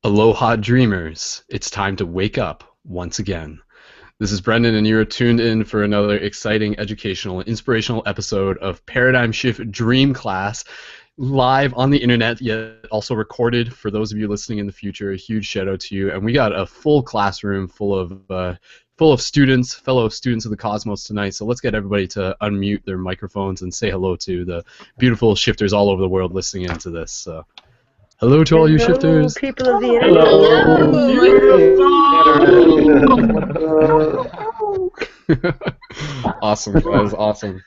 Aloha dreamers, it's time to wake up once again. This is Brendon, and you're tuned in for another exciting, educational, and inspirational episode of Paradigm Shift Dream Class, live on the internet, yet also recorded for those of you listening in the future. A huge shout out to you. And we got a full classroom full of students, fellow students of the cosmos tonight. So let's get everybody to unmute their microphones and say hello to the beautiful shifters all over the world listening into this. Hello to all you Hello, shifters. people of the Hello. Awesome, guys. Awesome.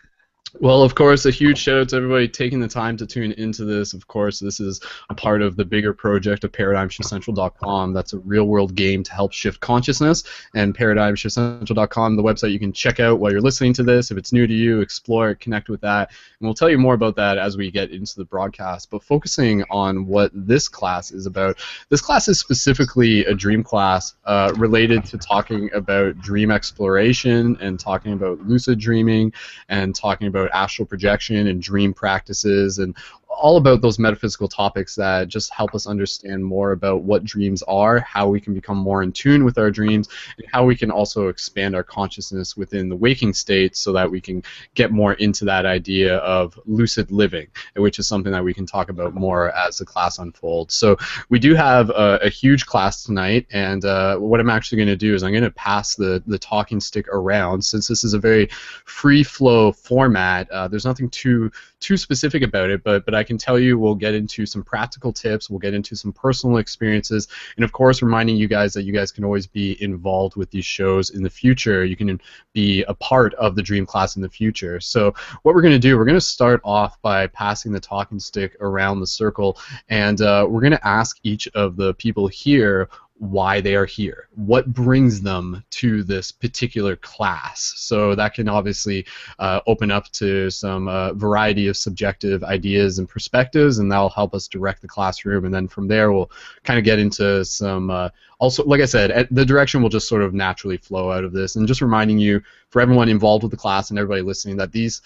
Well, of course, a huge shout out to everybody taking the time to tune into this. Of course, this is a part of the bigger project of ParadigmShiftCentral.com. That's a real-world game to help shift consciousness. And ParadigmShiftCentral.com, the website you can check out while you're listening to this. If it's new to you, explore it, connect with that. And we'll tell you more about that as we get into the broadcast. But focusing on what this class is about, this class is specifically a dream class related to talking about dream exploration and talking about lucid dreaming and talking about astral projection and dream practices and all about those metaphysical topics that just help us understand more about what dreams are, how we can become more in tune with our dreams, and how we can also expand our consciousness within the waking state so that we can get more into that idea of lucid living, which is something that we can talk about more as the class unfolds. So we do have a huge class tonight, and what I'm actually going to do is I'm going to pass the talking stick around. Since this is a very free flow format, there's nothing too specific about it, but I can tell you we'll get into some practical tips, we'll get into some personal experiences, and of course reminding you guys that you guys can always be involved with these shows in the future. You can be a part of the dream class in the future. So what we're going to do, we're going to start off by passing the talking stick around the circle, and we're going to ask each of the people here why they are here, what brings them to this particular class. So that can obviously open up to some variety of subjective ideas and perspectives, and that'll help us direct the classroom. And then from there, we'll kind of get into some, also, like I said, the direction will just sort of naturally flow out of this. And just reminding you, for everyone involved with the class and everybody listening, that these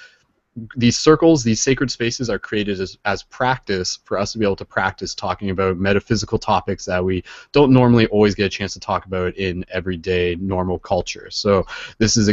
circles, these sacred spaces are created as practice for us to be able to practice talking about metaphysical topics that we don't normally always get a chance to talk about in everyday normal culture. So this is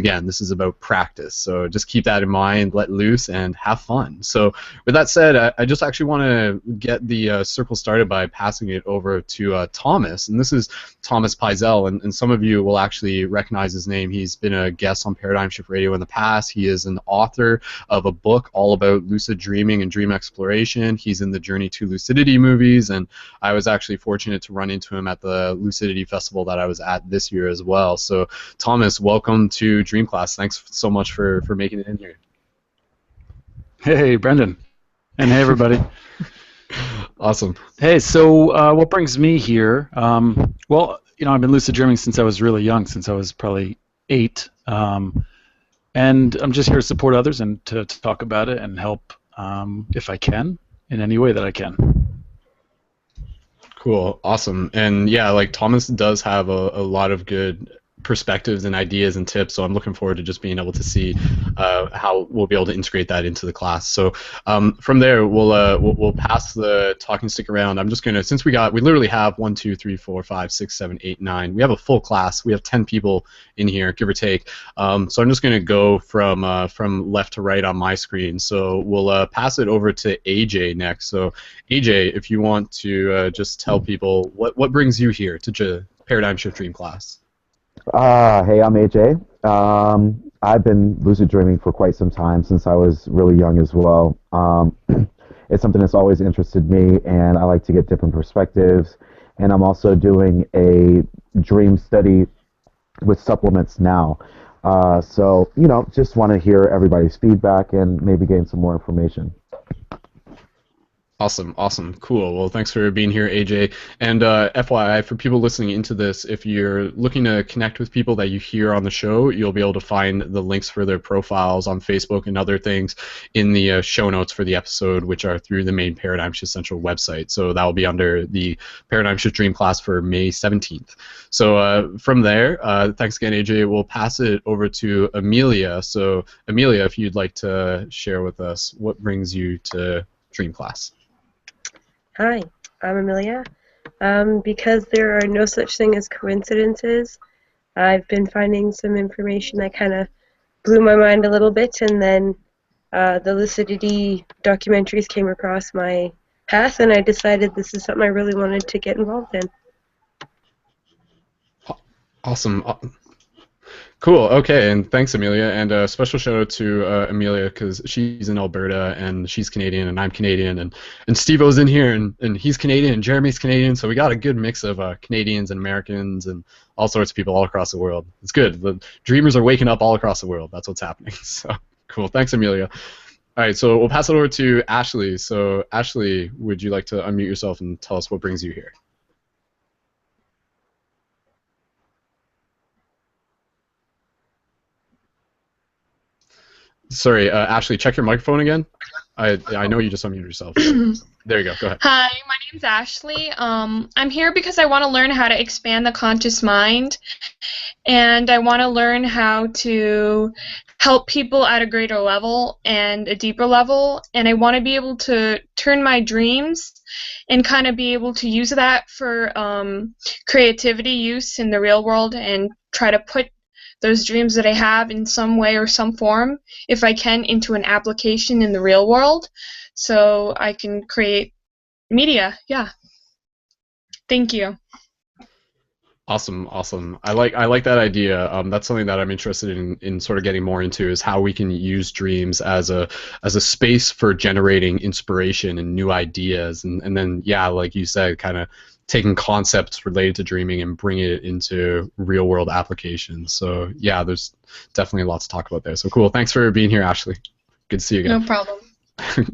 about practice. So just keep that in mind, let loose, and have fun. So with that said, I just actually want to get the circle started by passing it over to Thomas. And this is Thomas Pizel, and some of you will actually recognize his name. He's been a guest on Paradigm Shift Radio in the past. He is an author of a book all about lucid dreaming and dream exploration. He's in the Journey to Lucidity movies, and I was actually fortunate to run into him at the Lucidity Festival that I was at this year as well. So Thomas, welcome to Dream Class. Thanks so much for making it in here. Hey, Brendon. And hey, everybody. Awesome. Hey, so what brings me here? Well, I've been lucid dreaming since I was really young, since I was probably 8. And I'm just here to support others and to talk about it and help if I can in any way that I can. Cool, awesome. And yeah, like Thomas does have a lot of good perspectives and ideas and tips, so I'm looking forward to just being able to see how we'll be able to integrate that into the class. So from there, we'll pass the talking stick around. I'm just gonna, since we literally have 1, 2, 3, 4, 5, 6, 7, 8, 9. We have a full class. We have 10 people in here, give or take. So I'm just gonna go from left to right on my screen. So we'll pass it over to AJ next. So AJ, if you want to just tell people what brings you here to Paradigm Shift Dream Class. Hey, I'm AJ. I've been lucid dreaming for quite some time, since I was really young as well. It's something that's always interested me, and I like to get different perspectives. And I'm also doing a dream study with supplements now. So, just want to hear everybody's feedback and maybe gain some more information. Awesome, cool. Well, thanks for being here, AJ. And FYI, for people listening into this, if you're looking to connect with people that you hear on the show, you'll be able to find the links for their profiles on Facebook and other things in the show notes for the episode, which are through the main Paradigm Shift Central website. So that will be under the Paradigm Shift Dream class for May 17th. So from there, thanks again, AJ. We'll pass it over to Amelia. So Amelia, if you'd like to share with us what brings you to Dream class. Hi, I'm Amelia. because there are no such thing as coincidences. I've been finding some information that kind of blew my mind a little bit, and then the lucidity documentaries came across my path, and I decided this is something I really wanted to get involved in. Awesome. Cool. Okay, and thanks, Amelia. And a special shout out to Amelia because she's in Alberta and she's Canadian and I'm Canadian and Steve-O's in here and he's Canadian and Jeremy's Canadian, so we got a good mix of Canadians and Americans and all sorts of people all across the world. It's good. The dreamers are waking up all across the world. That's what's happening. So cool. Thanks, Amelia. All right, so we'll pass it over to Ashley. So Ashley, would you like to unmute yourself and tell us what brings you here? Sorry, Ashley, check your microphone again. I know you just unmuted yourself. There you go. Go ahead. Hi, my name's Ashley. I'm here because I want to learn how to expand the conscious mind, and I want to learn how to help people at a greater level and a deeper level, and I want to be able to turn my dreams and kind of be able to use that for creativity use in the real world and try to put those dreams that I have in some way or some form, if I can, into an application in the real world so I can create media. Yeah. Thank you. Awesome, awesome. I like that idea. That's something that I'm interested in sort of getting more into is how we can use dreams as a space for generating inspiration and new ideas, and then yeah, like you said, kind of taking concepts related to dreaming and bringing it into real world applications. So yeah, there's definitely lots to talk about there. So cool. Thanks for being here, Ashley. Good to see you again. No problem.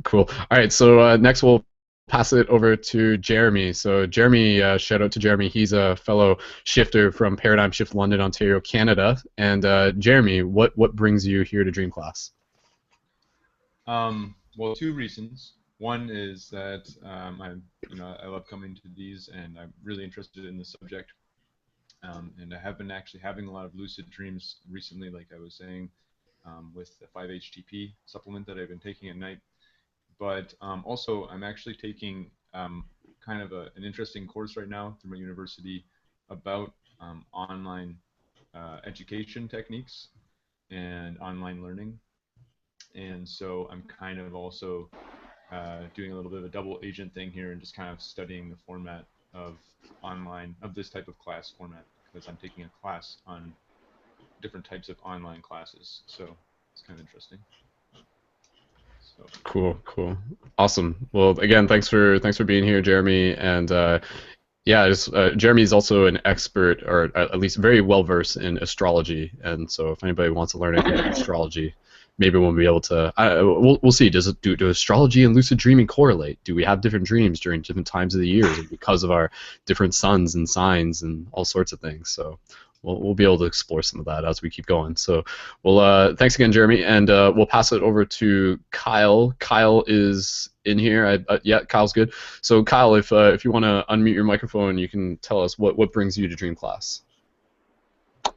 Cool. All right. So next we'll pass it over to Jeremy. So Jeremy, shout out to Jeremy. He's a fellow shifter from Paradigm Shift London, Ontario, Canada. And Jeremy, what brings you here to Dream Class? Well, two reasons. One is that I love coming to these, and I'm really interested in the subject. And I have been actually having a lot of lucid dreams recently, like I was saying, with the 5-HTP supplement that I've been taking at night. But also, I'm actually taking kind of an interesting course right now through my university about online education techniques and online learning. And so I'm kind of also doing a little bit of a double agent thing here and just kind of studying the format of this type of class format, because I'm taking a class on different types of online classes. So it's kind of interesting. So. Cool. Awesome. Well, again, thanks for being here, Jeremy. And yeah, Jeremy is also an expert, or at least very well versed in astrology. And so, if anybody wants to learn anything about astrology, maybe we'll be able to. We'll see. Do astrology and lucid dreaming correlate? Do we have different dreams during different times of the year because of our different suns and signs and all sorts of things? So. We'll be able to explore some of that as we keep going. So, well, thanks again, Jeremy, and we'll pass it over to Kyle. Kyle is in here. Yeah, Kyle's good. So, Kyle, if you want to unmute your microphone, you can tell us what brings you to Dream Class.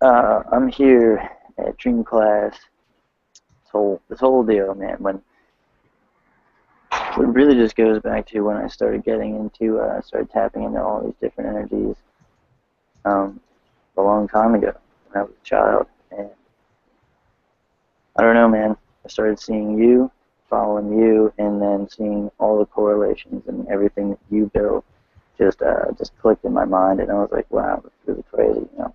I'm here at Dream Class. This whole deal, man. When it really just goes back to when I started getting into, started tapping into all these different energies. A long time ago when I was a child, and I don't know, man, I started seeing you, following you, and then seeing all the correlations and everything that you built just clicked in my mind, and I was like, wow, that's really crazy, you know,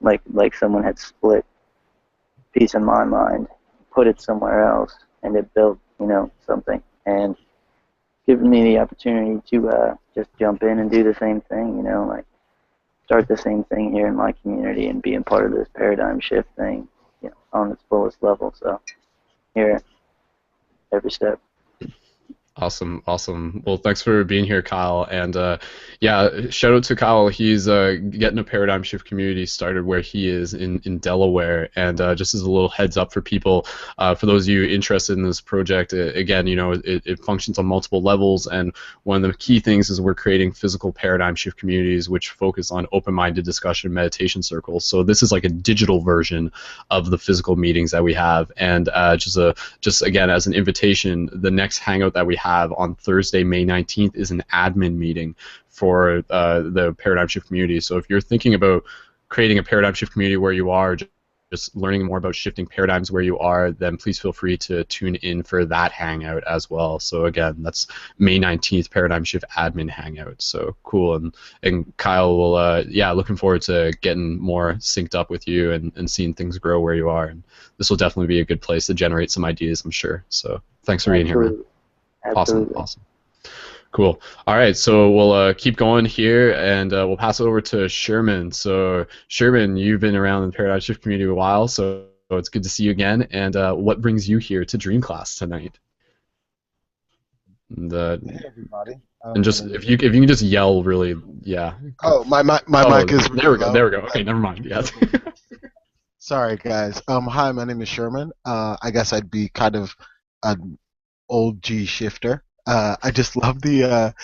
like someone had split a piece of my mind, put it somewhere else, and it built, you know, something, and given me the opportunity to just jump in and do the same thing, you know, like start the same thing here in my community and being part of this paradigm shift thing, you know, on its fullest level. So here, every step. Awesome. Well, thanks for being here, Kyle. And yeah, shout out to Kyle. He's getting a paradigm shift community started where he is in Delaware. And just as a little heads up for people, for those of you interested in this project, again, you know, it functions on multiple levels. And one of the key things is we're creating physical paradigm shift communities which focus on open-minded discussion meditation circles. So this is like a digital version of the physical meetings that we have. And just again, as an invitation, the next hangout that we have have on Thursday, May 19th, is an admin meeting for the Paradigm Shift community. So if you're thinking about creating a Paradigm Shift community where you are, just learning more about shifting paradigms where you are, then please feel free to tune in for that hangout as well. So again, that's May 19th, Paradigm Shift Admin Hangout. So cool, and Kyle will, yeah, looking forward to getting more synced up with you and seeing things grow where you are. And this will definitely be a good place to generate some ideas, I'm sure. So thanks for being here, man. Absolutely. Awesome. Cool. All right, so we'll keep going here, and we'll pass it over to Sherman. So Sherman, you've been around the Paradigm Shift community a while, so it's good to see you again. And what brings you here to Dream Class tonight? And, Hey everybody. and just if you can just yell really, yeah. Oh, my mic is really there we go. low. There we go. Okay, never mind. Yeah. Sorry guys. Hi, my name is Sherman. I guess I'd be kind of an old G shifter. I just love the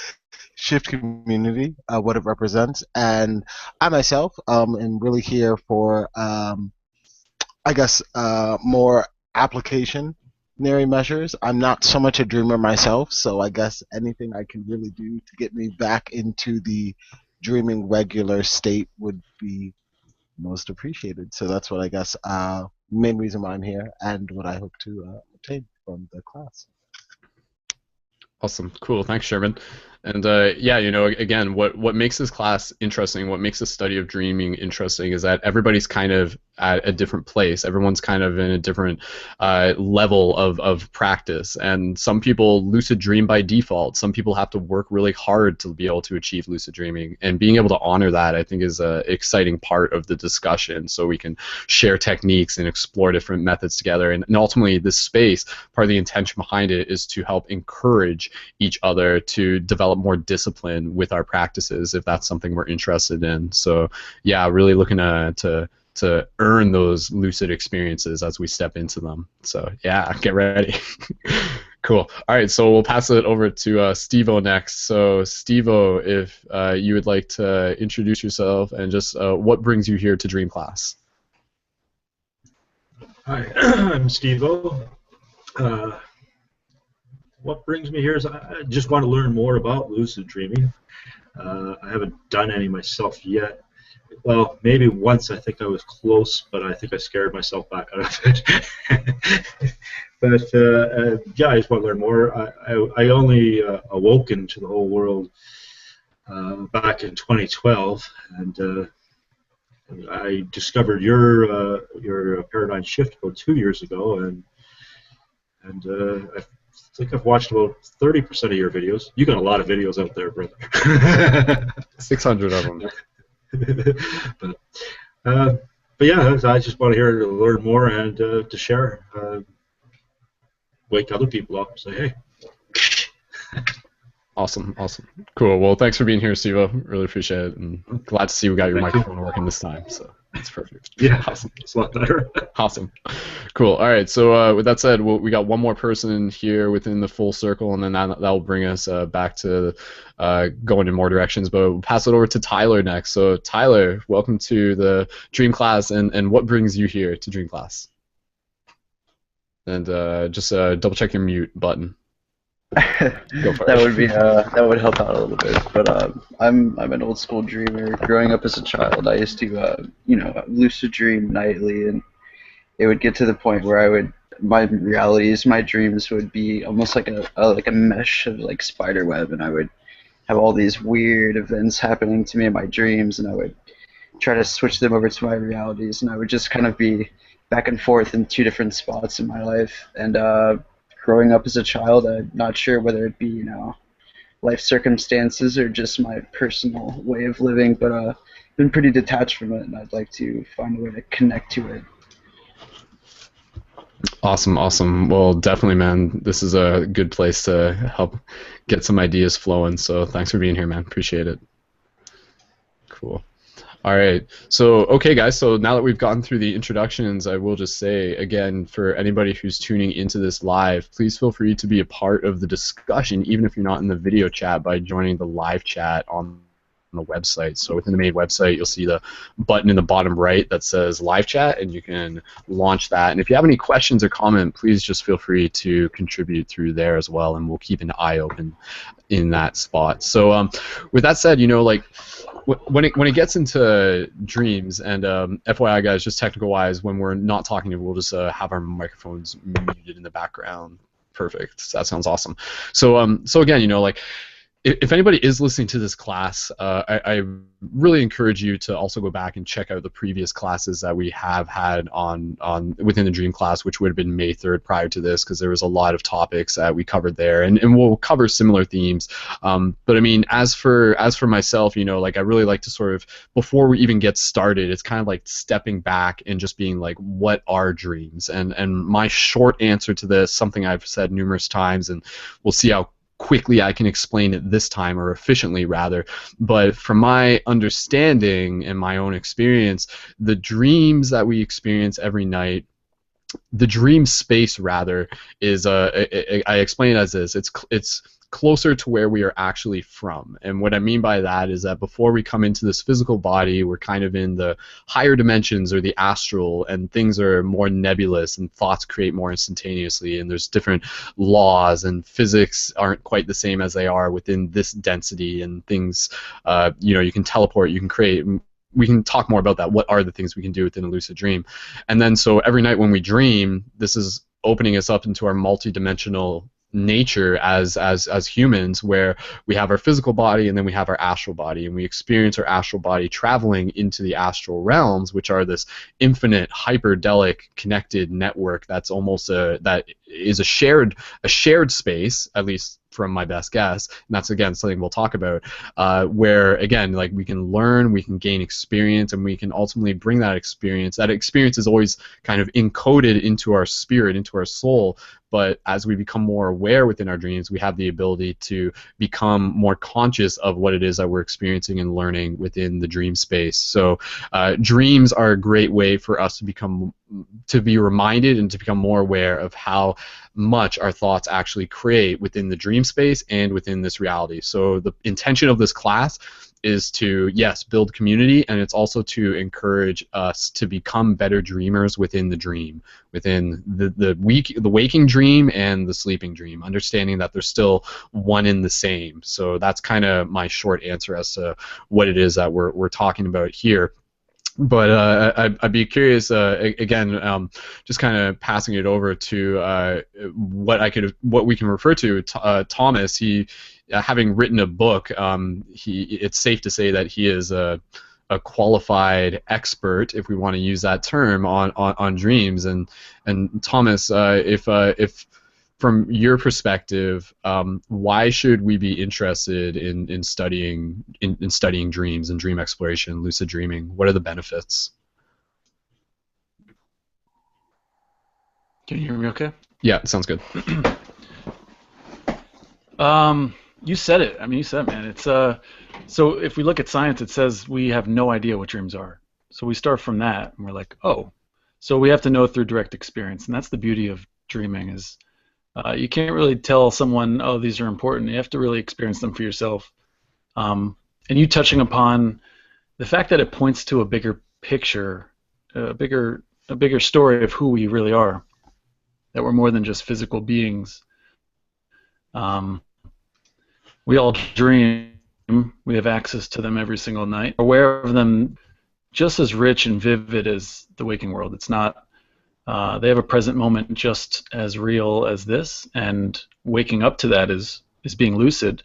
shift community, what it represents, and I myself am really here for I guess more applicationary measures. I'm not so much a dreamer myself, so I guess anything I can really do to get me back into the dreaming regular state would be most appreciated. So that's what I guess main reason why I'm here and what I hope to obtain from the class. Awesome, cool. Thanks, Sherman. And yeah, you know, again, what makes this class interesting, what makes the study of dreaming interesting, is that everybody's kind of at a different place. Everyone's kind of in a different level of practice. And some people lucid dream by default. Some people have to work really hard to be able to achieve lucid dreaming. And being able to honor that, I think, is an exciting part of the discussion. So we can share techniques and explore different methods together. And ultimately, this space, part of the intention behind it is to help encourage each other to develop more discipline with our practices, if that's something we're interested in. So yeah, really looking to earn those lucid experiences as we step into them. So yeah, get ready. Cool. All right, so we'll pass it over to Steve-O next. So Steve-O, if you would like to introduce yourself and just what brings you here to Dream Class. Hi, I'm Steve-O. What brings me here is I just want to learn more about lucid dreaming. I haven't done any myself yet. Well, maybe once I think I was close, but I think I scared myself back out of it. But yeah, I just want to learn more. I only awoke into the whole world back in 2012, and I discovered your paradigm shift about 2 years ago, and I think I've watched about 30% of your videos. You got a lot of videos out there, brother. 600 of them. but yeah, I just want to hear to learn more and to share, wake other people up, say hey. Awesome. Cool. Well, thanks for being here, Steve-O. Really appreciate it, and glad to see we got your microphone working this time. So that's perfect. Yeah, awesome. It's a lot better. Awesome. Cool. All right. So with that said, we got one more person here within the full circle, and then that will bring us back to going in more directions. But we'll pass it over to Tyler next. So Tyler, welcome to the Dream Class, and what brings you here to Dream Class? And just double check your mute button. That would be that would help out a little bit, but I'm an old school dreamer. Growing up as a child, I used to lucid dream nightly, and it would get to the point where my realities, my dreams would be almost like a mesh of like spider web, and I would have all these weird events happening to me in my dreams, and I would try to switch them over to my realities, and I would just kind of be back and forth in two different spots in my life. And growing up as a child, I'm not sure whether it be, life circumstances or just my personal way of living, but I've been pretty detached from it, and I'd like to find a way to connect to it. Awesome. Well, definitely, man. This is a good place to help get some ideas flowing. So thanks for being here, man. Appreciate it. Cool. All right. So, okay, guys. So now that we've gotten through the introductions, I will just say, again, for anybody who's tuning into this live, please feel free to be a part of the discussion, even if you're not in the video chat, by joining the live chat on on the website. So within the main website, you'll see the button in the bottom right that says live chat, and you can launch that. And if you have any questions or comment, please just feel free to contribute through there as well, and we'll keep an eye open in that spot. So with that said, you know, like when it gets into dreams, and FYI guys, just technical wise, when we're not talking, we'll just have our microphones muted in the background. Perfect. That sounds awesome. So so again, you know, like if anybody is listening to this class, I really encourage you to also go back and check out the previous classes that we have had on within the Dream class, which would have been May 3rd prior to this, because there was a lot of topics that we covered there, and we'll cover similar themes. But I mean, as for myself, you know, like I really like to sort of, before we even get started, it's kind of like stepping back and just being like, what are dreams? And my short answer to this, something I've said numerous times, and we'll see how quickly I can explain it this time, or efficiently rather, but from my understanding and my own experience, the dreams that we experience every night, the dream space rather, is I explain it as this: it's closer to where we are actually from. And what I mean by that is that before we come into this physical body, we're kind of in the higher dimensions, or the astral, and things are more nebulous, and thoughts create more instantaneously, and there's different laws, and physics aren't quite the same as they are within this density, and things, you know, you can teleport, you can create. We can talk more about that. What are the things we can do within a lucid dream? And then so every night when we dream, this is opening us up into our multidimensional nature as humans, where we have our physical body and then we have our astral body, and we experience our astral body traveling into the astral realms, which are this infinite hyperdelic connected network that's almost that is a shared space, at least from my best guess, and that's again something we'll talk about, where again, like, we can learn, we can gain experience, and we can ultimately bring that experience. That experience is always kind of encoded into our spirit, into our soul, but as we become more aware within our dreams, we have the ability to become more conscious of what it is that we're experiencing and learning within the dream space. So dreams are a great way for us to be reminded and to become more aware of how much our thoughts actually create within the dream space and within this reality. So the intention of this class is to, yes, build community, and it's also to encourage us to become better dreamers within the dream, within the waking dream and the sleeping dream, understanding that they're still one in the same. So that's kind of my short answer as to what it is that we're talking about here. But I'd be curious, again, just kind of passing it over to what we can refer to. Thomas, he, having written a book, it's safe to say that he is a qualified expert, if we want to use that term, on dreams. And Thomas, if from your perspective, why should we be interested in studying dreams and dream exploration, lucid dreaming? What are the benefits? Can you hear me okay? Yeah, it sounds good. You said it. I mean, you said it, man. It's so if we look at science, it says we have no idea what dreams are. So we start from that, and we're like, oh, so we have to know through direct experience, and that's the beauty of dreaming is. You can't really tell someone, oh, these are important. You have to really experience them for yourself. And you touching upon the fact that it points to a bigger picture, a bigger story of who we really are, that we're more than just physical beings. We all dream. We have access to them every single night. Aware of them just as rich and vivid as the waking world. It's not. They have a present moment just as real as this, and waking up to that is being lucid.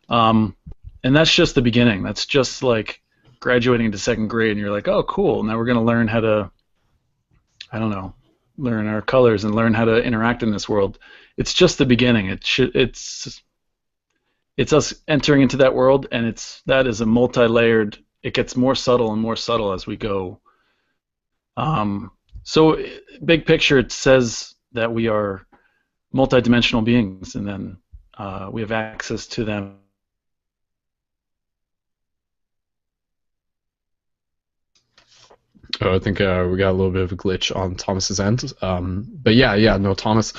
And that's just the beginning. That's just like graduating to second grade, and you're like, oh, cool. Now we're going to learn how to, I don't know, learn our colors and learn how to interact in this world. It's just the beginning. It's us entering into that world, and that is a multi-layered. It gets more subtle and more subtle as we go. So, big picture, it says that we are multidimensional beings, and then we have access to them. Oh, I think we got a little bit of a glitch on Thomas's end. But yeah, no, Thomas.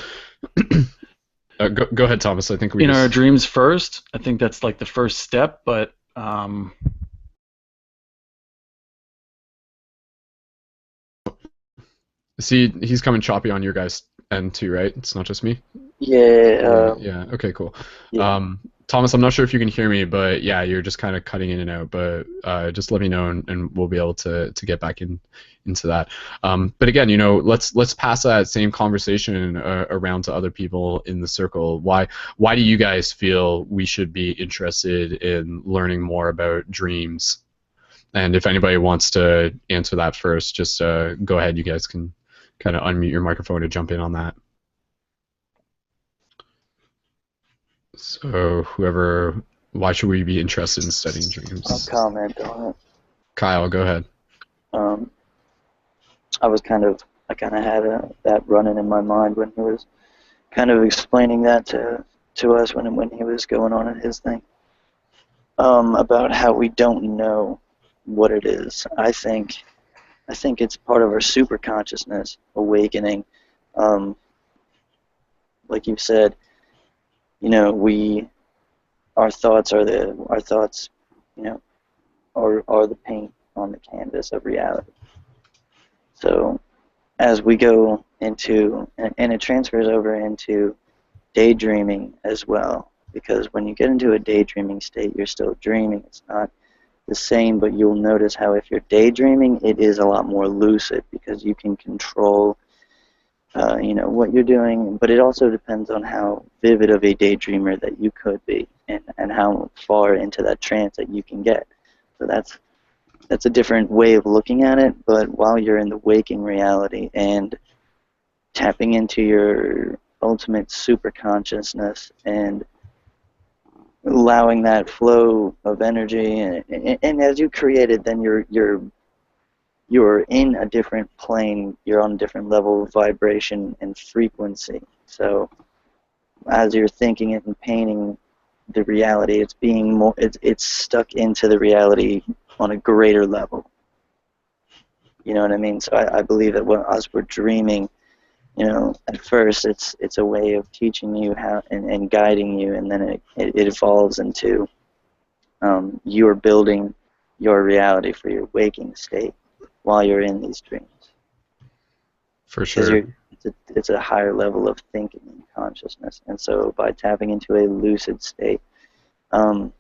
Go ahead, Thomas. I think we in our dreams first. I think that's like the first step, but See, he's coming choppy on your guys' end too, right? It's not just me. Yeah. Yeah. Okay. Cool. Yeah. Thomas, I'm not sure if you can hear me, but yeah, you're just kind of cutting in and out. But just let me know, and we'll be able to get back into that. But again, let's pass that same conversation around to other people in the circle. Why do you guys feel we should be interested in learning more about dreams? And if anybody wants to answer that first, just go ahead. You guys can kind of unmute your microphone to jump in on that. So why should we be interested in studying dreams? I'll comment on it. Kyle, go ahead. I kind of had that running in my mind when he was kind of explaining that to us when he was going on in his thing. About how we don't know what it is. I think it's part of our super consciousness awakening. Like you said, our thoughts, are the paint on the canvas of reality. So as we go into, and it transfers over into daydreaming as well, because when you get into a daydreaming state, you're still dreaming. It's not the same, but you'll notice how if you're daydreaming, it is a lot more lucid because you can control what you're doing, but it also depends on how vivid of a daydreamer that you could be and how far into that trance that you can get. So that's a different way of looking at it, but while you're in the waking reality and tapping into your ultimate super consciousness and allowing that flow of energy, and as you create it, then you're in a different plane, you're on a different level of vibration and frequency. So as you're thinking it and painting the reality, it's stuck into the reality on a greater level. You know what I mean? So I believe that as we're dreaming, at first it's a way of teaching you how and guiding you, and then it evolves into you're building your reality for your waking state while you're in these dreams. For sure. It's a higher level of thinking and consciousness, and so by tapping into a lucid state and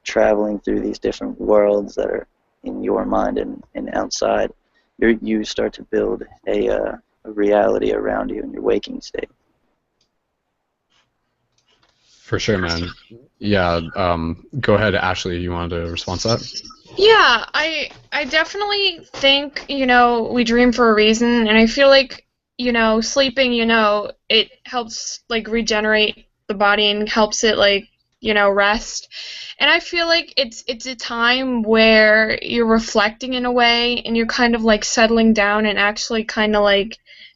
traveling through these different worlds that are in your mind and outside, you start to build a reality around you in your waking state. For sure, man. Yeah. Go ahead, Ashley. You wanted to respond to that? Yeah, I definitely think, we dream for a reason, and I feel like, sleeping, it helps, regenerate the body and helps it, rest. And I feel like it's a time where you're reflecting in a way, and you're kind of, settling down and actually kind of,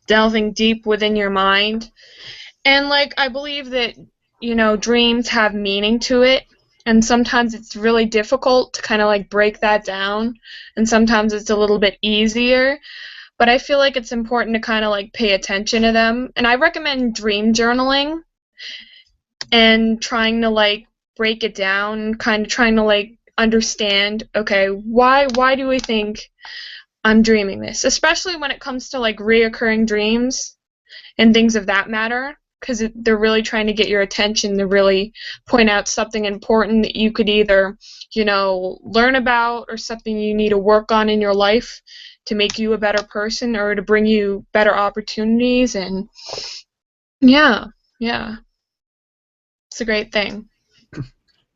delving deep within your mind. And, I believe that, dreams have meaning to it. And sometimes it's really difficult to kind of break that down, and sometimes it's a little bit easier. But I feel like it's important to kind of pay attention to them. And I recommend dream journaling and trying to break it down, kind of trying to understand, okay, why do we think I'm dreaming this? Especially when it comes to reoccurring dreams and things of that matter. Because they're really trying to get your attention to really point out something important that you could either, learn about, or something you need to work on in your life to make you a better person or to bring you better opportunities. And yeah, it's a great thing.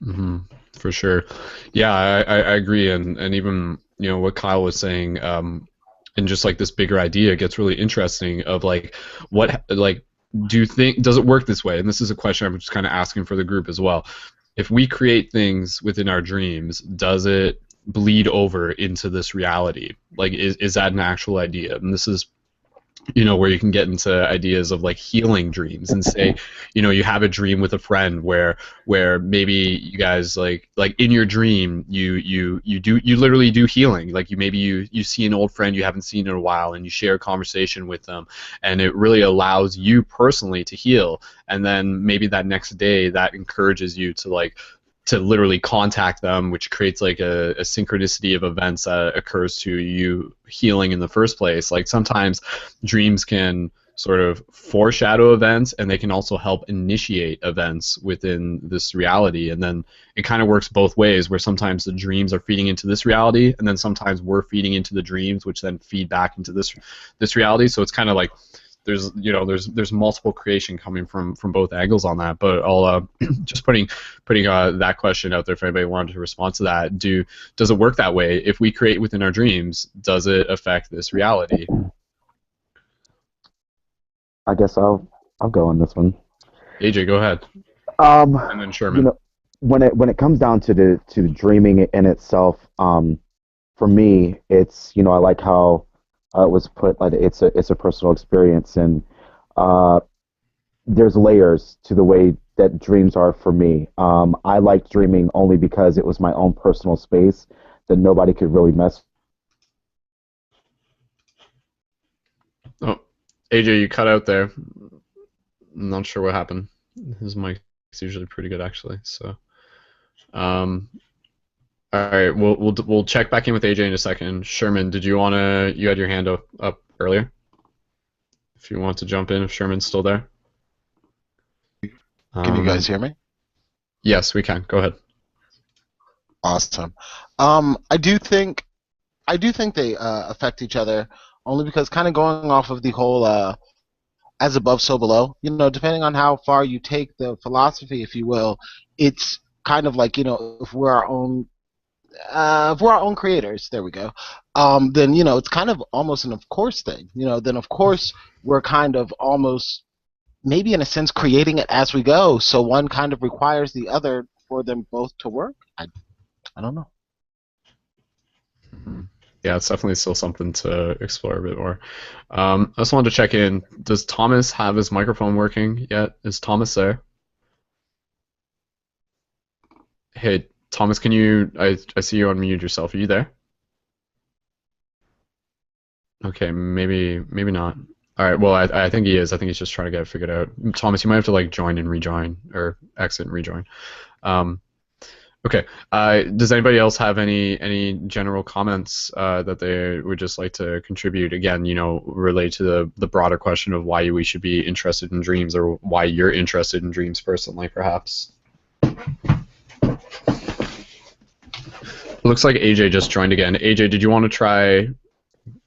Mm-hmm. For sure. Yeah, I agree, and even what Kyle was saying, and just this bigger idea gets really interesting of what do you think, does it work this way? And this is a question I'm just kind of asking for the group as well. If we create things within our dreams, does it bleed over into this reality? Is that an actual idea? And this is where you can get into ideas of healing dreams, and say, you have a dream with a friend where maybe you guys in your dream you literally do healing. You see an old friend you haven't seen in a while, and you share a conversation with them, and it really allows you personally to heal. And then maybe that next day that encourages you to to literally contact them, which creates like a synchronicity of events that occurs to you healing in the first place. Like sometimes dreams can sort of foreshadow events, and they can also help initiate events within this reality. And then it kind of works both ways, where sometimes the dreams are feeding into this reality, and then sometimes we're feeding into the dreams, which then feed back into this reality. So it's kind of like there's multiple creation coming from both angles on that. But I'll just putting that question out there if anybody wanted to respond to that. Does it work that way? If we create within our dreams, does it affect this reality? I guess I'll go on this one. AJ, go ahead. And then Sherman. When it comes down to dreaming in itself, for me, it's I like how it was put, like it's a personal experience, and there's layers to the way that dreams are for me. I like dreaming only because it was my own personal space that nobody could really mess. Oh, AJ, you cut out there. I'm not sure what happened. His mic's usually pretty good, actually. So, all right, we'll check back in with AJ in a second. Sherman, you had your hand up earlier? If you want to jump in, if Sherman's still there. Can you guys hear me? Yes, we can. Go ahead. Awesome. I do think they affect each other, only because kind of going off of the whole as above, so below. Depending on how far you take the philosophy, if you will, it's kind of like if we're our own creators, there we go. Then it's kind of almost an of course thing. Then of course we're kind of almost, maybe in a sense, creating it as we go. So one kind of requires the other for them both to work. I don't know. Yeah, it's definitely still something to explore a bit more. I just wanted to check in. Does Thomas have his microphone working yet? Is Thomas there? Hey, Thomas, can you? I see you unmuted yourself. Are you there? Okay, maybe not. All right. Well, I think he is. I think he's just trying to get it figured out. Thomas, you might have to like join and rejoin, or exit and rejoin. Okay. Does anybody else have any general comments that they would just like to contribute? Again, relate to the broader question of why we should be interested in dreams, or why you're interested in dreams personally, perhaps. Looks like AJ just joined again. AJ, did you want to try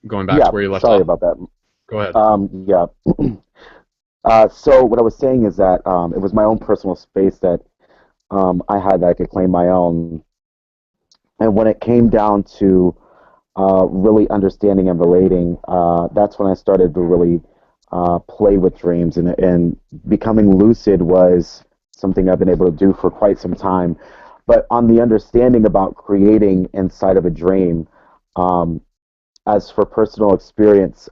going back to where you left off? Sorry about that. Go ahead. Yeah. So what I was saying is that it was my own personal space that I had that I could claim my own. And when it came down to really understanding and relating, that's when I started to really play with dreams. And becoming lucid was something I've been able to do for quite some time. But on the understanding about creating inside of a dream, as for personal experience,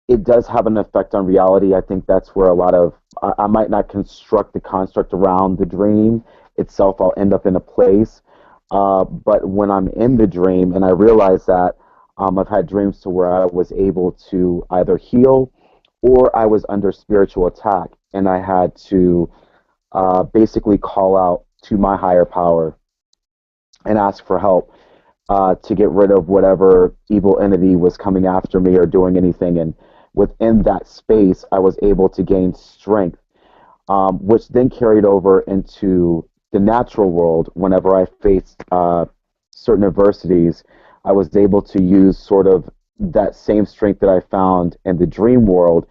it does have an effect on reality. I think that's where a lot of, I might not construct the construct around the dream itself. I'll end up in a place. But when I'm in the dream and I realize that, I've had dreams to where I was able to either heal, or I was under spiritual attack, and I had to basically call out to my higher power and ask for help to get rid of whatever evil entity was coming after me or doing anything. And within that space, I was able to gain strength, which then carried over into the natural world. Whenever I faced certain adversities, I was able to use sort of that same strength that I found in the dream world.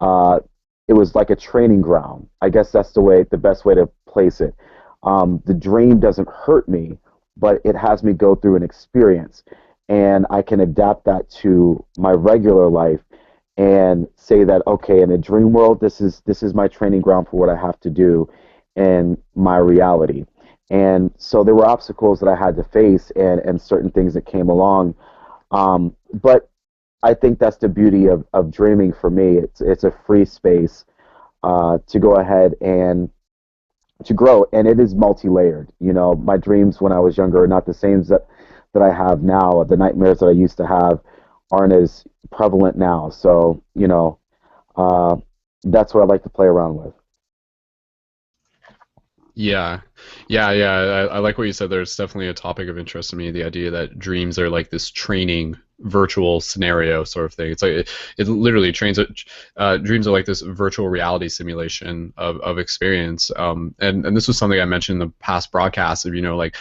It was like a training ground. I guess that's the best way to place it. The dream doesn't hurt me, but it has me go through an experience, and I can adapt that to my regular life and say that, okay, in a dream world, this is my training ground for what I have to do in my reality. And so there were obstacles that I had to face, and certain things that came along. But I think that's the beauty of dreaming for me. It's a free space to go ahead and to grow, and it is multi-layered. My dreams when I was younger are not the same that I have now. The nightmares that I used to have aren't as prevalent now. So, that's what I like to play around with. Yeah. I like what you said. There's definitely a topic of interest to me. The idea that dreams are like this training virtual scenario sort of thing. It's like it literally trains. Dreams are like this virtual reality simulation of experience. And this was something I mentioned in the past broadcasts of like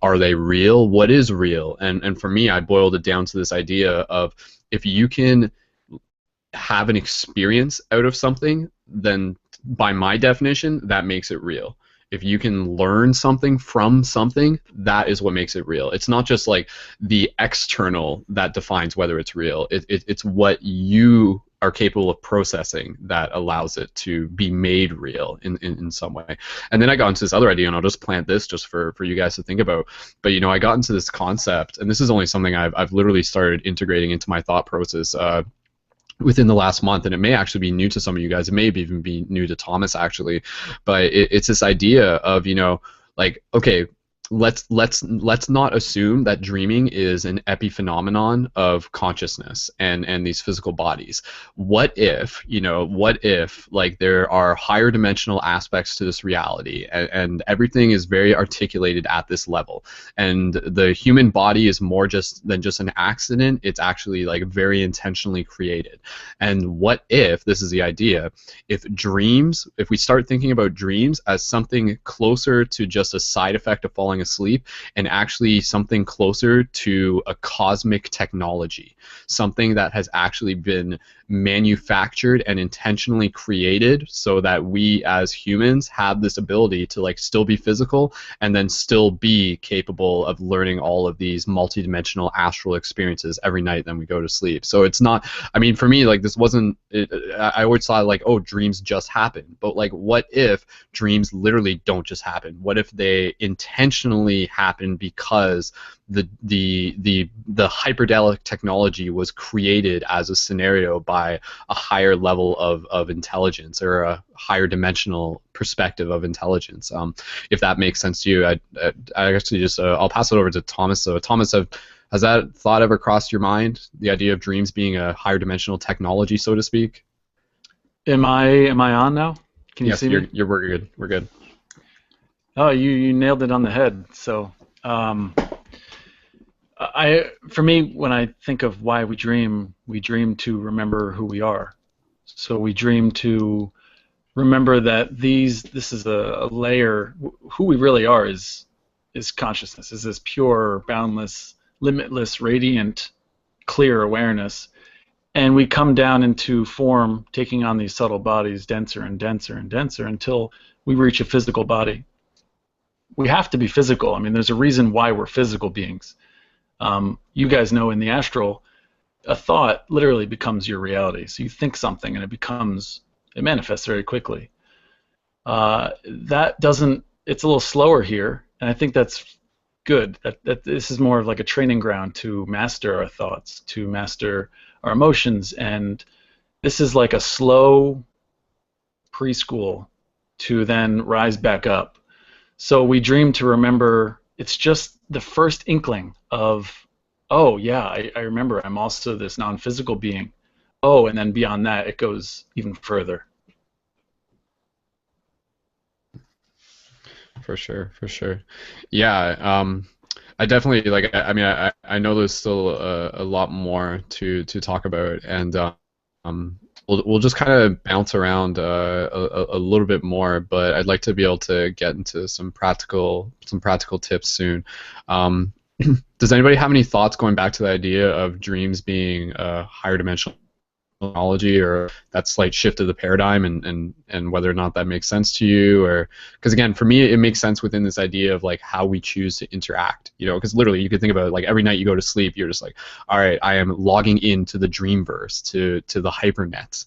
are they real? What is real? And for me, I boiled it down to this idea of if you can have an experience out of something, then by my definition, that makes it real. If you can learn something from something, that is what makes it real. It's not just like the external that defines whether it's real. It's what you are capable of processing that allows it to be made real in some way. And then I got into this other idea, and I'll just plant this just for you guys to think about. But I got into this concept, and this is only something I've literally started integrating into my thought process within the last month, and it may actually be new to some of you guys. It may even be new to Thomas actually, but it's this idea of like, okay, let's not assume that dreaming is an epiphenomenon of consciousness and these physical bodies. What if like there are higher dimensional aspects to this reality, and everything is very articulated at this level, and the human body is more than just an accident. It's actually like very intentionally created. And what if, this is the idea, if we start thinking about dreams as something closer to just a side effect of falling asleep, and actually something closer to a cosmic technology, something that has actually been manufactured and intentionally created so that we as humans have this ability to like still be physical and then still be capable of learning all of these multidimensional astral experiences every night then we go to sleep. So it's not, I mean, for me, like, this wasn't, I always thought like, oh, dreams just happen. But like, what if dreams literally don't just happen? What if they intentionally happen because the hyperdelic technology was created as a scenario by a higher level of intelligence, or a higher dimensional perspective of intelligence? If that makes sense to you, I actually just I'll pass it over to Thomas. So Thomas, has that thought ever crossed your mind, the idea of dreams being a higher dimensional technology, so to speak? Am I on now? Can you yes, see me? We're good. We're good. Oh, you nailed it on the head. So, for me, when I think of why we dream to remember who we are. So we dream to remember that this is a layer. Who we really are is consciousness. Is this pure, boundless, limitless, radiant, clear awareness. And we come down into form, taking on these subtle bodies, denser and denser and denser, until we reach a physical body. We have to be physical. I mean, there's a reason why we're physical beings. You guys know in the astral, a thought literally becomes your reality. So you think something and it manifests very quickly. It's a little slower here, and I think that's good. That this is more of like a training ground to master our thoughts, to master our emotions, and this is like a slow preschool to then rise back up. So we dream to remember. It's just the first inkling of, oh yeah, I remember I'm also this non-physical being. Oh, and then beyond that it goes even further. For sure. Yeah, I definitely, like, I mean, I know there's still a lot more to talk about, and we'll just kind of bounce around a little bit more, but I'd like to be able to get into some practical tips soon. Does anybody have any thoughts going back to the idea of dreams being a higher dimensional technology, or that slight shift of the paradigm, and whether or not that makes sense to you? Or because again, for me, it makes sense within this idea of like how we choose to interact, because literally you could think about it like every night you go to sleep, you're just like, all right, I am logging into the dreamverse, to the hypernet,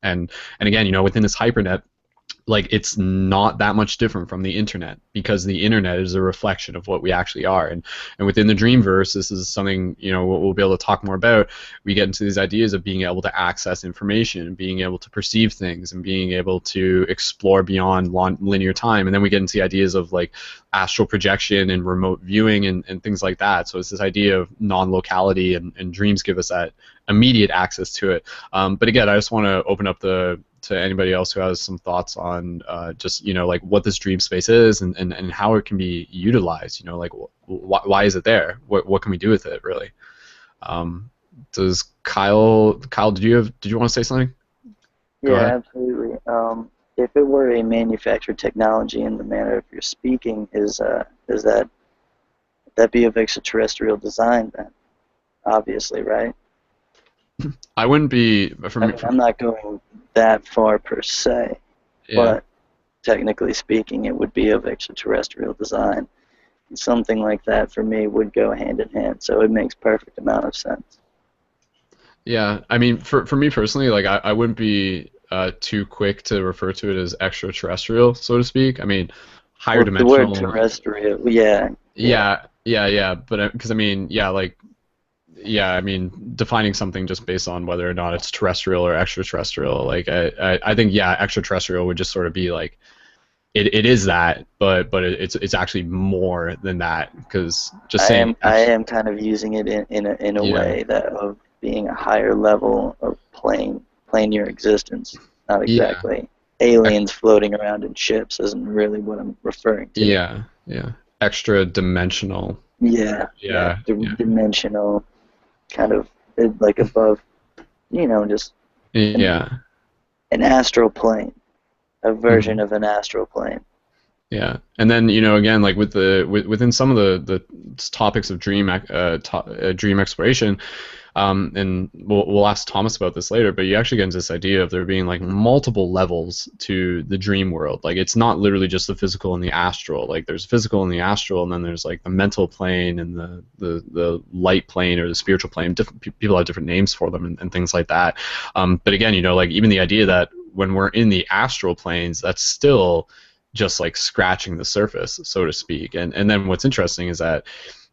and again, within this hypernet, like, it's not that much different from the internet, because the internet is a reflection of what we actually are. And within the dreamverse, this is something, we'll be able to talk more about. We get into these ideas of being able to access information, being able to perceive things, and being able to explore beyond linear time. And then we get into the ideas of like astral projection and remote viewing and things like that. So it's this idea of non-locality, and dreams give us that immediate access to it. But again, I just want to open up the to anybody else who has some thoughts on just like what this dream space is and how it can be utilized. Like why is it there? What can we do with it really? Does Kyle, did you want to say something? Go Yeah, ahead. absolutely. If it were a manufactured technology in the manner of your speaking, is that be of extraterrestrial design then? Obviously, right? I wouldn't be. I'm not going that far per se, but technically speaking, it would be of extraterrestrial design. And something like that for me would go hand in hand, so it makes perfect amount of sense. Yeah, I mean, for me personally, like I wouldn't be too quick to refer to it as extraterrestrial, so to speak. I mean, higher dimensional. The word terrestrial, yeah. But because I mean, I mean, defining something just based on whether or not it's terrestrial or extraterrestrial, like I think extraterrestrial would just sort of be like it is that, but it's actually more than that, because just saying. I am kind of using it in a way that of being a higher level of plane your existence, not exactly aliens floating around in ships isn't really what I'm referring to. Yeah, extra dimensional. Dimensional, kind of like above, just an astral plane, a version of an astral plane. Yeah, and then again, like within some of the topics of dream exploration, and we'll ask Thomas about this later, but you actually get into this idea of there being like multiple levels to the dream world. Like it's not literally just the physical and the astral. Like there's physical and the astral, and then there's like the mental plane and the light plane or the spiritual plane. Different people have different names for them and things like that. But again, like even the idea that when we're in the astral planes, that's still just like scratching the surface, so to speak. And then what's interesting is that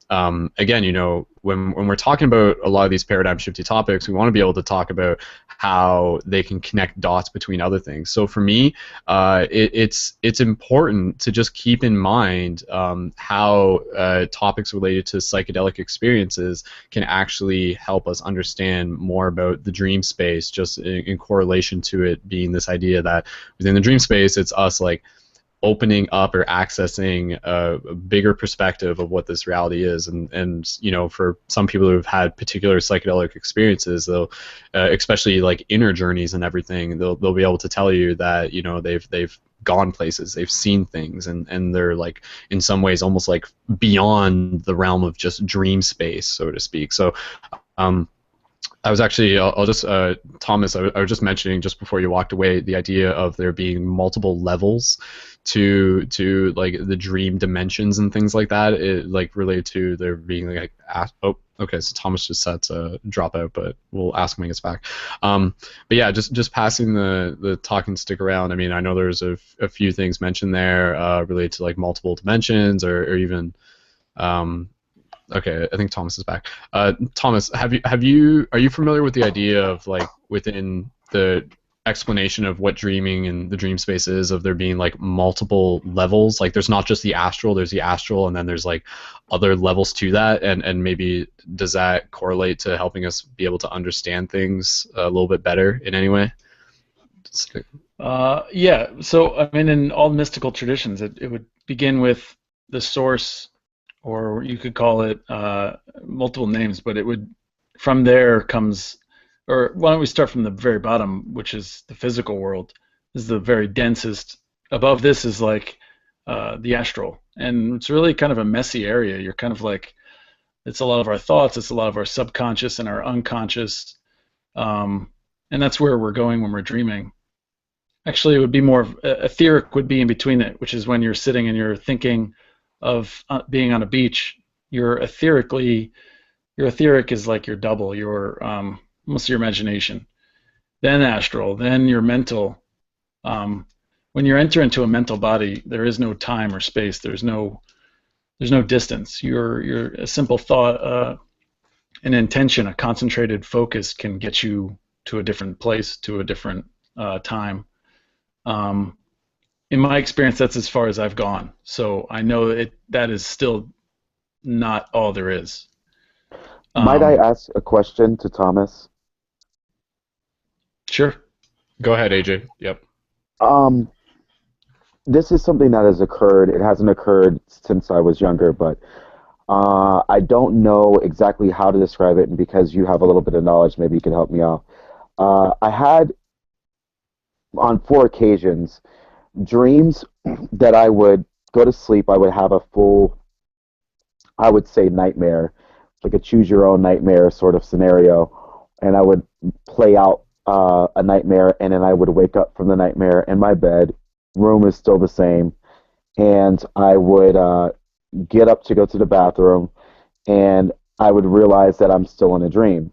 again, when we're talking about a lot of these paradigm shifty topics, we want to be able to talk about how they can connect dots between other things. So for me, it's important to just keep in mind how topics related to psychedelic experiences can actually help us understand more about the dream space, just in correlation to it being this idea that within the dream space, it's us like opening up or accessing a bigger perspective of what this reality is, and for some people who've had particular psychedelic experiences, they'll especially like inner journeys and everything, they'll be able to tell you that they've gone places, they've seen things, and they're like in some ways almost like beyond the realm of just dream space, so to speak. So I was actually, I'll just, Thomas, I was just mentioning just before you walked away the idea of there being multiple levels to like the dream dimensions and things like that, like related to there being like, okay, so Thomas just said to drop out, but we'll ask him when he gets back. But yeah, just passing the talking stick around. I mean, I know there's a few things mentioned there related to like multiple dimensions or even. Okay, I think Thomas is back. Thomas, are you familiar with the idea of like within the explanation of what dreaming and the dream space is, of there being like multiple levels? Like there's not just the astral, there's the astral, and then there's like other levels to that, and maybe does that correlate to helping us be able to understand things a little bit better in any way? Yeah, so I mean, in all mystical traditions, it would begin with the source, or you could call it multiple names, but it would, from there comes, or why don't we start from the very bottom, which is the physical world. This is the very densest. Above this is like the astral, and it's really kind of a messy area. You're kind of like, it's a lot of our thoughts, it's a lot of our subconscious and our unconscious, and that's where we're going when we're dreaming. Actually, it would be more etheric would be in between it, which is when you're sitting and you're thinking of being on a beach. Your etheric is like your double, your almost your imagination. Then astral, then your mental. When you enter into a mental body, there is no time or space. There's no distance. You're a simple thought, an intention, a concentrated focus can get you to a different place, to a different time. In my experience, that's as far as I've gone. So I know that is still not all there is. Might I ask a question to Thomas? Sure. Go ahead, AJ. Yep. Um, this is something that has occurred. It hasn't occurred since I was younger, but I don't know exactly how to describe it. And because you have a little bit of knowledge, maybe you can help me out. I had on 4 occasions dreams that I would go to sleep. I would have a full, I would say, nightmare, like a choose your own nightmare sort of scenario, and I would play out a nightmare, and then I would wake up from the nightmare in my bed. Room is still the same, and I would get up to go to the bathroom, and I would realize that I'm still in a dream.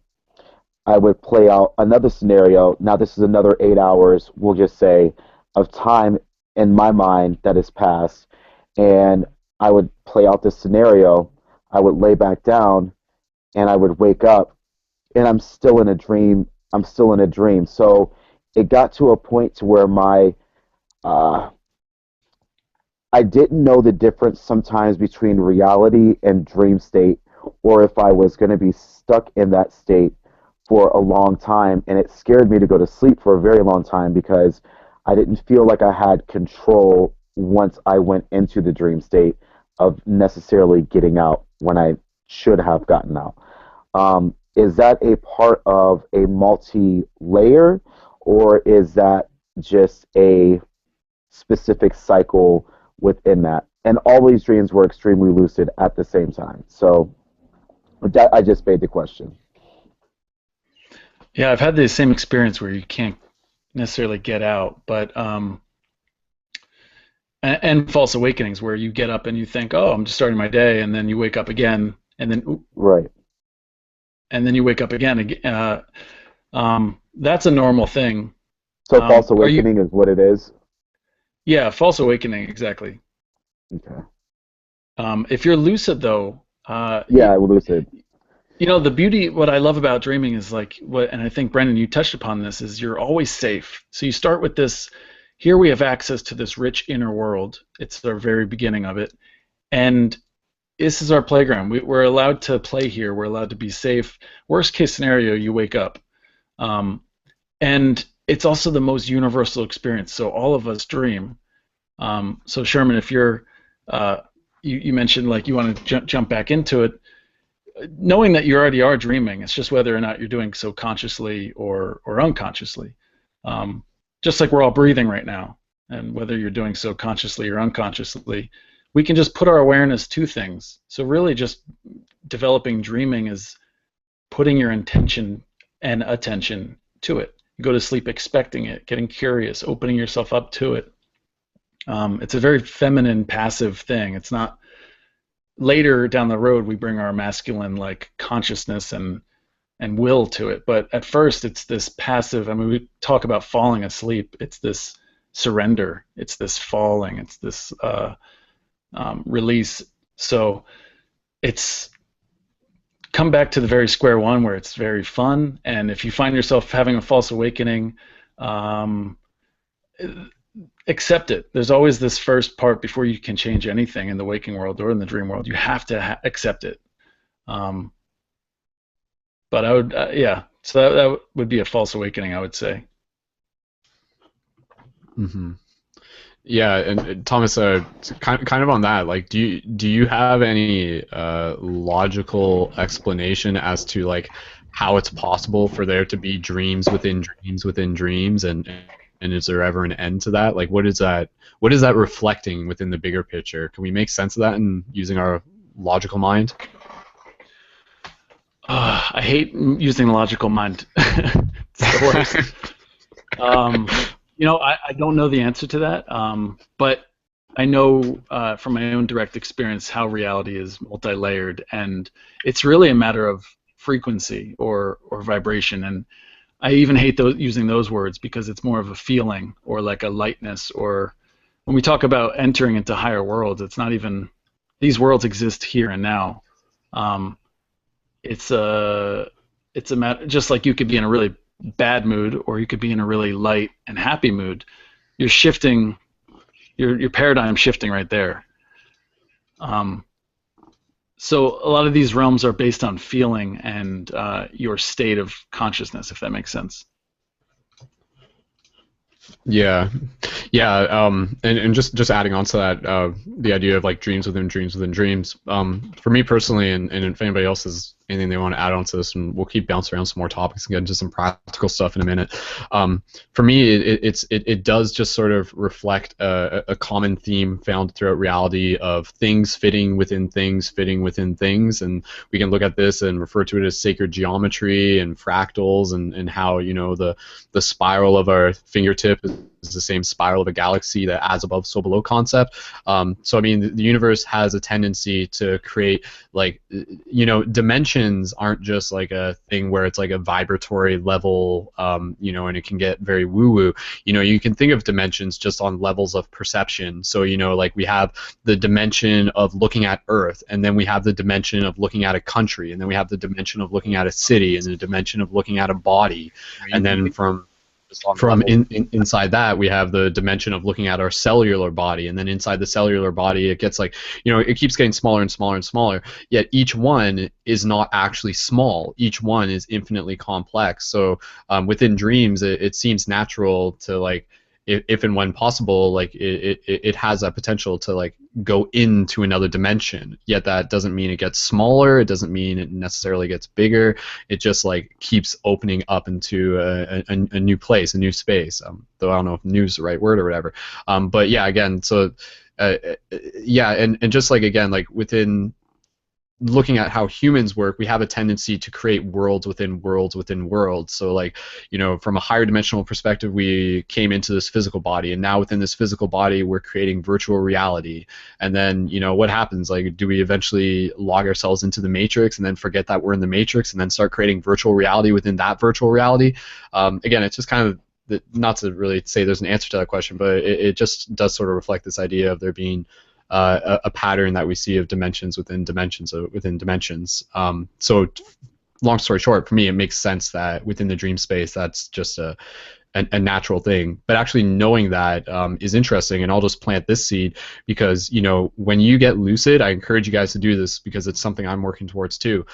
I would play out another scenario. Now, this is another 8 hours, we'll just say, of time in my mind that has passed. And I would play out this scenario. I would lay back down and I would wake up and I'm still in a dream. I'm still in a dream. So it got to a point to where uh, I didn't know the difference sometimes between reality and dream state, or if I was going to be stuck in that state for a long time. And it scared me to go to sleep for a very long time because I didn't feel like I had control once I went into the dream state of necessarily getting out when I should have gotten out. Is that a part of a multi layer, or is that just a specific cycle within that? And all these dreams were extremely lucid at the same time. So that, I just made the question. Yeah, I've had the same experience where you can't necessarily get out, but and false awakenings where you get up and you think, oh, I'm just starting my day, and then you wake up again, and then Right. and then you wake up again. That's a normal thing. So false Are you? awakening is what it is. Yeah, false awakening, exactly. Okay. If you're lucid, though, Yeah, lucid. you know, the beauty, what I love about dreaming is like what, and I think Brendon, you touched upon this, is you're always safe. So you start with this. Here we have access to this rich inner world. It's the very beginning of it, and this is our playground. We're allowed to play here. We're allowed to be safe. Worst case scenario, you wake up. Um, and it's also the most universal experience. So all of us dream. So Sherman, if you're, you mentioned like you want to jump back into it, knowing that you already are dreaming. It's just whether or not you're doing so consciously or unconsciously. Just like we're all breathing right now, and whether you're doing so consciously or unconsciously, we can just put our awareness to things. So really just developing dreaming is putting your intention and attention to it. You go to sleep expecting it, getting curious, opening yourself up to it. It's a very feminine, passive thing. It's not later down the road we bring our masculine like consciousness and will to it, but at first it's this passive. I mean, we talk about falling asleep. It's this surrender. It's this falling. It's this release. So it's come back to the very square one where it's very fun. And if you find yourself having a false awakening, accept it. There's always this first part before you can change anything in the waking world or in the dream world. You have to accept it. But I would, yeah. So that would be a false awakening, I would say. Mm-hmm. Yeah, and Thomas, kind of on that, like, do you have any logical explanation as to like how it's possible for there to be dreams within dreams within dreams, and is there ever an end to that? Like, what is that reflecting within the bigger picture? Can we make sense of that in using our logical mind? I hate using the logical mind. It's the worst. You know, I don't know the answer to that, but I know from my own direct experience how reality is multi-layered, and it's really a matter of frequency or vibration. And I even hate using those words because it's more of a feeling or like a lightness. Or when we talk about entering into higher worlds, it's not even, these worlds exist here and now. It's a matter, just like you could be in a really bad mood or you could be in a really light and happy mood. You're shifting, your paradigm shifting right there. So a lot of these realms are based on feeling and your state of consciousness, if that makes sense. Yeah, yeah, and just adding on to that, the idea of like dreams within dreams within dreams. For me personally, and if anybody else has anything they want to add on to this, and we'll keep bouncing around some more topics and get into some practical stuff in a minute. For me, it does just sort of reflect a common theme found throughout reality of things fitting within things, fitting within things, and we can look at this and refer to it as sacred geometry and fractals, and how the spiral of our fingertip is the same spiral of a galaxy, that as above, so below concept. So I mean, the universe has a tendency to create like dimensions aren't just like a thing where it's like a vibratory level, and it can get very woo-woo. You can think of dimensions just on levels of perception. So like we have the dimension of looking at Earth, and then we have the dimension of looking at a country, and then we have the dimension of looking at a city, and the dimension of looking at a body, and then inside that we have the dimension of looking at our cellular body, and then inside the cellular body it gets like it keeps getting smaller and smaller and smaller, yet each one is not actually small, each one is infinitely complex. So within dreams it seems natural to like, if and when possible, like it has that potential to like go into another dimension, yet that doesn't mean it gets smaller, it doesn't mean it necessarily gets bigger, it just like keeps opening up into a new place, a new space, though I don't know if new is the right word or whatever. But yeah, again, so yeah, and just like again, like within looking at how humans work, we have a tendency to create worlds within worlds within worlds. So like, from a higher dimensional perspective, we came into this physical body, and now within this physical body, we're creating virtual reality. And then, what happens? Like, do we eventually log ourselves into the matrix and then forget that we're in the matrix and then start creating virtual reality within that virtual reality? Again, it's just kind of, not to really say there's an answer to that question, but it just does sort of reflect this idea of there being a pattern that we see of dimensions within dimensions within dimensions. So long story short, for me, it makes sense that within the dream space, that's just a natural thing. But actually knowing that is interesting, and I'll just plant this seed because, when you get lucid, I encourage you guys to do this because it's something I'm working towards too.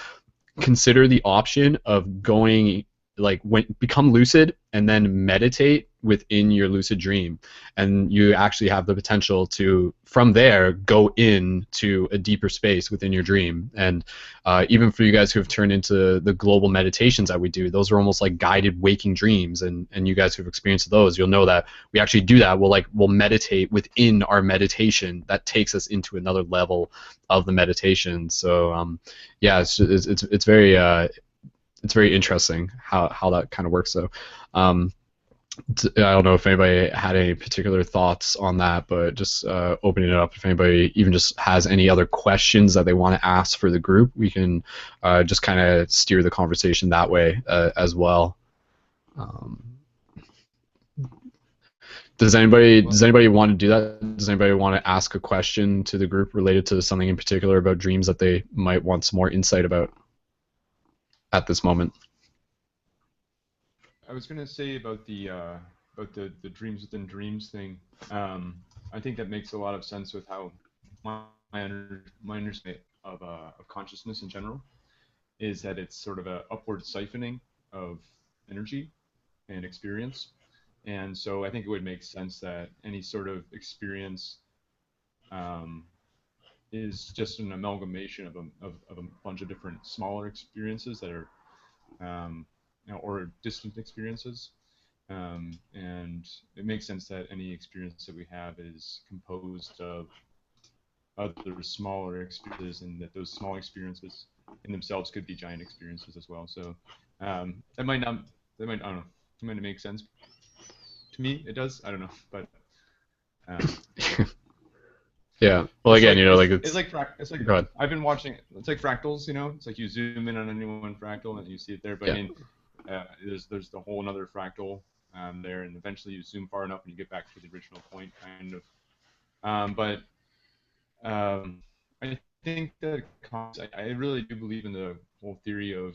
Consider the option of going, like, become lucid and then meditate within your lucid dream, and you actually have the potential to from there go into a deeper space within your dream. And even for you guys who have turned into the global meditations that we do, those are almost like guided waking dreams, and you guys who've experienced those, you'll know that we actually do that. We'll meditate within our meditation that takes us into another level of the meditation. So yeah, it's very it's very interesting how that kind of works. So I don't know if anybody had any particular thoughts on that, but just opening it up, if anybody even just has any other questions that they want to ask for the group, we can just kind of steer the conversation that way as well. Does anybody want to do that? Does anybody want to ask a question to the group related to something in particular about dreams that they might want some more insight about at this moment? I was gonna say about the dreams within dreams thing. I think that makes a lot of sense with how my understanding of consciousness in general is that it's sort of a upward siphoning of energy and experience. And so I think it would make sense that any sort of experience is just an amalgamation of a bunch of different smaller experiences that are or distant experiences. And it makes sense that any experience that we have is composed of other smaller experiences, and that those small experiences in themselves could be giant experiences as well. So that might not, I don't know, it might make sense. To me, it does. I don't know, but yeah. Well, again, it's like go ahead. I've been watching. It's like fractals, It's like you zoom in on any one fractal and you see it there. But yeah. I mean, there's the whole another fractal there, and eventually you zoom far enough and you get back to the original point, kind of. I think that I really do believe in the whole theory of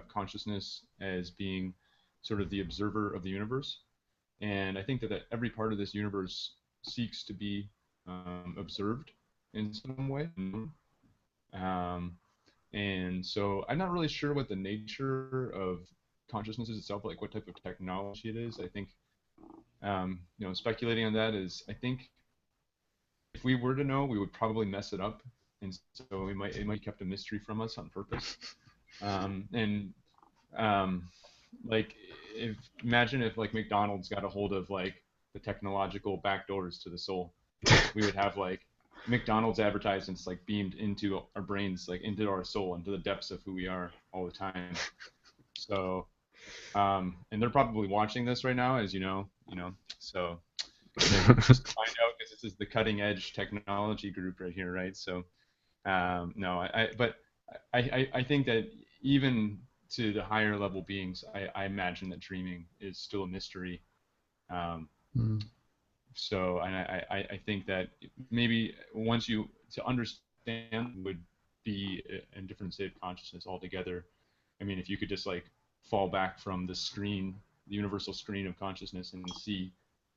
consciousness as being sort of the observer of the universe, and I think that every part of this universe seeks to be observed in some way. And so I'm not really sure what the nature of consciousness is itself, like what type of technology it is. I think speculating on that is, I think if we were to know, we would probably mess it up, and so it might be kept a mystery from us on purpose. And like, imagine if like McDonald's got a hold of like the technological backdoors to the soul. We would have like McDonald's advertisements like beamed into our brains, like into our soul, into the depths of who we are all the time. So, and they're probably watching this right now, as you know. So just find out, because this is the cutting edge technology group right here, right? So, no, but I think that even to the higher level beings, I imagine that dreaming is still a mystery. So, and I think that maybe once to understand would be a different state of consciousness altogether. I mean, if you could just like fall back from the screen, the universal screen of consciousness, and see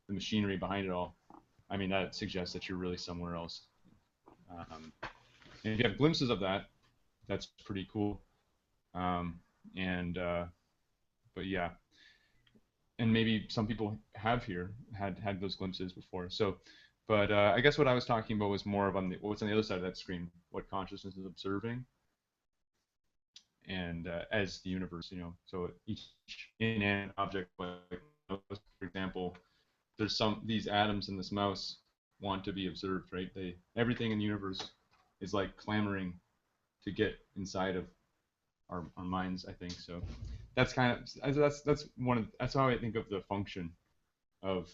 the machinery behind it all, I mean, that suggests that you're really somewhere else. And if you have glimpses of that, that's pretty cool. But yeah, and maybe some people have had those glimpses before. So, but I guess what I was talking about was more of what's on the other side of that screen, what consciousness is observing, and as the universe, so each inanimate object, like, for example, there's these atoms in this mouse want to be observed, right? Everything in the universe is like clamoring to get inside of our minds, I think. So that's that's how I think of the function of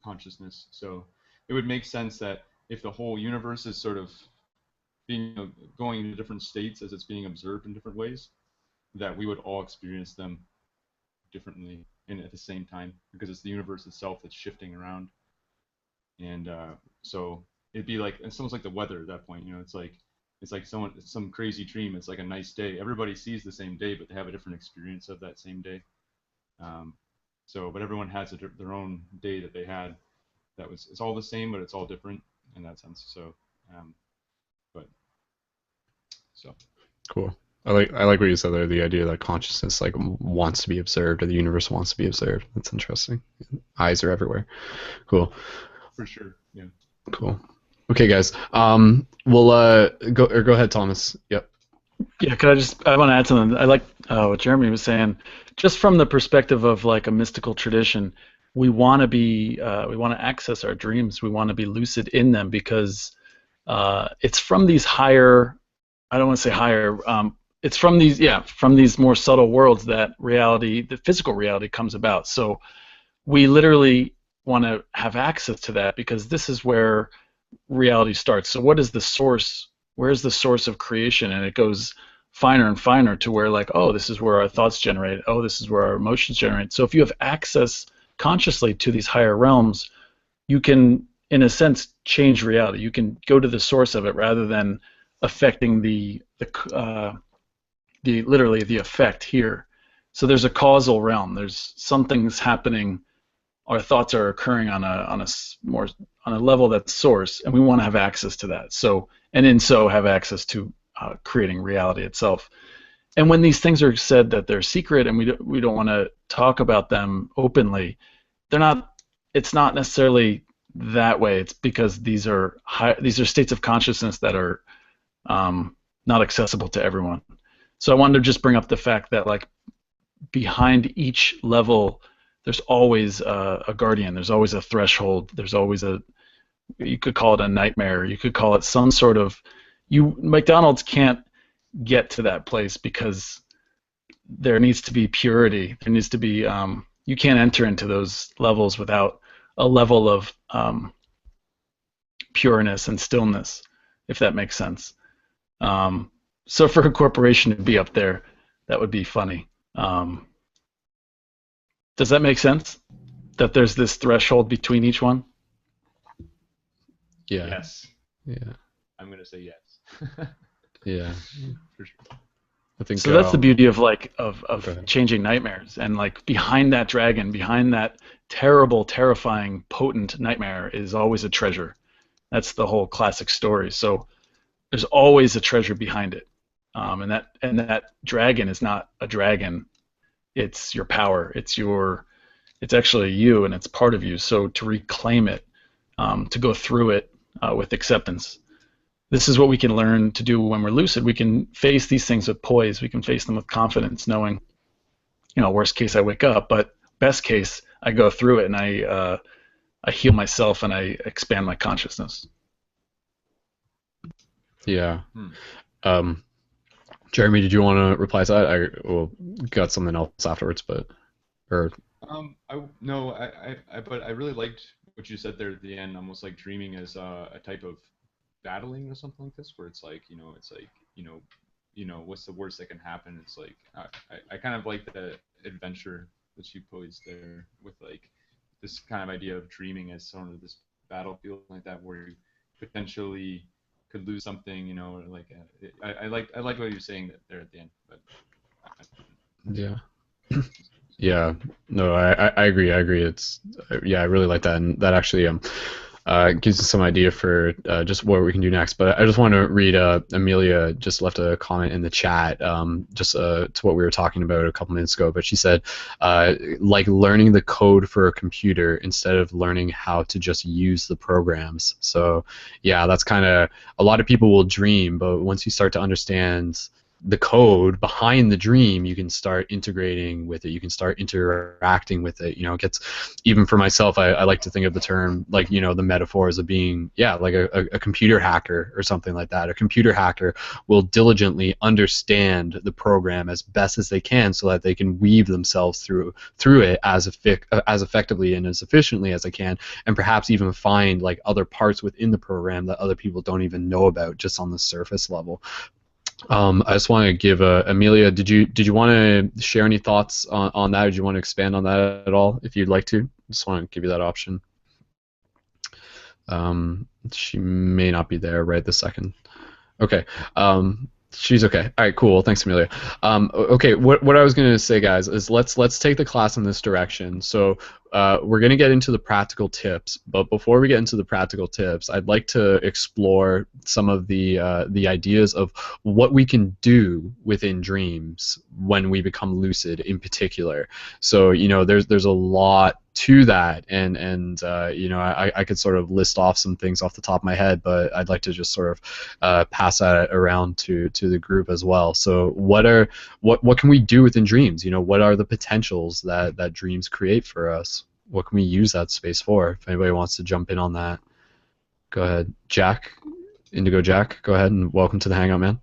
consciousness. So it would make sense that if the whole universe is sort of going into different states as it's being observed in different ways, that we would all experience them differently and at the same time, because it's the universe itself that's shifting around. And so it's almost like the weather at that point. It's like some crazy dream. It's like a nice day. Everybody sees the same day, but they have a different experience of that same day. But everyone has their own day that they had. It's all the same, but it's all different in that sense. So, cool. I like what you said there. The idea that consciousness like wants to be observed, or the universe wants to be observed. That's interesting. Eyes are everywhere. Cool. For sure. Yeah. Cool. Okay, guys. We'll go ahead, Thomas. Yep. Yeah, I want to add something. I like what Jeremy was saying. Just from the perspective of like a mystical tradition, we want to access our dreams. We want to be lucid in them, because it's from these higher, I don't want to say higher, it's from these more subtle worlds that the physical reality comes about. So we literally want to have access to that, because this is where reality starts. So what is the source? Where's the source of creation? And it goes finer and finer to where, like, oh, this is where our thoughts generate. Oh, this is where our emotions generate. So if you have access consciously to these higher realms, you can, in a sense, change reality. You can go to the source of it rather than affecting literally the effect here. So there's a causal realm. There's something's happening. Our thoughts are occurring on a level that's source, and we want to have access to that. So, and in so have access to creating reality itself. And when these things are said that they're secret and we don't want to talk about them openly, they're not. It's not necessarily that way. It's because these are states of consciousness that are not accessible to everyone. So I wanted to just bring up the fact that, like, behind each level, there's always a guardian. There's always a threshold. There's always you could call it a nightmare. You could call it some sort of. McDonald's can't get to that place because there needs to be purity. There needs to be. You can't enter into those levels without a level of pureness and stillness, if that makes sense. So for a corporation to be up there, that would be funny. Does that make sense? That there's this threshold between each one? Yeah. Yes. Yeah. I'm going to say yes. Yeah. For sure. I think so. That's the beauty of Okay. changing nightmares, and like behind that dragon, behind that terrible, terrifying, potent nightmare is always a treasure. That's the whole classic story. So there's always a treasure behind it, and that dragon is not a dragon. It's your power. It's your it's actually you and it's part of you. So to reclaim it, to go through it with acceptance. This is what we can learn to do when we're lucid. We can face these things with poise. We can face them with confidence, knowing, worst case I wake up, but best case I go through it and I heal myself and I expand my consciousness. Yeah. Jeremy, did you want to reply to that? I got something else afterwards, but but I really liked what you said there at the end, almost like dreaming as a type of battling or something like this, where it's like, what's the worst that can happen? It's like I kind of like the adventure that you posed there with like this kind of idea of dreaming as sort of this battlefield like that, where you potentially could lose something, like I like what you're saying there at the end. But yeah. Yeah, no, I agree. It's I really like that, and that actually gives us some idea for just what we can do next. But I just want to read Amelia just left a comment in the chat just to what we were talking about a couple minutes ago. But she said like learning the code for a computer instead of learning how to just use the programs. So yeah, that's kind of, a lot of people will dream, but once you start to understand the code behind the dream, you can start integrating with it. You can start interacting with it. It gets, even for myself, I like to think of the term, like, the metaphors of being, like a computer hacker or something like that. A computer hacker will diligently understand the program as best as they can so that they can weave themselves through it as effectively and as efficiently as they can, and perhaps even find like other parts within the program that other people don't even know about just on the surface level. I just want to give Amelia, did you want to share any thoughts on that? Or do you want to expand on that at all if you'd like to? Just want to give you that option. She may not be there right this second. Okay. She's okay. All right, cool. Thanks, Amelia. Okay, what I was going to say, guys, is let's take the class in this direction. So we're going to get into the practical tips, but before we get into the practical tips, I'd like to explore some of the ideas of what we can do within dreams when we become lucid, in particular. So there's a lot to that, and I could sort of list off some things off the top of my head, but I'd like to just sort of pass that around to the group as well. So what can we do within dreams? What are the potentials that dreams create for us? What can we use that space for? If anybody wants to jump in on that, go ahead. Jack, Indigo Jack, go ahead, and welcome to the Hangout, man.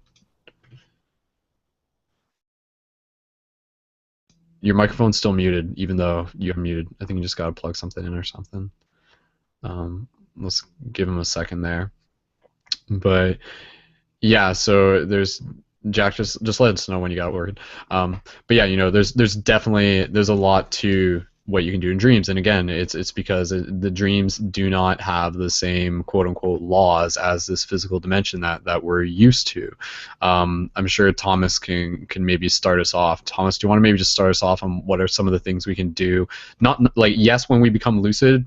Your microphone's still muted, even though you're muted. I think you just gotta plug something in or something. Let's give him a second there. But yeah, so there's Jack. Just let us know when you got word. But yeah, there's a lot to what you can do in dreams, and again, it's because the dreams do not have the same quote unquote laws as this physical dimension that we're used to. I'm sure Thomas can maybe start us off. Thomas, do you want to maybe just start us off on what are some of the things we can do? Not like, yes, when we become lucid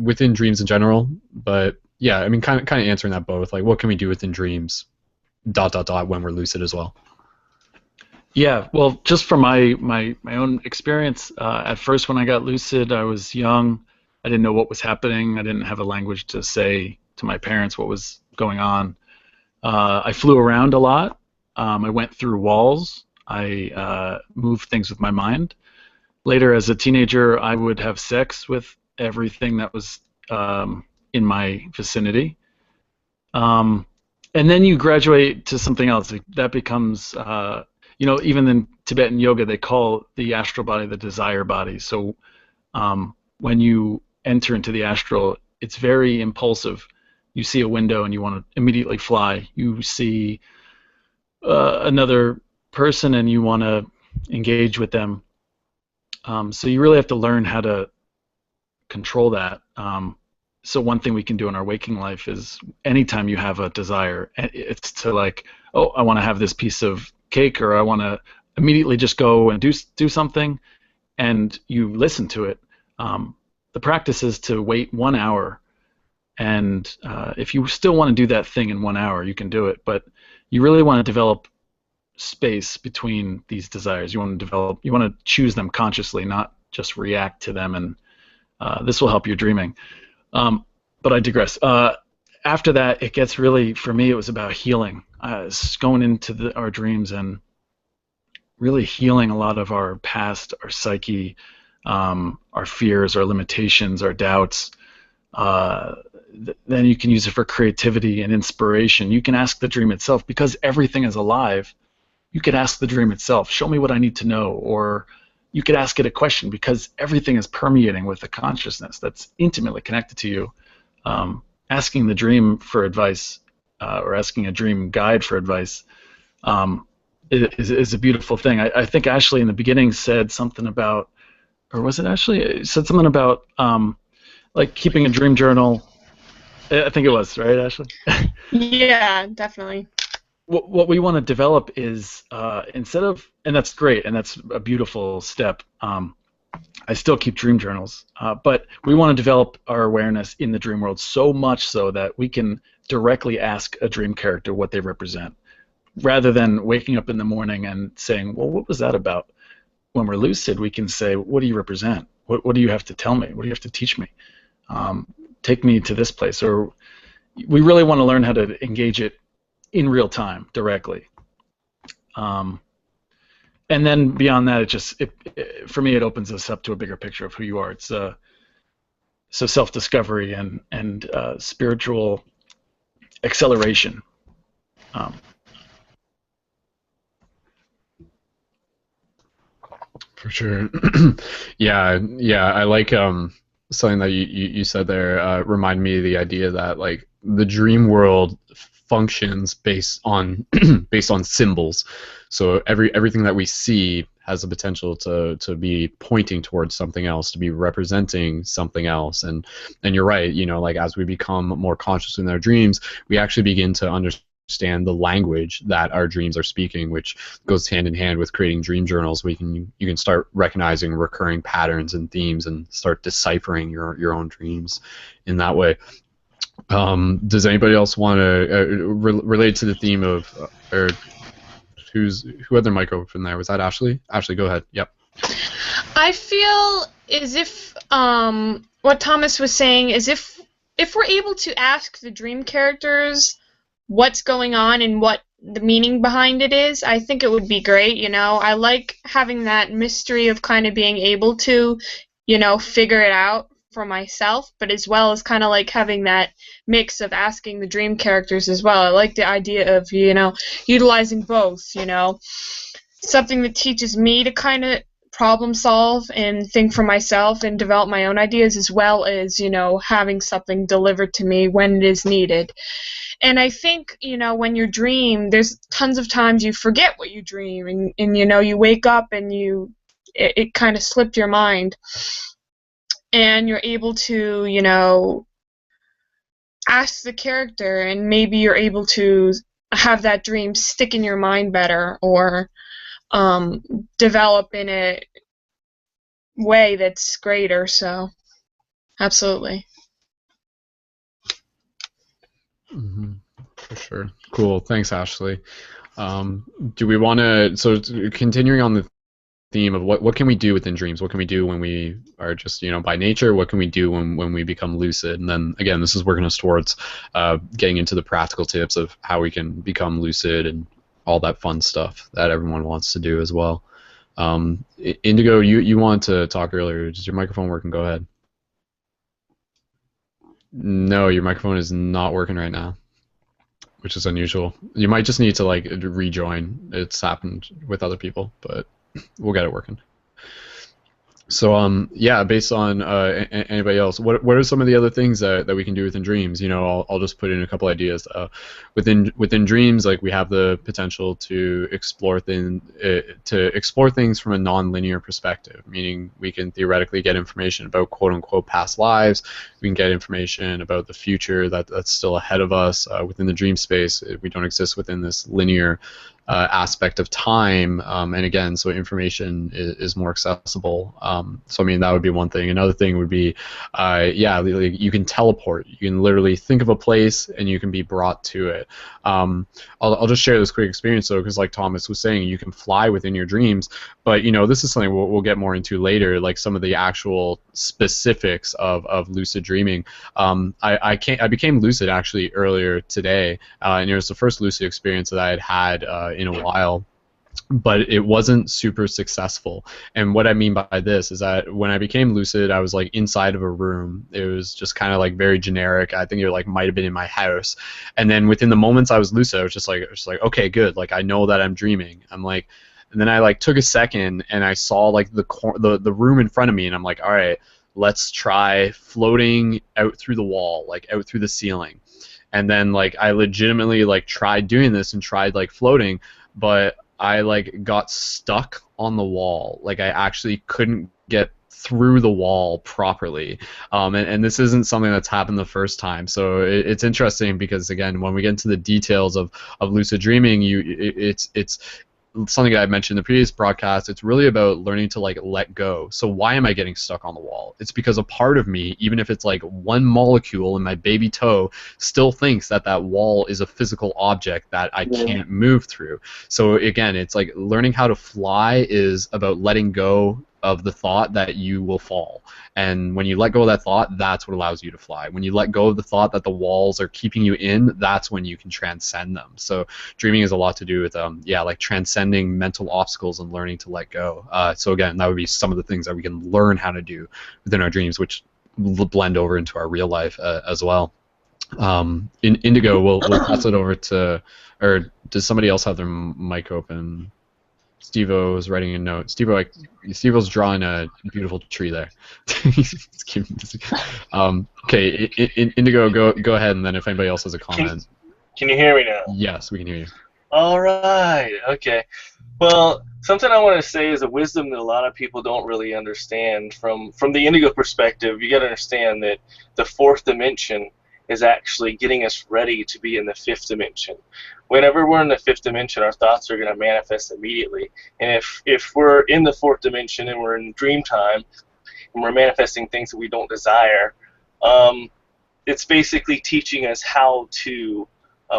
within dreams in general, but yeah, I mean kind of answering that both. Like, what can we do within dreams? ... when we're lucid as well. Yeah, well, just from my own experience, at first when I got lucid, I was young. I didn't know what was happening. I didn't have a language to say to my parents what was going on. I flew around a lot. I went through walls. I moved things with my mind. Later, as a teenager, I would have sex with everything that was in my vicinity. And then you graduate to something else. That becomes, even in Tibetan yoga, they call the astral body the desire body. So when you enter into the astral, it's very impulsive. You see a window and you want to immediately fly. You see another person and you want to engage with them. So you really have to learn how to control that. So one thing we can do in our waking life is anytime you have a desire, it's to like, oh, I want to have this piece of cake, or I want to immediately just go and do something, and you listen to it. The practice is to wait 1 hour, and if you still want to do that thing in 1 hour, you can do it, but you really want to develop space between these desires. You want to choose them consciously, not just react to them, and this will help your dreaming. But I digress. After that, it gets really, for me, it was about healing. It's going into our dreams and really healing a lot of our past, our psyche, our fears, our limitations, our doubts. Then you can use it for creativity and inspiration. You can ask the dream itself, because everything is alive. You could ask the dream itself, show me what I need to know, or you could ask it a question, because everything is permeating with a consciousness that's intimately connected to you. Asking the dream for advice, or asking a dream guide for advice, is a beautiful thing. I think Ashley in the beginning said something about, or was it Ashley? It said something about like keeping a dream journal. I think it was, right, Ashley? Yeah, definitely. What we want to develop is instead of, and that's great, and that's a beautiful step. I still keep dream journals, but we want to develop our awareness in the dream world so much so that we can directly ask a dream character what they represent, rather than waking up in the morning and saying, well, what was that about? When we're lucid, we can say, what do you represent? What do you have to tell me? What do you have to teach me? Take me to this place. Or we really want to learn how to engage it in real time, directly. And then beyond that, for me, it opens us up to a bigger picture of who you are. It's so self-discovery and spiritual acceleration. For sure. Yeah. I like something that you said there. Remind me of the idea that like the dream world functions based on based on symbols. So everything that we see has the potential to be pointing towards something else, to be representing something else. And you're right. Like as we become more conscious in our dreams, we actually begin to understand the language that our dreams are speaking, which goes hand in hand with creating dream journals. You can start recognizing recurring patterns and themes and start deciphering your own dreams in that way. Does anybody else want to relate to the theme of or who had their mic open there? Was that Ashley? Ashley, go ahead. Yep. I feel as if what Thomas was saying is if we're able to ask the dream characters what's going on and what the meaning behind it is, I think it would be great. I like having that mystery of kind of being able to, figure it out for myself, but as well as kind of like having that mix of asking the dream characters as well. I like the idea of, utilizing both, something that teaches me to kind of problem solve and think for myself and develop my own ideas, as well as, having something delivered to me when it is needed. And I think, when you dream, there's tons of times you forget what you dream, and you wake up and it kind of slipped your mind. And you're able to, ask the character, and maybe you're able to have that dream stick in your mind better, or develop in a way that's greater. So, absolutely. Mm-hmm. For sure. Cool. Thanks, Ashley. Do we want to, so continuing on the theme of what can we do within dreams? What can we do when we are just, by nature? What can we do when we become lucid? And then, again, this is working us towards getting into the practical tips of how we can become lucid and all that fun stuff that everyone wants to do as well. Indigo, you wanted to talk earlier. Is your microphone working? Go ahead. No, your microphone is not working right now, which is unusual. You might just need to rejoin. It's happened with other people, but we'll get it working. So yeah, based on anybody else, what are some of the other things that we can do within dreams? I'll just put in a couple ideas. Within dreams, like we have the potential to explore things from a non-linear perspective, meaning we can theoretically get information about quote unquote past lives. We can get information about the future that's still ahead of us within the dream space. We don't exist within this linear aspect of time, and again, so information is more accessible. So I mean, that would be one thing. Another thing would be, yeah, you can teleport. You can literally think of a place and you can be brought to it. I'll just share this quick experience though, because like Thomas was saying, you can fly within your dreams. But you know, this is something we'll get more into later, like some of the actual specifics of lucid dreaming. I became lucid actually earlier today, and it was the first lucid experience that I had in a while. But it wasn't super successful. And what I mean by this is that when I became lucid, I was like inside of a room. It was just kind of like very generic. I think it like might have been in my house. And then within the moments I was lucid, I was just like, okay, good. Like I know that I'm dreaming. I'm like, and then I like took a second and I saw like the room in front of me, and I'm like, all right, let's try floating out through the wall, like out through the ceiling. And then like I legitimately like tried doing this and tried like floating, but I like got stuck on the wall. Like I actually couldn't get through the wall properly. And this isn't something that's happened the first time. So it's interesting because again, when we get into the details of lucid dreaming, it's something I mentioned in the previous broadcast. It's really about learning to like let go. So why am I getting stuck on the wall? It's because a part of me, even if it's like one molecule in my baby toe, still thinks that that wall is a physical object that I can't move through. So again, it's like learning how to fly is about letting go of the thought that you will fall. And when you let go of that thought, that's what allows you to fly. When you let go of the thought that the walls are keeping you in, that's when you can transcend them. So dreaming has a lot to do with yeah, like transcending mental obstacles and learning to let go. So again, that would be some of the things that we can learn how to do within our dreams, which will blend over into our real life as well. In Indigo, we'll pass it over to, or does somebody else have their mic open? Steve-O is writing a note. Steve-O's drawing a beautiful tree there. Okay, Indigo, go ahead, and then if anybody else has a comment. Can you hear me now? Yes, we can hear you. All right. Okay. Well, something I want to say is a wisdom that a lot of people don't really understand. From the Indigo perspective, you got to understand that the fourth dimension is actually getting us ready to be in the fifth dimension. Whenever we're in the fifth dimension, our thoughts are going to manifest immediately. And if we're in the fourth dimension and we're in dream time and we're manifesting things that we don't desire, it's basically teaching us how to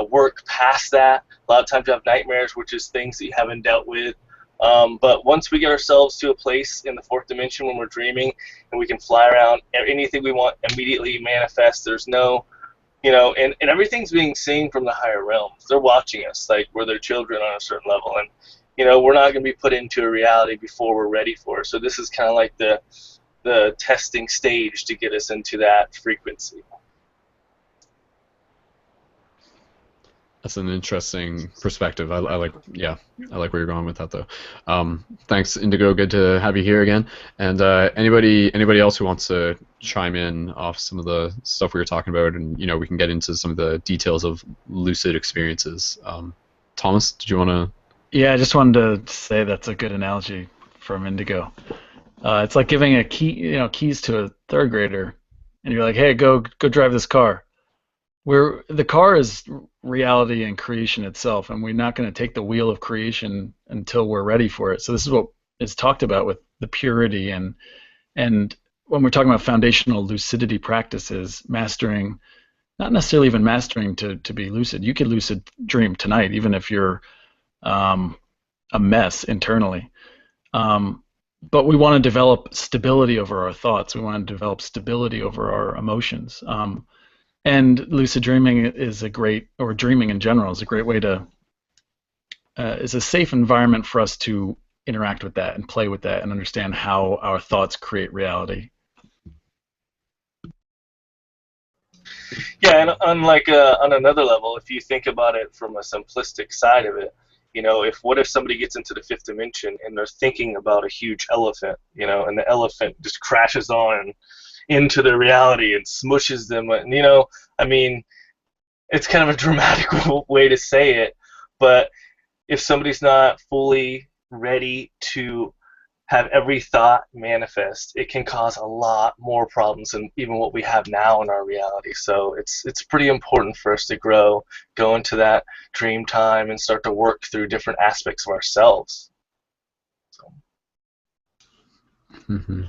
work past that. A lot of times you have nightmares, which is things that you haven't dealt with. But once we get ourselves to a place in the fourth dimension when we're dreaming and we can fly around, anything we want immediately manifest. There's no, you know, and everything's being seen from the higher realms. They're watching us like we're their children on a certain level. And, you know, we're not going to be put into a reality before we're ready for it. So this is kind of like the testing stage to get us into that frequency. That's an interesting perspective. I like where you're going with that though. Thanks, Indigo. Good to have you here again. And anybody else who wants to chime in off some of the stuff we were talking about, and you know, we can get into some of the details of lucid experiences. Thomas, did you want to? Yeah, I just wanted to say that's a good analogy from Indigo. It's like giving a key, keys to a third grader, and you're like, hey, go drive this car. The car is reality and creation itself, and we're not going to take the wheel of creation until we're ready for it. So this is what is talked about with the purity and when we're talking about foundational lucidity practices, mastering, not necessarily even mastering to be lucid. You could lucid dream tonight, even if you're a mess internally. But we want to develop stability over our thoughts. We want to develop stability over our emotions. And lucid dreaming is or dreaming in general is a great way to, is a safe environment for us to interact with that and play with that and understand how our thoughts create reality. Yeah, and on another level, if you think about it from a simplistic side of it, you know, what if somebody gets into the fifth dimension and they're thinking about a huge elephant, you know, and the elephant just crashes on into their reality and smushes them, and you know, I mean, it's kind of a dramatic way to say it, but if somebody's not fully ready to have every thought manifest, it can cause a lot more problems than even what we have now in our reality. So it's pretty important for us to go into that dream time and start to work through different aspects of ourselves. So. Mm-hmm.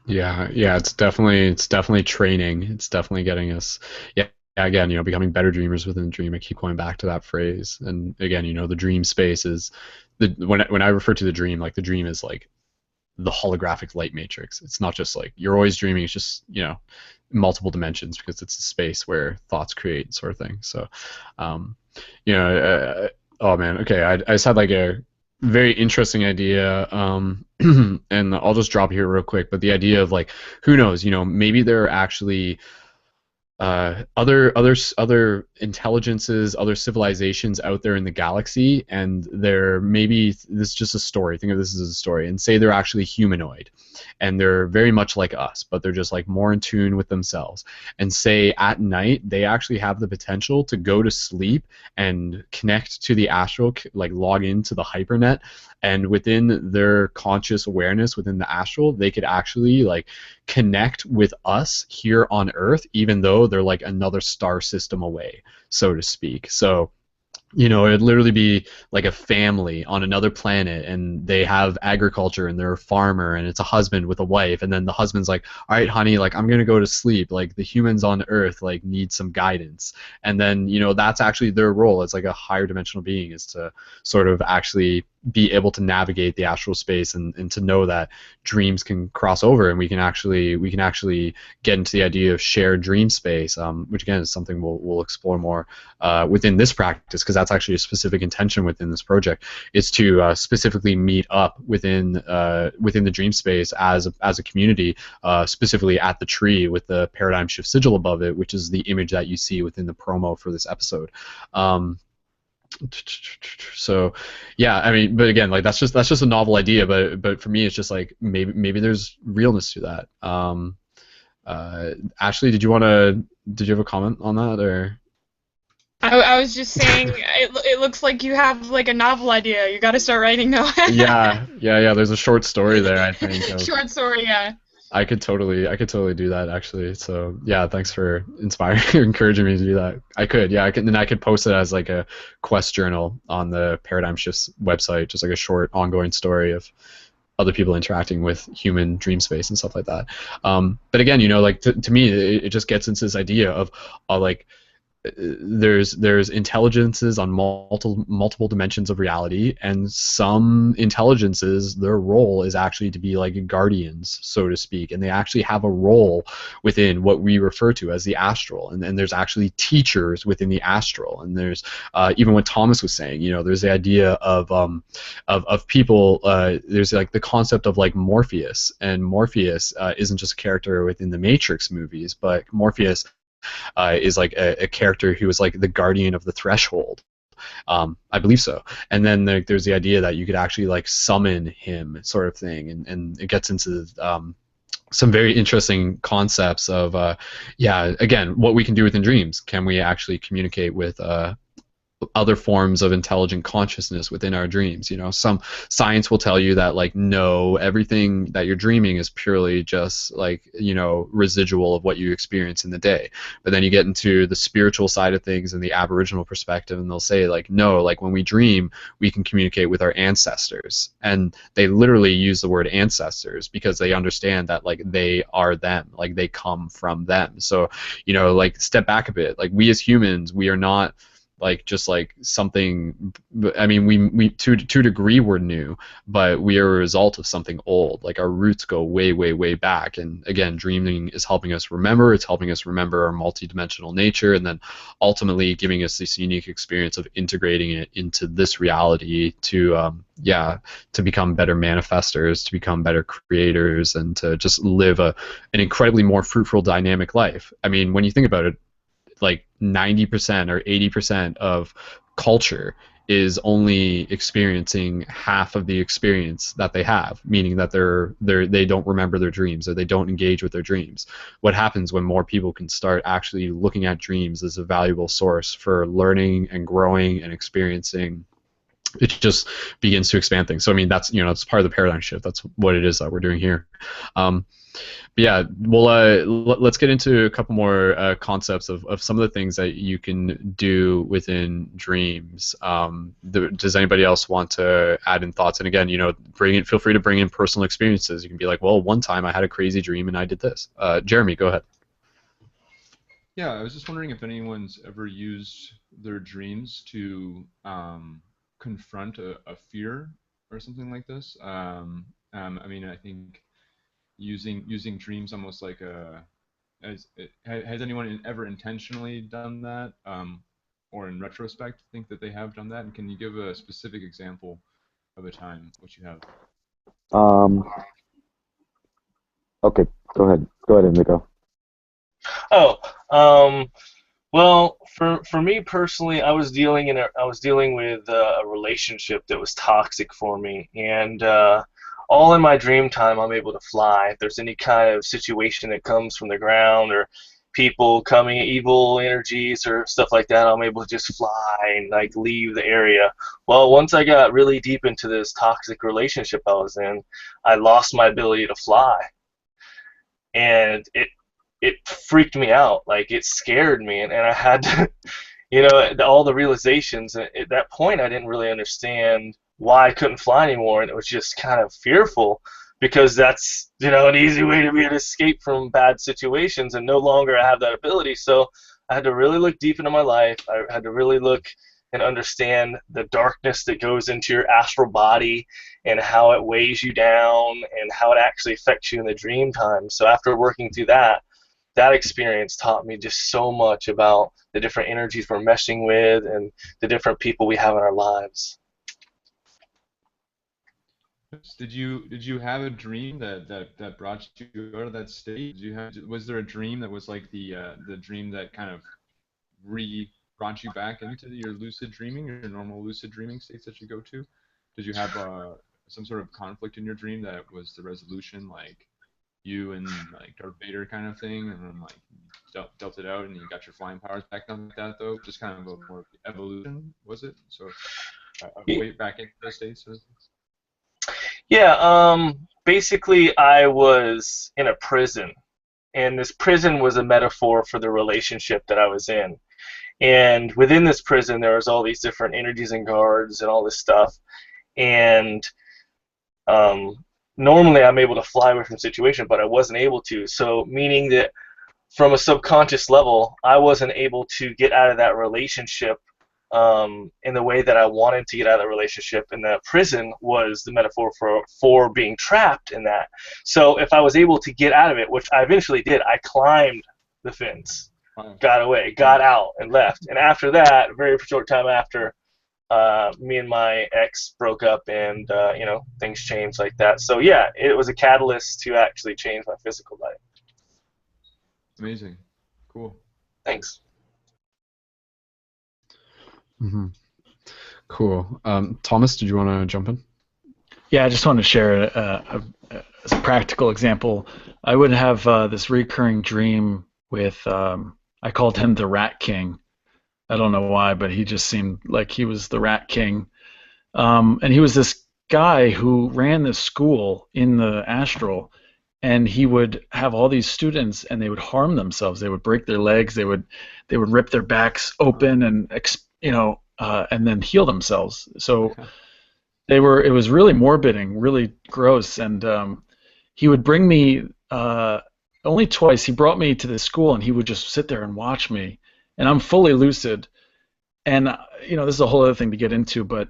Yeah, it's definitely training. It's definitely getting us, yeah, again, becoming better dreamers within the dream. I keep going back to that phrase, and again, the dream space is when I refer to the dream, like the dream is like the holographic light matrix. It's not just like you're always dreaming. It's just multiple dimensions because it's a space where thoughts create, sort of thing. So, oh man, okay, I just had like a very interesting idea, and I'll just drop it here real quick. But the idea of like, who knows? Maybe there are actually other intelligences, other civilizations out there in the galaxy, and they're maybe this is just a story. Think of this as a story, and say they're actually humanoid, and they're very much like us, but they're just like more in tune with themselves. And say at night they actually have the potential to go to sleep and connect to the astral, like log into the hypernet, and within their conscious awareness within the astral, they could actually like connect with us here on Earth, even though they're like another star system away, so to speak. So it'd literally be like a family on another planet, and they have agriculture, and they're a farmer, and it's a husband with a wife, and then the husband's like, all right, honey, like I'm gonna go to sleep, like the humans on Earth like need some guidance. And then that's actually their role as like a higher dimensional being, is to sort of actually be able to navigate the astral space, and to know that dreams can cross over, and we can actually get into the idea of shared dream space, which again is something we'll explore more within this practice, because that's actually a specific intention within this project, is to specifically meet up within the dream space as a community, specifically at the tree with the paradigm shift sigil above it, which is the image that you see within the promo for this episode. So yeah, I mean, but again, like that's just a novel idea, but for me it's just like maybe there's realness to that. Ashley, did you have a comment on that, or? I was just saying, it looks like you have like a novel idea. You got to start writing now. yeah. There's a short story there, I think. Short story, yeah. I could totally do that, actually. So yeah, thanks for encouraging me to do that. I could post it as like a quest journal on the Paradigm Shifts website, just like a short ongoing story of other people interacting with human dream space and stuff like that. But again, like to me, it just gets into this idea of like, there's intelligences on multiple dimensions of reality, and some intelligences, their role is actually to be like guardians, so to speak, and they actually have a role within what we refer to as the astral, and there's actually teachers within the astral, and there's even what Thomas was saying, there's the idea of people, there's like the concept of like Morpheus, and Morpheus isn't just a character within the Matrix movies, but Morpheus is like a character who is like the guardian of the threshold. I believe so. And then there's the idea that you could actually like summon him, sort of thing, and it gets into some very interesting concepts of again, what we can do within dreams. Can we actually communicate with other forms of intelligent consciousness within our dreams? Some science will tell you that like, no, everything that you're dreaming is purely just like residual of what you experience in the day. But then you get into the spiritual side of things and the Aboriginal perspective, and they'll say like, no, like when we dream, we can communicate with our ancestors, and they literally use the word ancestors because they understand that like they are them, like they come from them. So like step back a bit, like we as humans, we are not like just like something, I mean, we to a degree we're new, but we are a result of something old. Like our roots go way, way, way back. And again, dreaming is helping us remember. It's helping us remember our multidimensional nature, and then ultimately giving us this unique experience of integrating it into this reality to become better manifestors, to become better creators, and to just live an incredibly more fruitful, dynamic life. I mean, when you think about it, like 90% or 80% of culture is only experiencing half of the experience that they have, meaning that they don't remember their dreams, or they don't engage with their dreams. What happens when more people can start actually looking at dreams as a valuable source for learning and growing and experiencing it just begins to expand things. So I mean, that's it's part of the paradigm shift. That's what it is that we're doing here. But yeah, well, let's get into a couple more concepts of some of the things that you can do within dreams. Does anybody else want to add in thoughts? And again, feel free to bring in personal experiences. You can be like, well, one time I had a crazy dream and I did this. Jeremy, go ahead. Yeah, I was just wondering if anyone's ever used their dreams to confront a fear or something like this. I mean, I think using dreams almost like has anyone ever intentionally done that, or in retrospect think that they have done that? And can you give a specific example of a time which you have? Okay, go ahead, Enrico. Oh, well, for me personally, I was dealing with a relationship that was toxic for me, and all in my dream time, I'm able to fly. If there's any kind of situation that comes from the ground or people coming, evil energies or stuff like that, I'm able to just fly and like leave the area. Well, once I got really deep into this toxic relationship I was in, I lost my ability to fly, and it freaked me out. Like, it scared me, and I had to, all the realizations. At that point, I didn't really understand why I couldn't fly anymore, and it was just kind of fearful, because that's, an easy way to be an escape from bad situations, and no longer I have that ability. So I had to really look deep into my life. I had to really look and understand the darkness that goes into your astral body and how it weighs you down and how it actually affects you in the dream time. So after working through that experience taught me just so much about the different energies we're meshing with and the different people we have in our lives. Did you have a dream that brought you out of that state? Was there a dream that was like the dream that kind of brought you back into your lucid dreaming, your normal lucid dreaming states that you go to? Did you have some sort of conflict in your dream that was the resolution, like you and like Darth Vader kind of thing, and then like dealt it out and you got your flying powers back on like that, though? Just kind of a more evolution, was it? So way back into those states. Yeah, basically I was in a prison, and this prison was a metaphor for the relationship that I was in. And within this prison, there was all these different energies and guards and all this stuff. And normally I'm able to fly away from the situation, but I wasn't able to. So meaning that from a subconscious level, I wasn't able to get out of that relationship in the way that I wanted to get out of the relationship. And the prison was the metaphor for being trapped in that. So if I was able to get out of it, which I eventually did, I climbed the fence, got away, got out, and left. And after that, a very short time after, me and my ex broke up, and things changed like that. So yeah, it was a catalyst to actually change my physical life. Amazing. Cool. Thanks. Mm-hmm. Cool. Thomas, did you want to jump in? Yeah, I just want to share as a practical example. I would have this recurring dream with, I called him the Rat King. I don't know why, but he just seemed like he was the Rat King. And he was this guy who ran this school in the astral, and he would have all these students, and they would harm themselves. They would break their legs. They would rip their backs open, and and then heal themselves. So it was really morbid and really gross. And he would bring me only twice. He brought me to the school, and he would just sit there and watch me. And I'm fully lucid. And this is a whole other thing to get into, but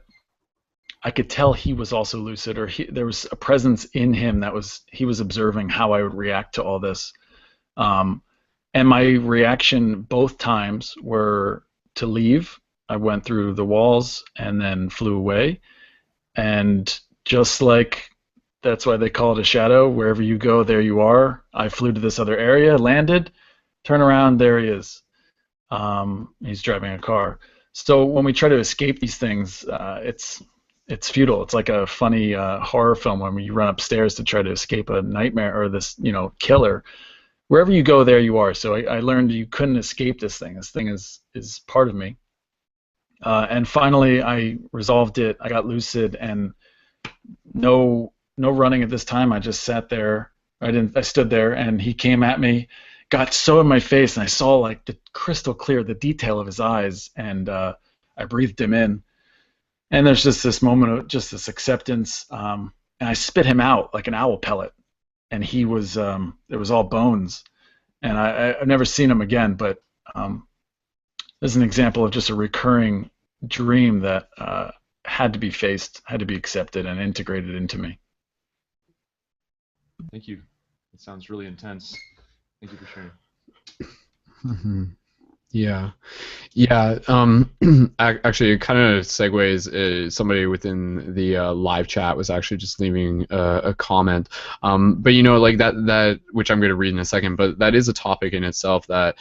I could tell he was also lucid, or there was a presence in him he was observing how I would react to all this. And my reaction both times were to leave. I went through the walls and then flew away. And just like, that's why they call it a shadow, wherever you go, there you are. I flew to this other area, landed, turn around, there he is. He's driving a car. So when we try to escape these things, it's futile. It's like a funny horror film when you run upstairs to try to escape a nightmare or this killer. Wherever you go, there you are. So I learned you couldn't escape this thing. This thing is part of me. And finally, I resolved it. I got lucid, and no running at this time. I just sat there. I stood there, and he came at me, got so in my face, and I saw like the crystal clear, the detail of his eyes, and I breathed him in. And there's just this moment of just this acceptance, and I spit him out like an owl pellet, and he was it was all bones, and I've never seen him again. But this is an example of just a recurring dream that had to be faced, had to be accepted, and integrated into me. Thank you. It sounds really intense. Thank you for sharing. Mm-hmm. Yeah. Yeah. Actually, it kind of segues. Somebody within the live chat was actually just leaving a comment. But you know, like that which I'm going to read in a second. But that is a topic in itself that,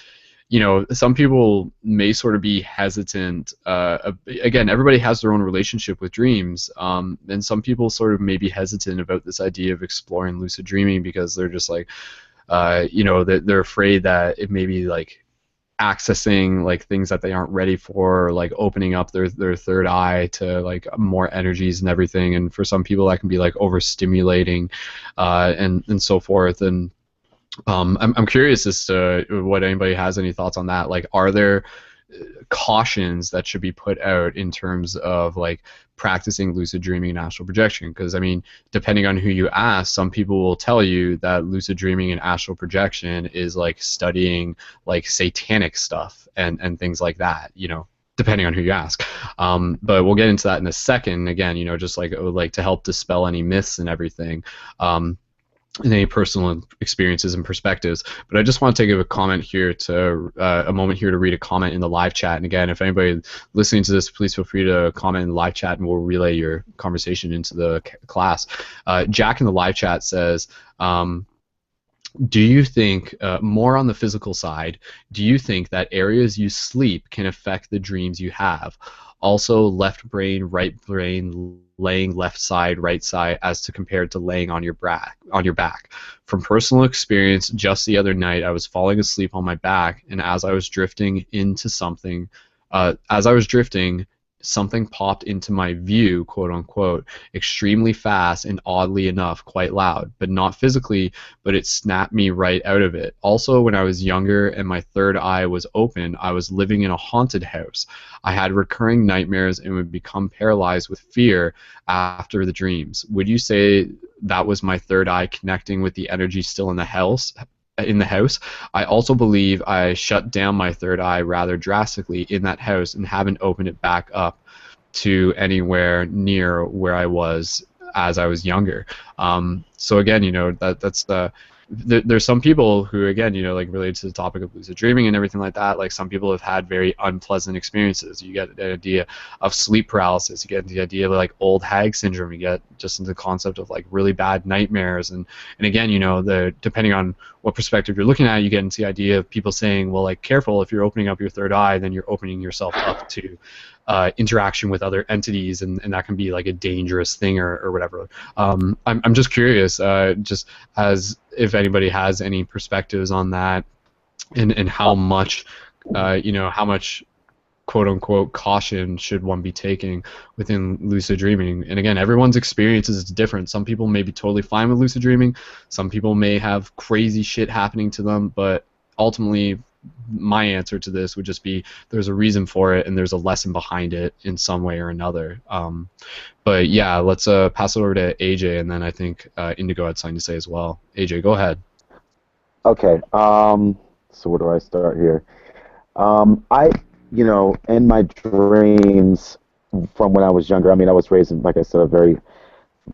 you know, some people may sort of be hesitant. Again, everybody has their own relationship with dreams, and some people sort of may be hesitant about this idea of exploring lucid dreaming because they're just like, you know, they're afraid that it may be like accessing like things that they aren't ready for, or like opening up their third eye to like more energies and everything. And for some people, that can be like overstimulating, and so forth. And I'm curious as to what anybody has any thoughts on that. Like, are there cautions that should be put out in terms of like practicing lucid dreaming and astral projection? Because I mean, depending on who you ask, some people will tell you that lucid dreaming and astral projection is like studying like satanic stuff and things like that, you know, depending on who you ask. But we'll get into that in a second. Again, you know, just like to help dispel any myths and everything. And any personal experiences and perspectives. But I just want to take a comment here to a moment here to read a comment in the live chat. And again, if anybody listening to this, please feel free to comment in the live chat, and we'll relay your conversation into the class. Jack in the live chat says, do you think, more on the physical side, do you think that areas you sleep can affect the dreams you have? Also, left brain, right brain, laying left side, right side, as to compared to laying on your back. From personal experience, just the other night, I was falling asleep on my back, and as I was drifting, something popped into my view, quote unquote, extremely fast and oddly enough quite loud, but not physically, but it snapped me right out of it. Also, when I was younger and my third eye was open, I was living in a haunted house. I had recurring nightmares and would become paralyzed with fear after the dreams. Would you say that was my third eye connecting with the energy still in the house? I also believe I shut down my third eye rather drastically in that house and haven't opened it back up to anywhere near where I was as I was younger. So again, you know, that's there's some people who, again, you know, like related to the topic of lucid dreaming and everything like that, like some people have had very unpleasant experiences. You get the idea of sleep paralysis, you get the idea of like old hag syndrome, you get just into the concept of like really bad nightmares, and again, you know, depending on what perspective you're looking at, you get into the idea of people saying, well, like, careful, if you're opening up your third eye, then you're opening yourself up to interaction with other entities, and that can be like a dangerous thing or whatever. I'm just curious, just as if anybody has any perspectives on that, and how much, you know, how much quote unquote caution should one be taking within lucid dreaming. And again, everyone's experience is different. Some people may be totally fine with lucid dreaming, some people may have crazy shit happening to them, but ultimately my answer to this would just be there's a reason for it and there's a lesson behind it in some way or another. But yeah, let's pass it over to AJ, and then I think Indigo had something to say as well. AJ, go ahead. Okay. So where do I start here? You know, in my dreams from when I was younger, I mean, I was raised in, like I said, a very,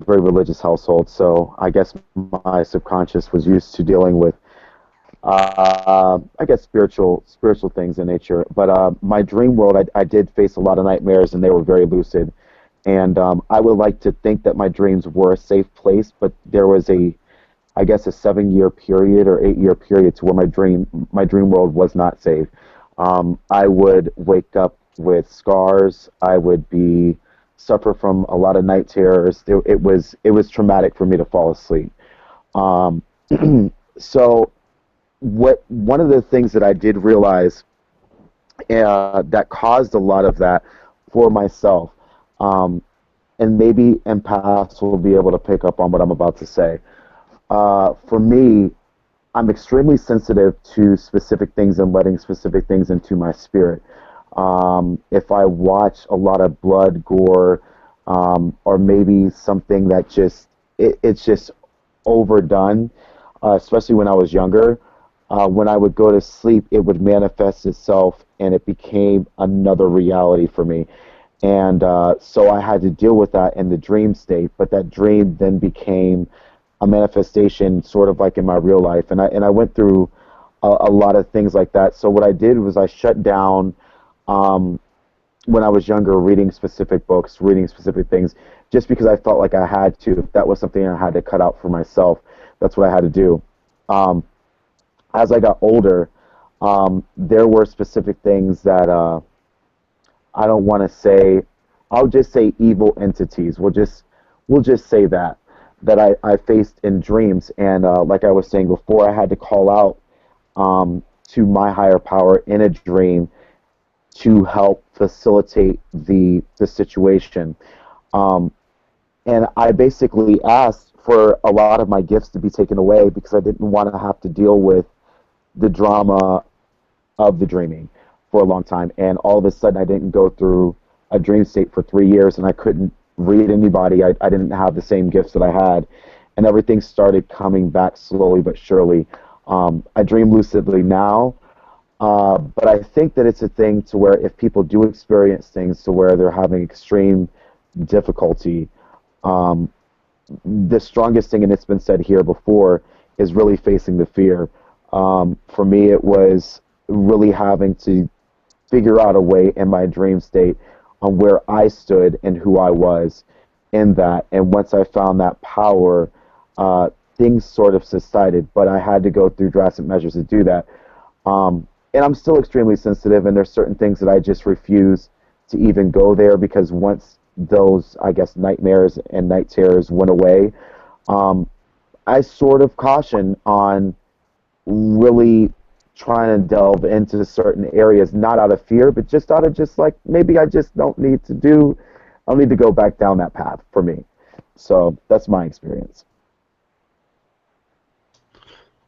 very religious household. So I guess my subconscious was used to dealing with I guess spiritual things in nature. But my dream world, I did face a lot of nightmares, and they were very lucid. And I would like to think that my dreams were a safe place, but there was I guess, a 7-year period or 8-year period to where my dream world was not safe. I would wake up with scars. I would suffer from a lot of night terrors. It was traumatic for me to fall asleep. So one of the things that I did realize that caused a lot of that for myself. And maybe empaths will be able to pick up on what I'm about to say. For me, I'm extremely sensitive to specific things and letting specific things into my spirit. If I watch a lot of blood, gore, or maybe something that it's just overdone, especially when I was younger, when I would go to sleep, it would manifest itself and it became another reality for me. And so I had to deal with that in the dream state, but that dream then became a manifestation sort of like in my real life. And I went through a lot of things like that. So what I did was I shut down when I was younger, reading specific books, reading specific things, just because I felt like I had to. If that was something I had to cut out for myself, that's what I had to do. As I got older, there were specific things that I don't want to say. I'll just say evil entities. We'll just say that I faced in dreams, and like I was saying before, I had to call out to my higher power in a dream to help facilitate the situation. And I basically asked for a lot of my gifts to be taken away because I didn't want to have to deal with the drama of the dreaming for a long time. And all of a sudden, I didn't go through a dream state for 3 years, and I couldn't read anybody. I didn't have the same gifts that I had, and everything started coming back slowly but surely. I dream lucidly now, but I think that it's a thing to where if people do experience things to where they're having extreme difficulty, the strongest thing, and it's been said here before, is really facing the fear. For me, it was really having to figure out a way in my dream state on where I stood and who I was in that. And once I found that power, things sort of subsided, but I had to go through drastic measures to do that. And I'm still extremely sensitive, and there's certain things that I just refuse to even go there because once those, I guess, nightmares and night terrors went away, I sort of caution on really trying to delve into certain areas, not out of fear, but just out of just like, maybe I just don't need to do, I don't need to go back down that path for me. So that's my experience.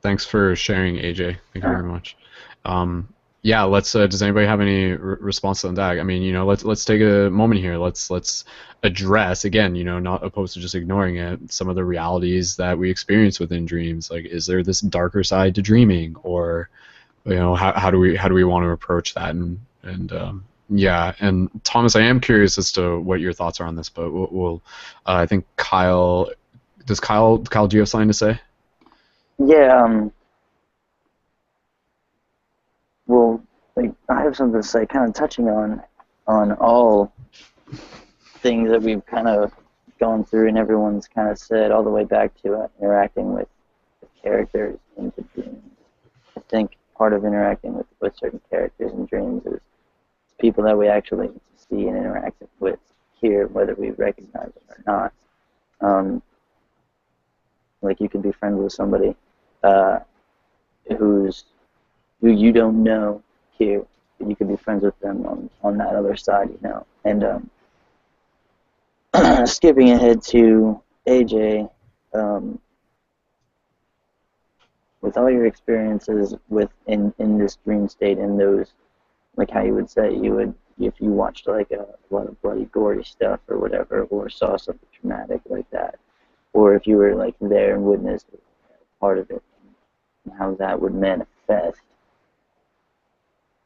Thanks for sharing, AJ. Thank you very much. Yeah, let's. Does anybody have any response on that? I mean, let's take a moment here. Let's address again, not opposed to just ignoring it, some of the realities that we experience within dreams. Like, is there this darker side to dreaming, or how do we want to approach that? And yeah, and Thomas, I am curious as to what your thoughts are on this, but we'll I think Kyle. Kyle, do you have something to say? Yeah. Well, I have something to say, kind of touching on all things that we've kind of gone through, and everyone's kind of said, all the way back to interacting with characters in the dreams. I think part of interacting with certain characters in dreams is people that we actually see and interact with here, whether we recognize them or not. Like you can be friends with somebody who you don't know here, but you could be friends with them on that other side, And skipping ahead to AJ, with all your experiences in this dream state, in those, like how you would say if you watched like a lot of bloody, gory stuff or whatever, or saw something traumatic like that, or if you were like there and witnessed part of it, and how that would manifest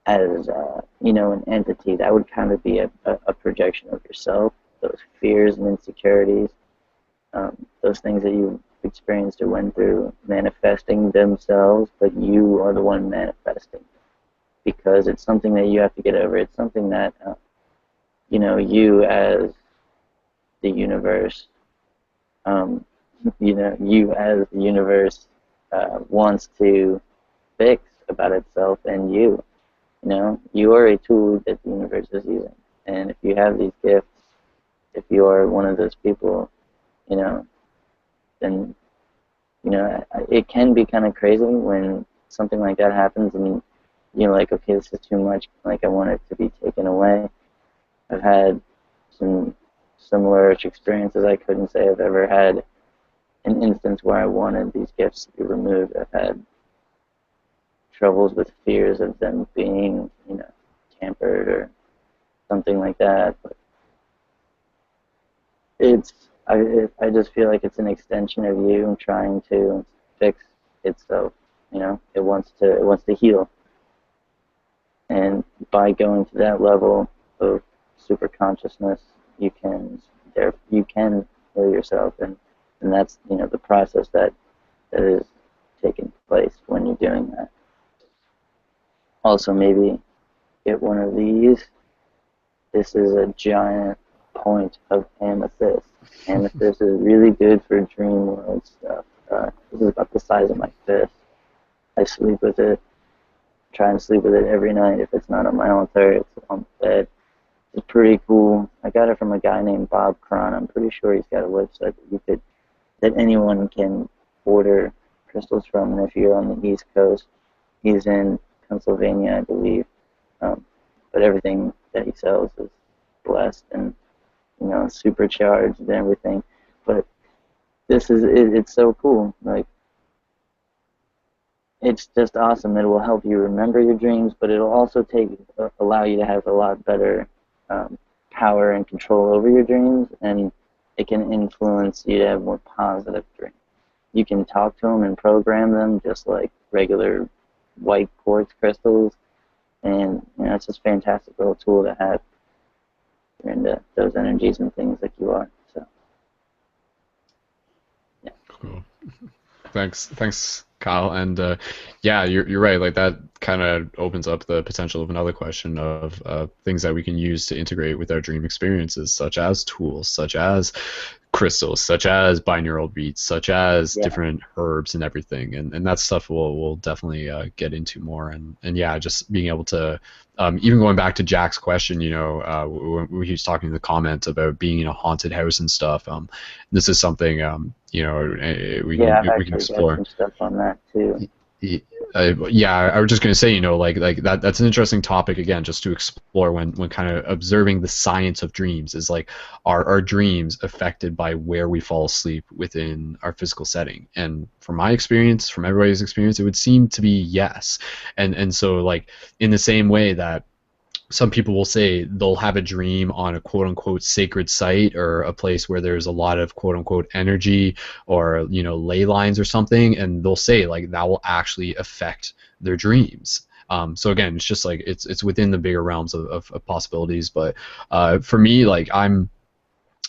as an entity, that would kind of be a projection of yourself, those fears and insecurities, those things that you experienced or went through manifesting themselves, but you are the one manifesting because it's something that you have to get over. It's something that you as the universe, you as the universe wants to fix about itself, and you are a tool that the universe is using. And if you have these gifts, if you are one of those people, then it can be kind of crazy when something like that happens, and you're like, okay, this is too much. Like, I want it to be taken away. I've had some similar experiences. I couldn't say I've ever had an instance where I wanted these gifts to be removed. I've had troubles with fears of them being, tampered or something like that. But I just feel like it's an extension of you trying to fix itself. It wants to heal, and by going to that level of super consciousness, you can heal yourself, and that's the process that is taking place when you're doing that. Also, maybe get one of these. This is a giant point of amethyst. Amethyst is really good for dream world stuff. This is about the size of my fist. I sleep with it. Try and sleep with it every night. If it's not on my altar, it's on the bed. It's pretty cool. I got it from a guy named Bob Cron. I'm pretty sure he's got a website that anyone can order crystals from. And if you're on the East Coast, he's in Pennsylvania, I believe. But everything that he sells is blessed and supercharged and everything. But this is it's so cool. Like, it's just awesome. It will help you remember your dreams, but it'll also allow you to have a lot better power and control over your dreams, and it can influence you to have more positive dreams. You can talk to them and program them just like regular white quartz crystals, and it's just a fantastic little tool to have. You're into those energies and things like you are. So, yeah. Cool. Thanks, Kyle. And yeah, you're right. Like, that kind of opens up the potential of another question of things that we can use to integrate with our dream experiences, such as tools, such as crystals, such as binaural beats, such as different herbs and everything. And that stuff we'll definitely get into more. And yeah, just being able to even going back to Jack's question, when he was talking in the comments about being in a haunted house and stuff. This is something we can explore. Got some stuff on that too. Yeah, I was just going to say, like that's an interesting topic, again, just to explore when kind of observing the science of dreams. Is like, are our dreams affected by where we fall asleep within our physical setting? And from my experience, from everybody's experience, it would seem to be yes. And so, like, in the same way that some people will say they'll have a dream on a quote-unquote sacred site, or a place where there's a lot of quote-unquote energy, or ley lines or something, and they'll say like that will actually affect their dreams. So again, it's just like it's within the bigger realms of possibilities. But for me, like, I'm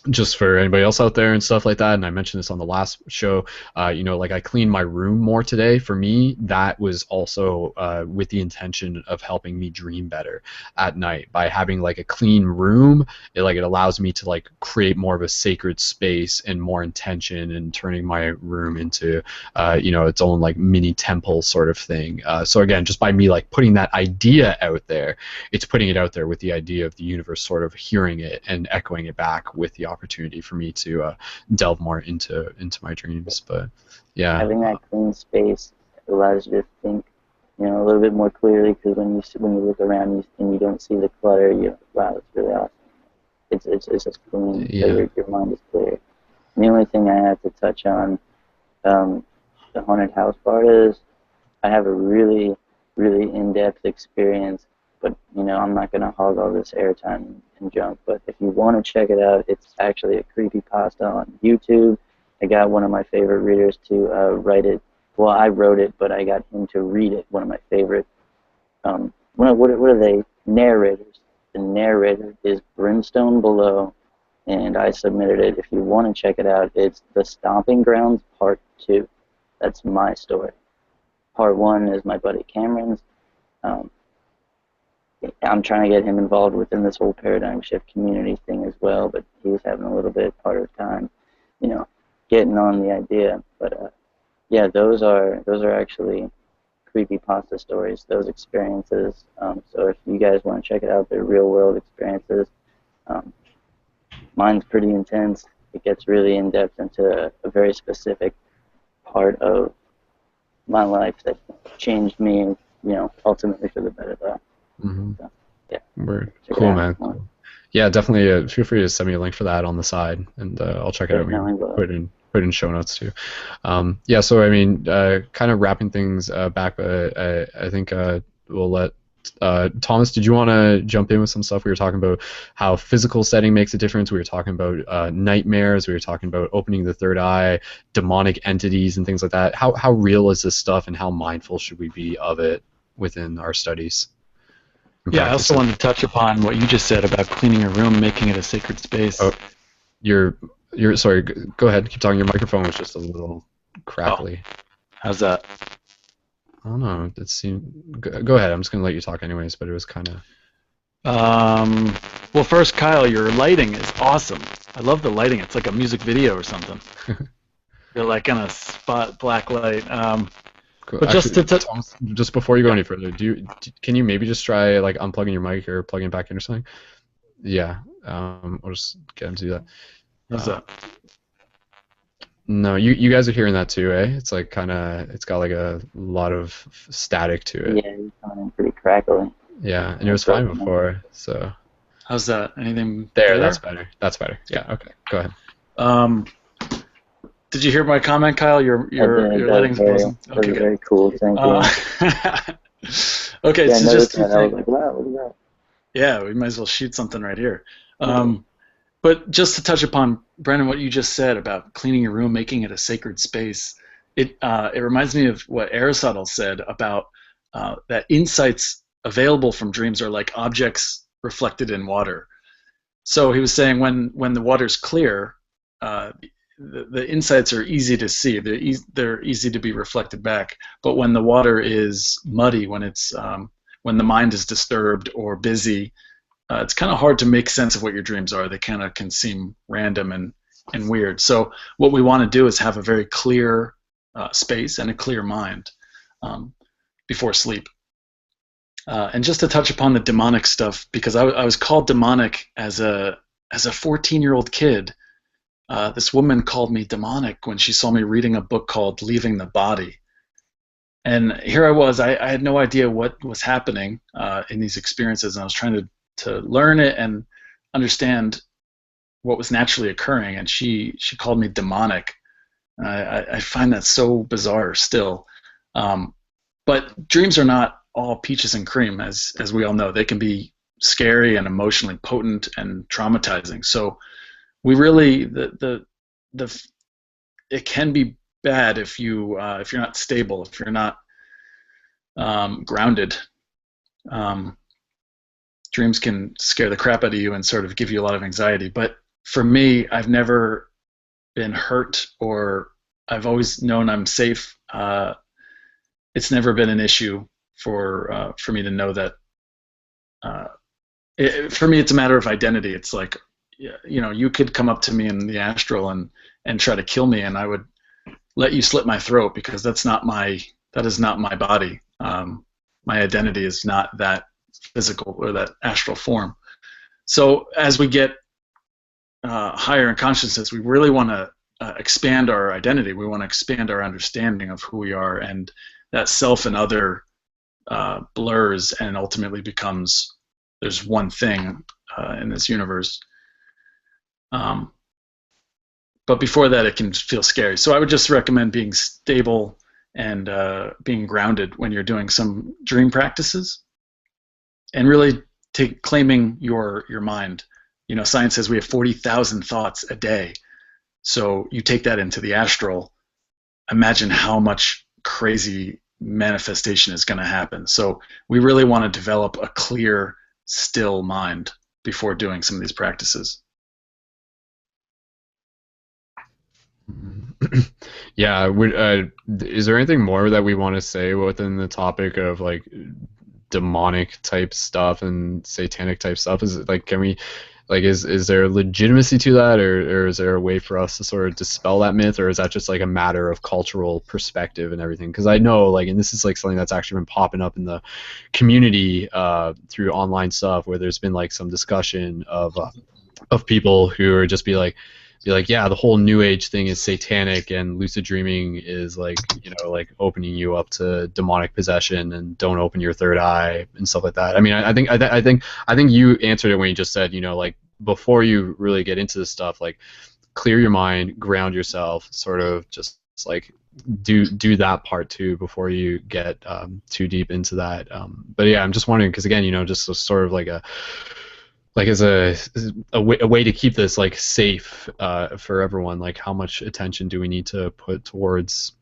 just for anybody else out there and stuff like that, and I mentioned this on the last show, like, I cleaned my room more today. For me, that was also with the intention of helping me dream better at night. By having like a clean room, it allows me to like create more of a sacred space and more intention, and turning my room into its own like mini temple sort of thing. So again, just by me like putting that idea out there, it's putting it out there with the idea of the universe sort of hearing it and echoing it back with the opportunity for me to delve more into my dreams. But yeah, having that clean space allows you to think a little bit more clearly, because when you look around and you don't see the clutter, you're like, wow, that's really awesome. It's just clean. Yeah. So your mind is clear. And the only thing I have to touch on the haunted house part is I have a really, really in-depth experience, but I'm not going to hog all this airtime and junk. But if you want to check it out, it's actually a creepypasta on YouTube. I got one of my favorite readers to write it. Well, I wrote it, but I got him to read it. One of my favorite. What are they? Narrators. The narrator is Brimstone Below, and I submitted it. If you want to check it out, it's The Stomping Grounds Part 2. That's my story. Part 1 is my buddy Cameron's. I'm trying to get him involved within this whole paradigm shift community thing as well, but he's having a little bit harder time, getting on the idea. But yeah, those are actually creepypasta stories, those experiences. So if you guys want to check it out, they're real world experiences. Mine's pretty intense. It gets really in depth into a very specific part of my life that changed me, ultimately for the better though. Mm-hmm. So, yeah. Word. Cool, man. Yeah, definitely. Feel free to send me a link for that on the side, and I'll check it out. Definitely Maybe will. put it in show notes too. Yeah. So I mean, kind of wrapping things back. I think we'll let Thomas. Did you want to jump in with some stuff? We were talking about how physical setting makes a difference. We were talking about nightmares. We were talking about opening the third eye, demonic entities, and things like that. How real is this stuff, and how mindful should we be of it within our studies? Yeah, I also wanted to touch upon what you just said about cleaning a room, making it a sacred space. Oh, you're sorry. Go ahead. Keep talking. Your microphone was just a little crackly. Oh, how's that? I don't know. It seemed. Go ahead. I'm just gonna let you talk anyways. But it was kind of. Well, first, Kyle, your lighting is awesome. I love the lighting. It's like a music video or something. You're like in a spot black light. Cool. But Actually, just Thomas, just before you go any further, can you maybe just try like unplugging your mic or plugging it back in or something? Yeah. I'll just get him to do that. How's that? No, you guys are hearing that too, eh? It's like it's got like a lot of static to it. Yeah, you're coming in pretty crackly. Yeah, and it was fine before, so. How's that? Anything there? better? That's better. That's better. Yeah. Okay. Go ahead. Did you hear my comment, Kyle? Your lighting's awesome. Okay, very cool. Thank you. Okay, yeah, so just I was like, wow, look at that. Yeah, we might as well shoot something right here. But just to touch upon, Brendon, what you just said about cleaning your room, making it a sacred space, it reminds me of what Aristotle said about that insights available from dreams are like objects reflected in water. So he was saying when the water's clear, the insights are easy to see. They're easy to be reflected back. But when the water is muddy, when the mind is disturbed or busy, it's kind of hard to make sense of what your dreams are. They kind of can seem random and weird. So what we want to do is have a very clear space and a clear mind before sleep. And just to touch upon the demonic stuff, because I was called demonic as a 14-year-old kid. This woman called me demonic when she saw me reading a book called Leaving the Body. And here I was, I had no idea what was happening in these experiences, and I was trying to learn it and understand what was naturally occurring, and she called me demonic. I find that so bizarre still. But dreams are not all peaches and cream, as we all know. They can be scary and emotionally potent and traumatizing. So we really it can be bad if you're not stable, if you're not grounded. Dreams can scare the crap out of you and sort of give you a lot of anxiety. But for me, I've never been hurt, or I've always known I'm safe. It's never been an issue for me to know that. For me, it's a matter of identity. It's like, you could come up to me in the astral and try to kill me, and I would let you slit my throat, because that is not my body. My identity is not that physical or that astral form. So as we get higher in consciousness, we really want to expand our identity. We want to expand our understanding of who we are, and that self and other blurs and ultimately becomes there's one thing in this universe. But before that, it can feel scary. So I would just recommend being stable and being grounded when you're doing some dream practices, and really claiming your mind. Science says we have 40,000 thoughts a day. So you take that into the astral, imagine how much crazy manifestation is going to happen. So we really want to develop a clear, still mind before doing some of these practices. Yeah. Is there anything more that we want to say within the topic of like demonic type stuff and satanic type stuff? Is it like, can we, like, is there legitimacy to that, or is there a way for us to sort of dispel that myth, or is that just like a matter of cultural perspective and everything? Because I know, like, and this is like something that's actually been popping up in the community through online stuff, where there's been like some discussion of people who are just be like, be like, yeah, the whole New Age thing is satanic, and lucid dreaming is like, you know, like opening you up to demonic possession, and don't open your third eye and stuff like that. I mean, I think you answered it when you just said, you know, like before you really get into this stuff, like clear your mind, ground yourself, sort of just like do that part too before you get too deep into that. But yeah, I'm just wondering because again, you know, just sort of like as a way to keep this like safe for everyone. Like, how much attention do we need to put towards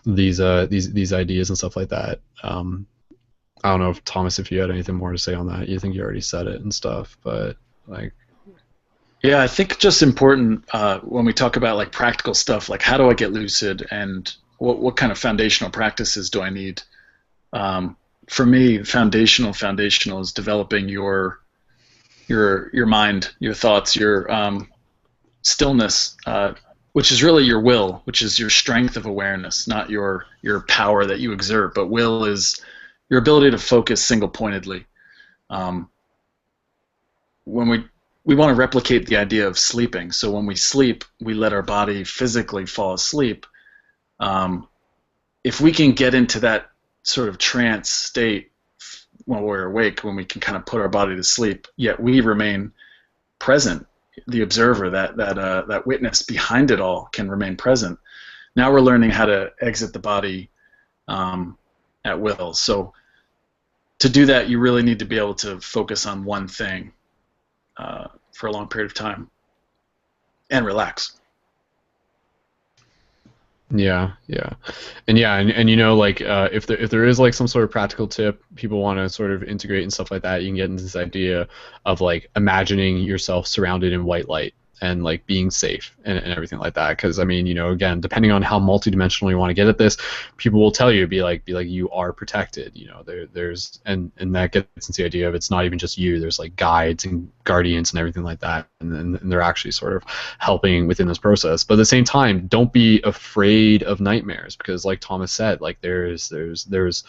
these ideas and stuff like that? I don't know if Thomas, if you had anything more to say on that. You think you already said it and stuff, but like. Yeah, I think just important when we talk about like practical stuff, like how do I get lucid and what kind of foundational practices do I need? For me, foundational is developing your mind, your thoughts, your stillness, which is really your will, which is your strength of awareness, not your power that you exert, but will is your ability to focus single-pointedly. When we want to replicate the idea of sleeping. So when we sleep, we let our body physically fall asleep. If we can get into that sort of trance state when we're awake, when we can kind of put our body to sleep, yet we remain present, the observer, that witness behind it all can remain present. Now we're learning how to exit the body at will. So to do that, you really need to be able to focus on one thing for a long period of time and relax. Yeah, and you know, like if there is like some sort of practical tip people want to sort of integrate and stuff like that, you can get into this idea of like imagining yourself surrounded in white light and like being safe and everything like that. Because I mean, you know, again, depending on how multidimensional you want to get at this, people will tell you be like you are protected. You know, there's and that gets into the idea of it's not even just you. There's like guides and guardians and everything like that, and they're actually sort of helping within this process. But at the same time, don't be afraid of nightmares because, like Thomas said, like there's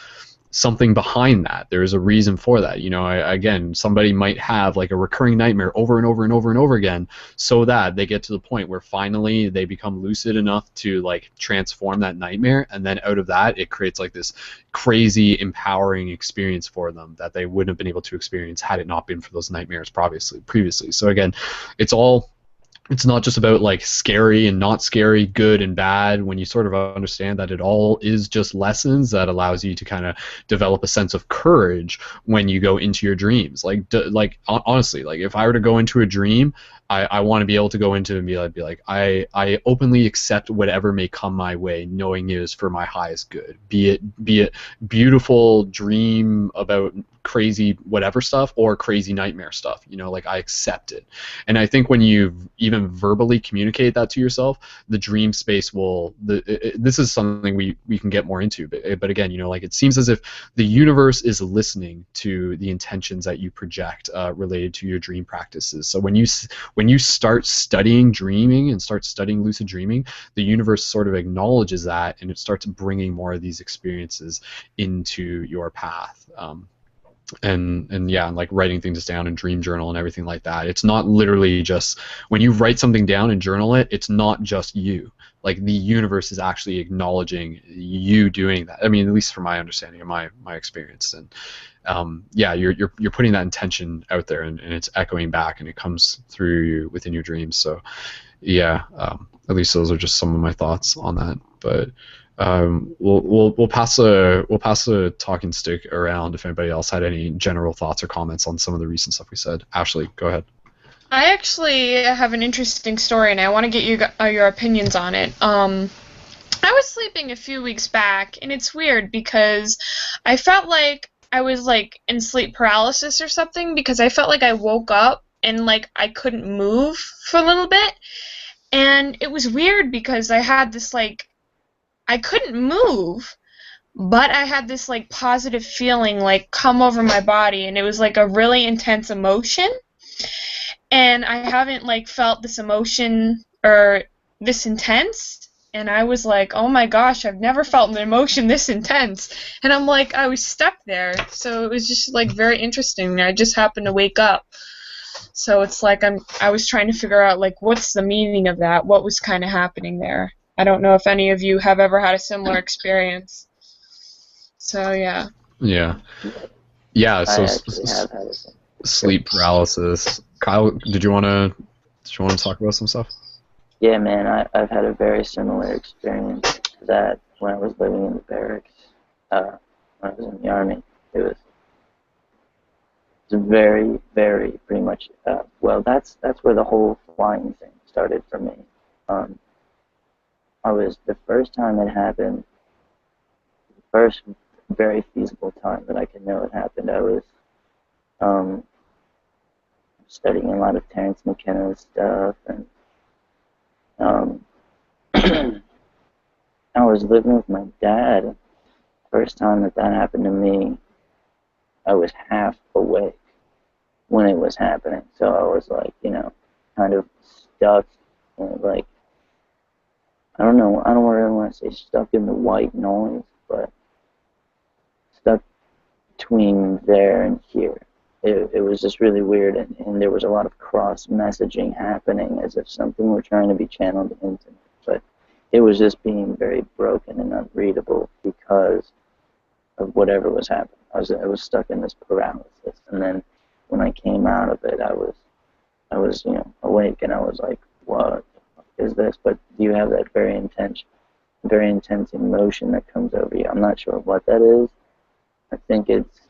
something behind that. There's a reason for that. You know, again, somebody might have like a recurring nightmare over and over and over and over again, so that they get to the point where finally they become lucid enough to like transform that nightmare, and then out of that it creates like this crazy empowering experience for them that they wouldn't have been able to experience had it not been for those nightmares previously. So again, it's not just about like scary and not scary, good and bad. When you sort of understand that it all is just lessons, that allows you to kind of develop a sense of courage when you go into your dreams. Like honestly, like if I were to go into a dream, I want to be able to go into and be like I openly accept whatever may come my way, knowing it is for my highest good. Be it beautiful dream about crazy whatever stuff or crazy nightmare stuff, you know, like I accept it. And I think when you even verbally communicate that to yourself, the dream space will this is something we can get more into, but again, you know, like it seems as if the universe is listening to the intentions that you project related to your dream practices. So when you start studying dreaming and start studying lucid dreaming, the universe sort of acknowledges that, and it starts bringing more of these experiences into your path. And yeah, and like writing things down in dream journal and everything like that. It's not literally just when you write something down and journal it, it's not just you. Like the universe is actually acknowledging you doing that. I mean, at least from my understanding and my experience. And yeah, you're putting that intention out there, and it's echoing back, and it comes through you within your dreams. So yeah, at least those are just some of my thoughts on that. But we'll pass the talking stick around if anybody else had any general thoughts or comments on some of the recent stuff we said. Ashley, go ahead. I actually have an interesting story, and I want to get your opinions on it. I was sleeping a few weeks back, and it's weird because I felt like I was like in sleep paralysis or something, because I felt like I woke up and like I couldn't move for a little bit, and it was weird because I had this like I couldn't move, but I had this like positive feeling like come over my body, and it was like a really intense emotion. And I haven't like felt this emotion or this intense, and I was like, oh my gosh, I've never felt an emotion this intense. And I'm like, I was stuck there. So it was just like very interesting. I just happened to wake up. So it's like I was trying to figure out like what's the meaning of that? What was kind of happening there? I don't know if any of you have ever had a similar experience. So yeah. Yeah. Yeah. So I actually have had it. sleep paralysis. Kyle, did you want to talk about some stuff? Yeah, man, I've had a very similar experience to that when I was living in the barracks. When I was in the army, it was very, very pretty much. Well, that's where the whole flying thing started for me. I was the first time it happened. First, very feasible time that I can know it happened. I was studying a lot of Terrence McKenna's stuff, and I was living with my dad. First time that happened to me, I was half awake when it was happening. So I was like, kind of stuck in like, I don't know, I don't really want to say stuck in the white noise, but stuck between there and here. It was just really weird, and there was a lot of cross messaging happening as if something were trying to be channeled into me. But it was just being very broken and unreadable because of whatever was happening. I was stuck in this paralysis, and then when I came out of it, I was awake, and I was like, what is this? But you have that very intense emotion that comes over you. I'm not sure what that is. I think it's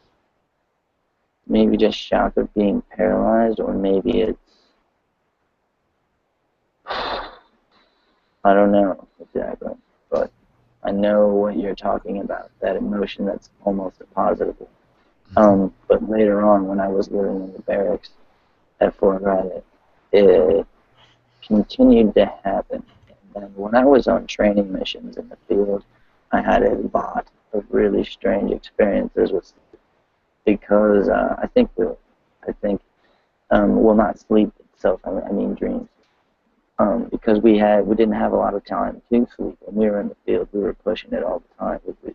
maybe just shock of being paralyzed, or maybe it's, I don't know exactly, but I know what you're talking about, that emotion that's almost a positive one. But later on, when I was living in the barracks at Fort Riley, it continued to happen. And then when I was on training missions in the field, I had a lot of really strange experiences with, because I think, well, not sleep itself, I mean dreams. Because we didn't have a lot of time to sleep. When we were in the field, we were pushing it all the time. We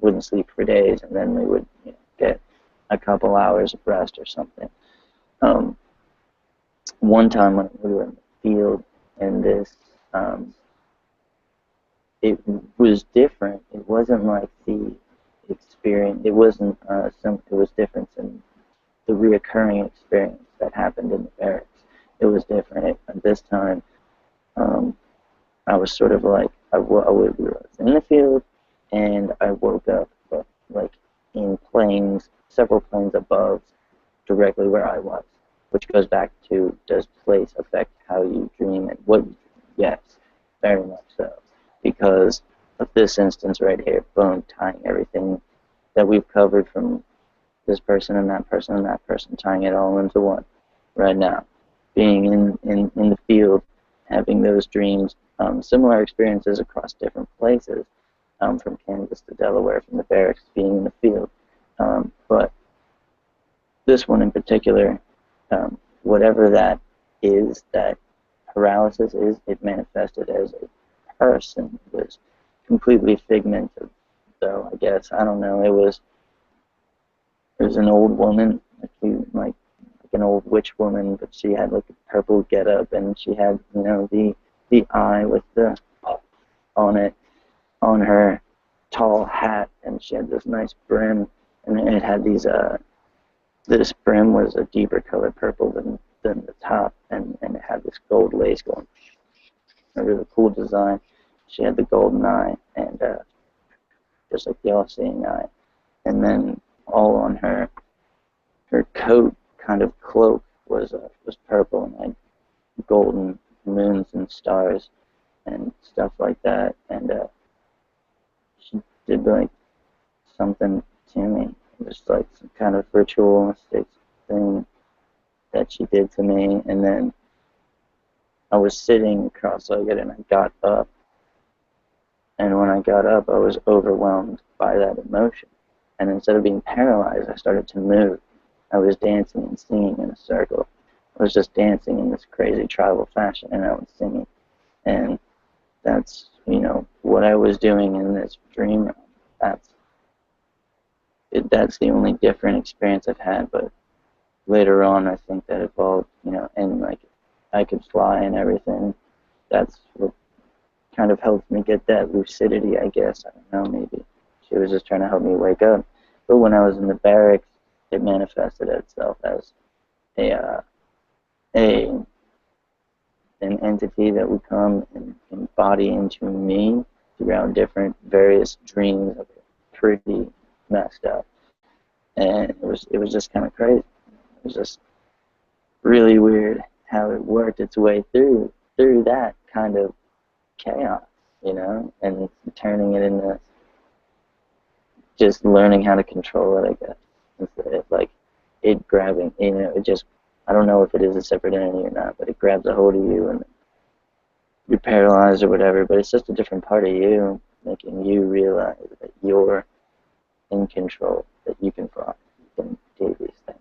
wouldn't sleep for days, and then we would get a couple hours of rest or something. One time when we were in the field, and this, it was different. It wasn't like the experience. It wasn't it was different than the reoccurring experience that happened in the barracks. It was different. At this time, I was sort of like, we were in the field, and I woke up like in planes, several planes above, directly where I was, which goes back to, does place affect how you dream and what you dream? Yes, very much so, because of this instance right here, boom, tying everything that we've covered from this person and that person and that person, tying it all into one right now. Being in the field, having those dreams, similar experiences across different places, from Kansas to Delaware, from the barracks, being in the field. But this one in particular, whatever that is, that paralysis is, it manifested as a person. It was completely figment of, so I guess, I don't know, it was an old woman, like an old witch woman, but she had like a purple getup, and she had, the eye with the on it, on her tall hat, and she had this nice brim, and it had these this brim was a deeper color purple than the top, and it had this gold lace going, a really cool design. She had the golden eye, and just like the all-seeing eye, and then all on her coat, kind of cloak, was purple, and had golden moons and stars and stuff like that, and she did like something to me. It was like some kind of ritualistic thing that she did to me, and then I was sitting cross-legged, and I got up, and when I got up, I was overwhelmed by that emotion, and instead of being paralyzed, I started to move. I was dancing and singing in a circle. I was just dancing in this crazy tribal fashion, and I was singing, and that's, what I was doing in this dream. That's the only different experience I've had, but later on, I think that evolved, and like I could fly and everything. That's what kind of helped me get that lucidity, I guess. I don't know, maybe she was just trying to help me wake up. But when I was in the barracks, it manifested itself as a an entity that would come and embody into me throughout different various dreams that were pretty messed up. And it was just kind of crazy. It was just really weird how it worked its way through that kind of chaos, and turning it into just learning how to control it, I guess. Instead of like it grabbing, it just, I don't know if it is a separate entity or not, but it grabs a hold of you and you're paralyzed or whatever, but it's just a different part of you, making you realize that you're in control, that you can fly, you can do these things.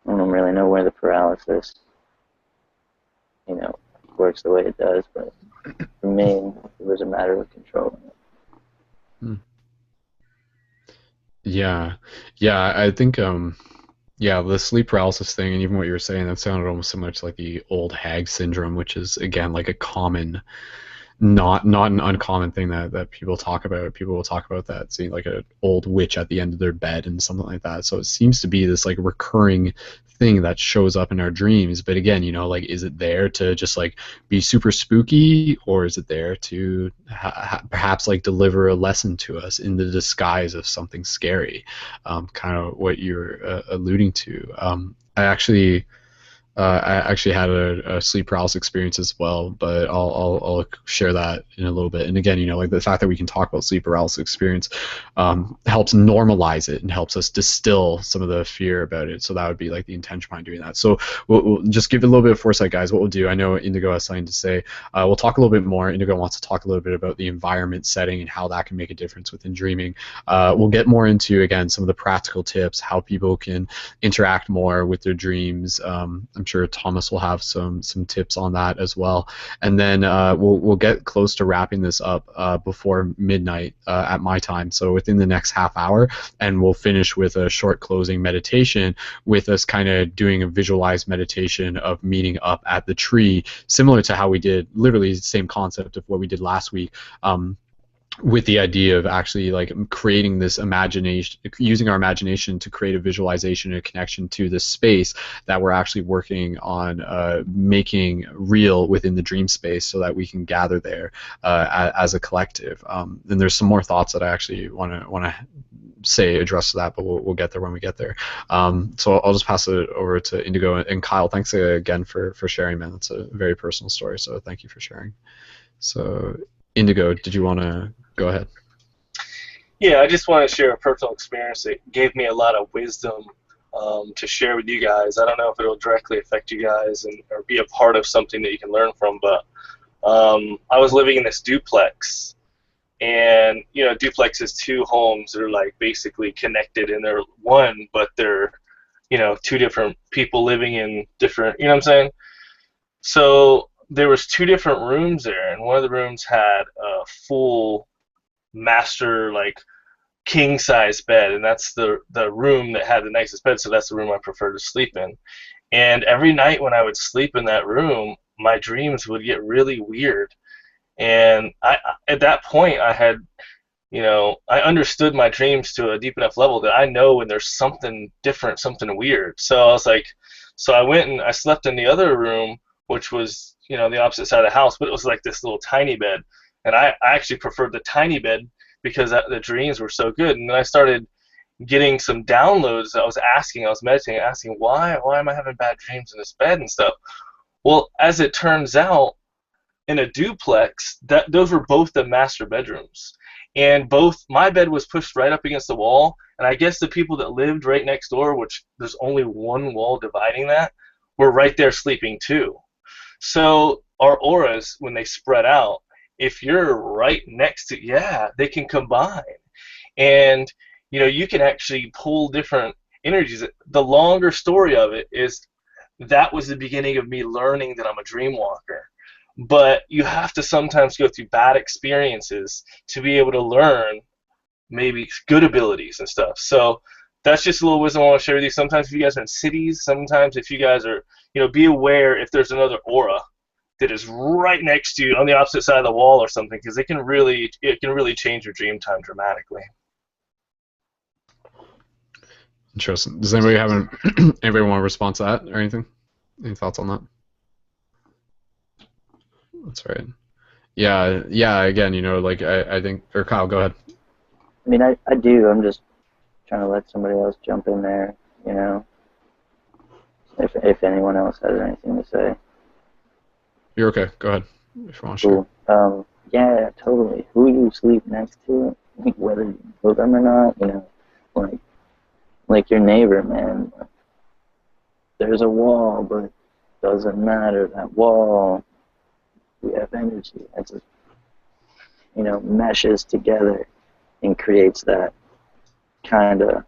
I don't really know where the paralysis, works the way it does, but for me, it was a matter of controlling it. Yeah, I think the sleep paralysis thing, and even what you were saying, that sounded almost similar to like the old hag syndrome, which is again like a common, not an uncommon thing that people talk about. People will talk about that, seeing like an old witch at the end of their bed and something like that. So it seems to be this like recurring thing that shows up in our dreams. But again, like, is it there to just like be super spooky, or is it there to perhaps like deliver a lesson to us in the disguise of something scary? Kind of what you're alluding to. I actually had a sleep paralysis experience as well, but I'll share that in a little bit. And again, like the fact that we can talk about sleep paralysis experience helps normalize it and helps us distill some of the fear about it. So that would be like the intention behind doing that. So we'll just give it a little bit of foresight, guys. What we'll do, I know Indigo has something to say. We'll talk a little bit more. Indigo wants to talk a little bit about the environment setting and how that can make a difference within dreaming. We'll get more into, again, some of the practical tips, how people can interact more with their dreams. I'm sure Thomas will have some tips on that as well, and then we'll get close to wrapping this up before midnight at my time, so within the next half hour, and we'll finish with a short closing meditation with us kind of doing a visualized meditation of meeting up at the tree, similar to how we did, literally the same concept of what we did last week. With the idea of actually like creating this imagination, using our imagination to create a visualization and a connection to this space that we're actually working on making real within the dream space, so that we can gather there as a collective. And there's some more thoughts that I actually want to say address to that, but we'll get there when we get there. So I'll just pass it over to Indigo and Kyle. Thanks again for sharing, man. That's a very personal story, so thank you for sharing. So Indigo, did you want to go ahead? Yeah, I just want to share a personal experience that gave me a lot of wisdom to share with you guys. I don't know if it'll directly affect you guys or be a part of something that you can learn from, but I was living in this duplex, and duplex is two homes that are like basically connected, and they're one, but they're two different people living in different, what I'm saying? So there was two different rooms there, and one of the rooms had a full master like king size bed, and that's the room that had the nicest bed, so that's the room I prefer to sleep in. And every night when I would sleep in that room, my dreams would get really weird. And I at that point I had I understood my dreams to a deep enough level that I know when there's something different, something weird. So I was like, so I went and I slept in the other room, which was the opposite side of the house, but it was like this little tiny bed. And I actually preferred the tiny bed because the dreams were so good. And then I started getting some downloads. I was meditating, asking why am I having bad dreams in this bed and stuff. Well, as it turns out, in a duplex, those were both the master bedrooms. And my bed was pushed right up against the wall, and I guess the people that lived right next door, which there's only one wall dividing that, were right there sleeping too. So our auras, when they spread out, if you're right next to, they can combine. And, you can actually pull different energies. The longer story of it is that was the beginning of me learning that I'm a dream walker. But you have to sometimes go through bad experiences to be able to learn maybe good abilities and stuff. So that's just a little wisdom I want to share with you. Sometimes if you guys are in cities, sometimes if you guys are, be aware if there's another aura that is right next to you on the opposite side of the wall or something, because it can really change your dream time dramatically. Interesting. Does anybody anybody want to respond to that or anything? Any thoughts on that? That's right. Yeah. Again, like I think, or Kyle, go ahead. I mean, I do. I'm just trying to let somebody else jump in there, if anyone else has anything to say. You're okay. Go ahead if you want to Cool. share. Yeah, totally. Who you sleep next to, whether you know them or not, like your neighbor, man. There's a wall, but it doesn't matter. That wall, we have energy. It just, meshes together and creates that kind of,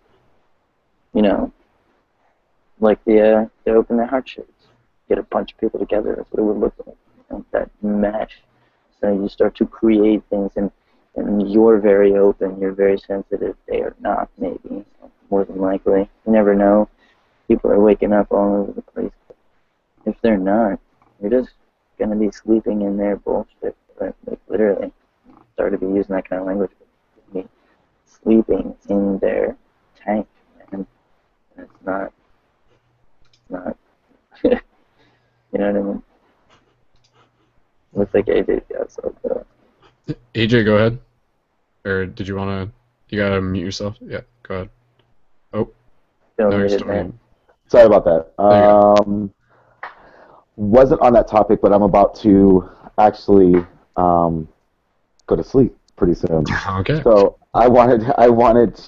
like the open their heart shapes. Get a bunch of people together, that's what it would look like. That mesh. So you start to create things, and you're very open, you're very sensitive. They are not, maybe, more than likely. You never know. People are waking up all over the place. If they're not, you're just going to be sleeping in their bullshit. Like, literally. Sorry to be using that kind of language, but sleeping in their tank, man. And it's not, you know what I mean? Looks like AJ's got something. AJ, go ahead. Or did you want to? You gotta mute yourself. Yeah, go ahead. Oh, no, you're still on. Sorry about that. Wasn't on that topic, but I'm about to actually go to sleep pretty soon. Okay. So I wanted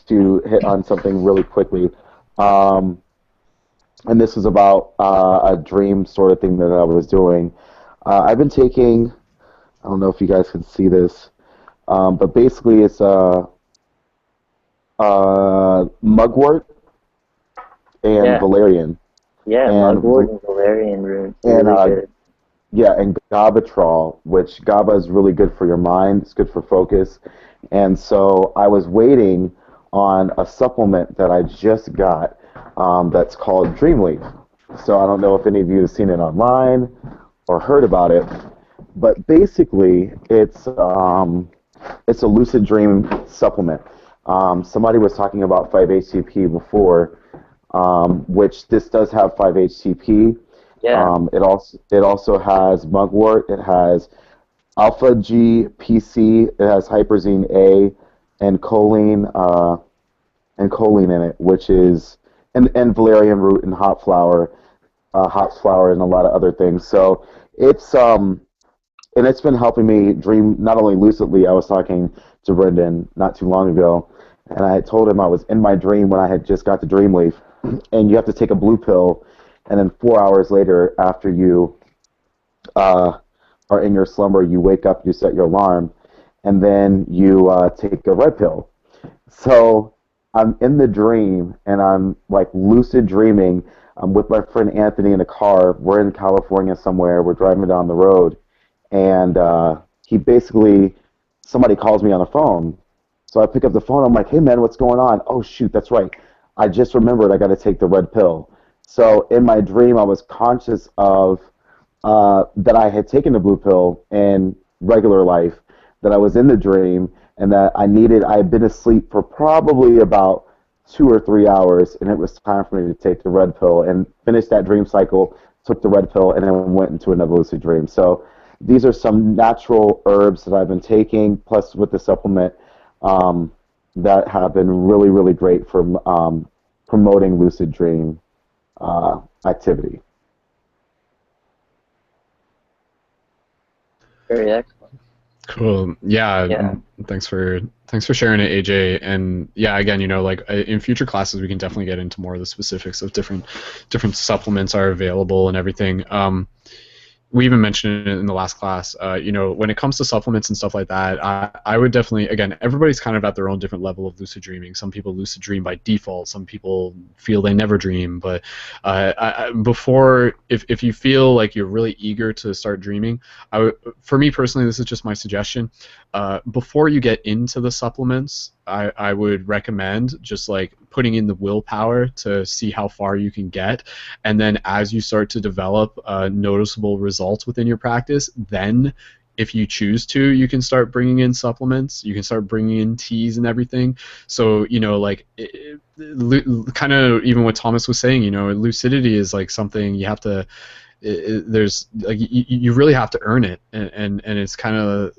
to hit on something really quickly, and this is about a dream sort of thing that I was doing. I've been taking, I don't know if you guys can see this, but basically it's mugwort and valerian. Yeah, mugwort and valerian root. Really good. Yeah, and gabatrol, which GABA is really good for your mind. It's good for focus. And so I was waiting on a supplement that I just got that's called Dreamleaf. So I don't know if any of you have seen it online or heard about it, but basically it's a lucid dream supplement. Somebody was talking about 5-HTP before, which this does have 5-HTP. Yeah. It also has mugwort. It has alpha GPC. It has hyperzine A and choline in it, which is and valerian root and hot flower and a lot of other things. So it's and it's been helping me dream not only lucidly. I was talking to Brendon not too long ago, and I told him I was in my dream when I had just got the Dreamleaf, and you have to take a blue pill, and then 4 hours later, after you are in your slumber, you wake up, you set your alarm, and then you take a red pill. So I'm in the dream, and I'm like lucid dreaming. I'm with my friend Anthony in a car. We're in California somewhere. We're driving down the road, and somebody calls me on the phone. So I pick up the phone. I'm like, hey, man, what's going on? Oh, shoot, that's right. I just remembered I got to take the red pill. So in my dream, I was conscious of that I had taken the blue pill in regular life, that I was in the dream, and that I had been asleep for probably about 2 or 3 hours, and it was time for me to take the red pill and finish that dream cycle, took the red pill, and then went into another lucid dream. So these are some natural herbs that I've been taking, plus with the supplement, that have been really, really great for promoting lucid dream activity. Very excellent. Cool. Yeah. Thanks for sharing it, AJ. And yeah, again, like in future classes, we can definitely get into more of the specifics of different supplements are available and everything. We even mentioned it in the last class. When it comes to supplements and stuff like that, I would definitely, again, everybody's kind of at their own different level of lucid dreaming. Some people lucid dream by default. Some people feel they never dream. But if you feel like you're really eager to start dreaming, for me personally, this is just my suggestion. Before you get into the supplements, I would recommend just like putting in the willpower to see how far you can get, and then as you start to develop noticeable results within your practice, then if you choose to, you can start bringing in supplements, you can start bringing in teas and everything. So, like, kind of even what Thomas was saying, lucidity is like something you have to, there's like, you really have to earn it, and it's kind of,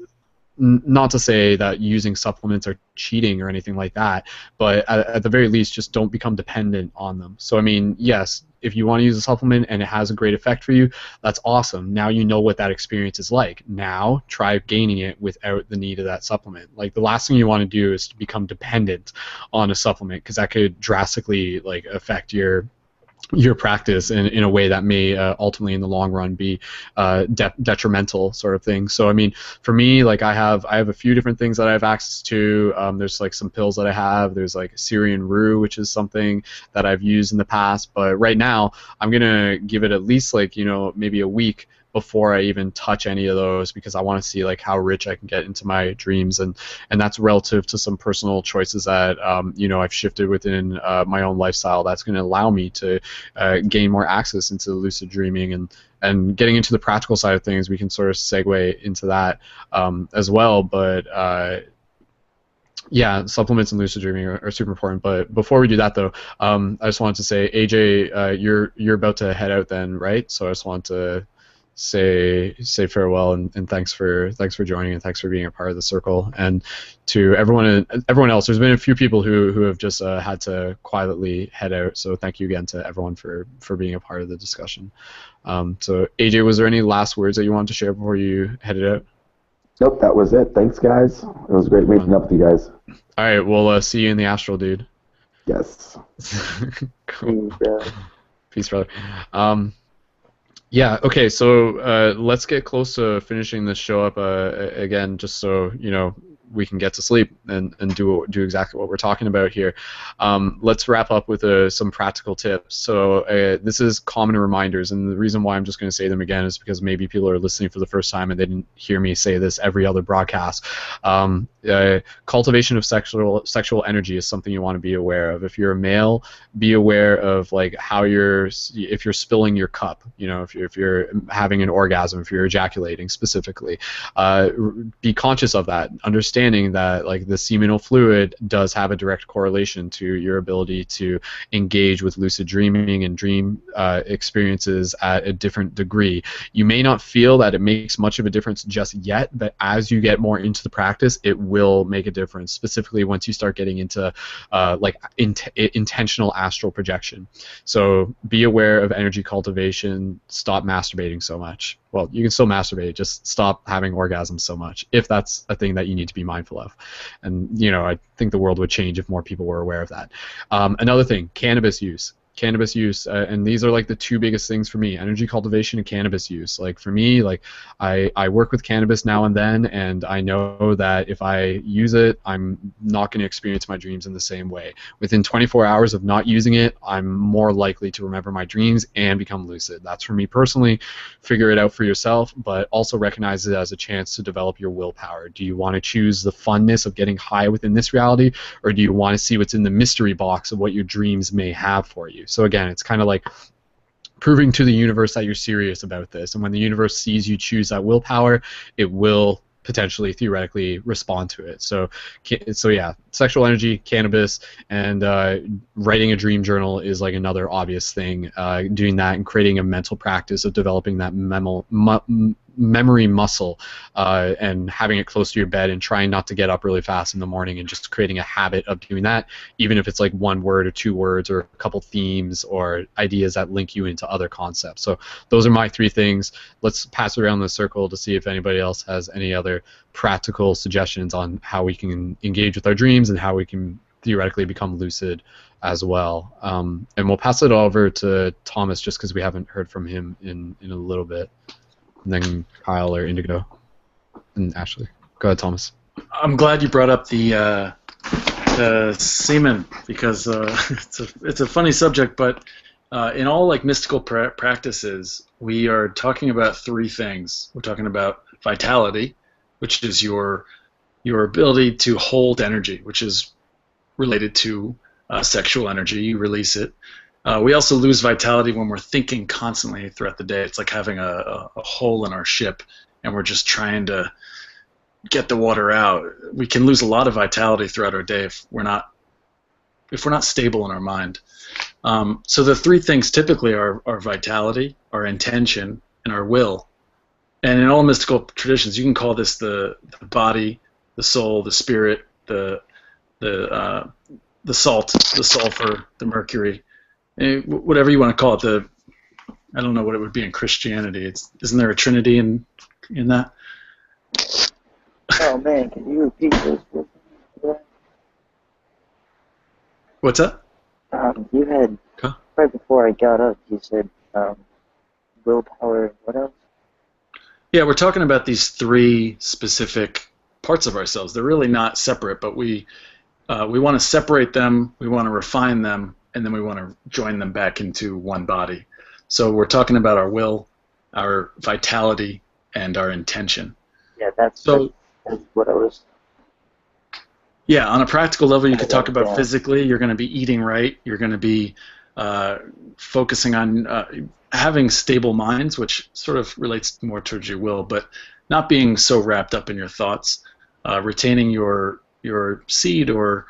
not to say that using supplements are cheating or anything like that, but at the very least, just don't become dependent on them. So, I mean, yes, if you want to use a supplement and it has a great effect for you, that's awesome. Now you know what that experience is like. Now try gaining it without the need of that supplement. Like, the last thing you want to do is to become dependent on a supplement, because that could drastically, like, affect your practice in a way that may ultimately in the long run be detrimental, sort of thing. So, I mean, for me, like, I have a few different things that I have access to. There's like some pills that I have. There's like Syrian rue, which is something that I've used in the past. But right now, I'm gonna give it at least, like, maybe a week before I even touch any of those, because I want to see, like, how rich I can get into my dreams, and that's relative to some personal choices that I've shifted within my own lifestyle. That's going to allow me to gain more access into lucid dreaming, and getting into the practical side of things. We can sort of segue into that as well, but. Yeah, supplements and lucid dreaming are super important. But before we do that, though, I just wanted to say, AJ, you're about to head out then, right? So I just wanted to say farewell, and thanks for joining, and thanks for being a part of the circle. And to everyone else, there's been a few people who have just had to quietly head out. So thank you again to everyone for being a part of the discussion. So AJ, was there any last words that you wanted to share before you headed out? Nope, that was it. Thanks, guys. It was great meeting up with you guys. All right, we'll see you in the astral, dude. Yes. Cool. Peace, brother. Yeah, okay, so let's get close to finishing this show up again, just so we can get to sleep and do exactly what we're talking about here. Let's wrap up with some practical tips. So this is common reminders, and the reason why I'm just going to say them again is because maybe people are listening for the first time and they didn't hear me say this every other broadcast. Cultivation of sexual energy is something you want to be aware of. If you're a male, be aware of, like, if you're spilling your cup, if you're having an orgasm, if you're ejaculating specifically, be conscious of that. Understanding that, like, the seminal fluid does have a direct correlation to your ability to engage with lucid dreaming and dream experiences at a different degree. You may not feel that it makes much of a difference just yet, but as you get more into the practice, it will make a difference, specifically once you start getting into intentional astral projection. So be aware of energy cultivation. Stop masturbating so much. Well, you can still masturbate, just stop having orgasms so much, if that's a thing that you need to be mindful of. And, I think the world would change if more people were aware of that. Another thing, cannabis use. And these are, like, the two biggest things for me: energy cultivation and cannabis use. Like, for me, like, I work with cannabis now and then, and I know that if I use it, I'm not going to experience my dreams in the same way. Within 24 hours of not using it, I'm more likely to remember my dreams and become lucid. That's for me personally. Figure it out for yourself, but also recognize it as a chance to develop your willpower. Do you want to choose the funness of getting high within this reality, or do you want to see what's in the mystery box of what your dreams may have for you? So again, it's kind of like proving to the universe that you're serious about this. And when the universe sees you choose that willpower, it will potentially, theoretically, respond to it. So yeah, sexual energy, cannabis, and writing a dream journal is, like, another obvious thing. Doing that and creating a mental practice of developing that memory muscle, and having it close to your bed, and trying not to get up really fast in the morning, and just creating a habit of doing that, even if it's like one word or two words or a couple themes or ideas that link you into other concepts. So those are my three things. Let's pass around the circle to see if anybody else has any other practical suggestions on how we can engage with our dreams and how we can theoretically become lucid as well. And we'll pass it over to Thomas, just because we haven't heard from him in a little bit. And then Kyle or Indigo and Ashley. Go ahead, Thomas. I'm glad you brought up the semen, because it's a funny subject, but in all, like, mystical practices, we are talking about three things. We're talking about vitality, which is your ability to hold energy, which is related to sexual energy. You release it. We also lose vitality when we're thinking constantly throughout the day. It's like having a hole in our ship, and we're just trying to get the water out. We can lose a lot of vitality throughout our day if we're not stable in our mind. So the three things typically are our vitality, our intention, and our will. And in all mystical traditions, you can call this the body, the soul, the spirit, the salt, the sulfur, the mercury, whatever you want to call it. I don't know what it would be in Christianity. Isn't there a trinity in that? Oh man, can you repeat those? What's that? You had right before I got up. You said willpower. What else? Yeah, we're talking about these three specific parts of ourselves. They're really not separate, but we want to separate them, we want to refine them, and then we want to join them back into one body. So we're talking about our will, our vitality, and our intention. Yeah, that's what I was. Yeah, on a practical level, you could talk about physically. You're going to be eating right. You're going to be focusing on having stable minds, which sort of relates more towards your will, but not being so wrapped up in your thoughts, retaining your seed, or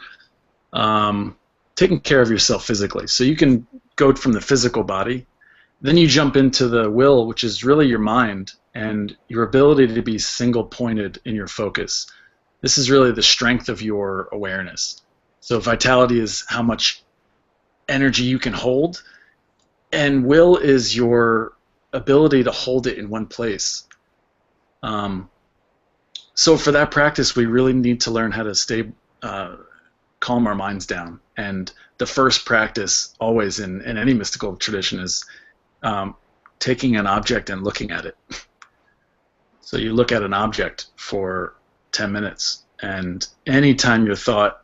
taking care of yourself physically. So you can go from the physical body, then you jump into the will, which is really your mind and your ability to be single-pointed in your focus. This is really the strength of your awareness. So vitality is how much energy you can hold, and will is your ability to hold it in one place. So for that practice, we really need to learn how to calm our minds down. And the first practice, always in any mystical tradition, is taking an object and looking at it. So you look at an object for 10 minutes, and anytime your thought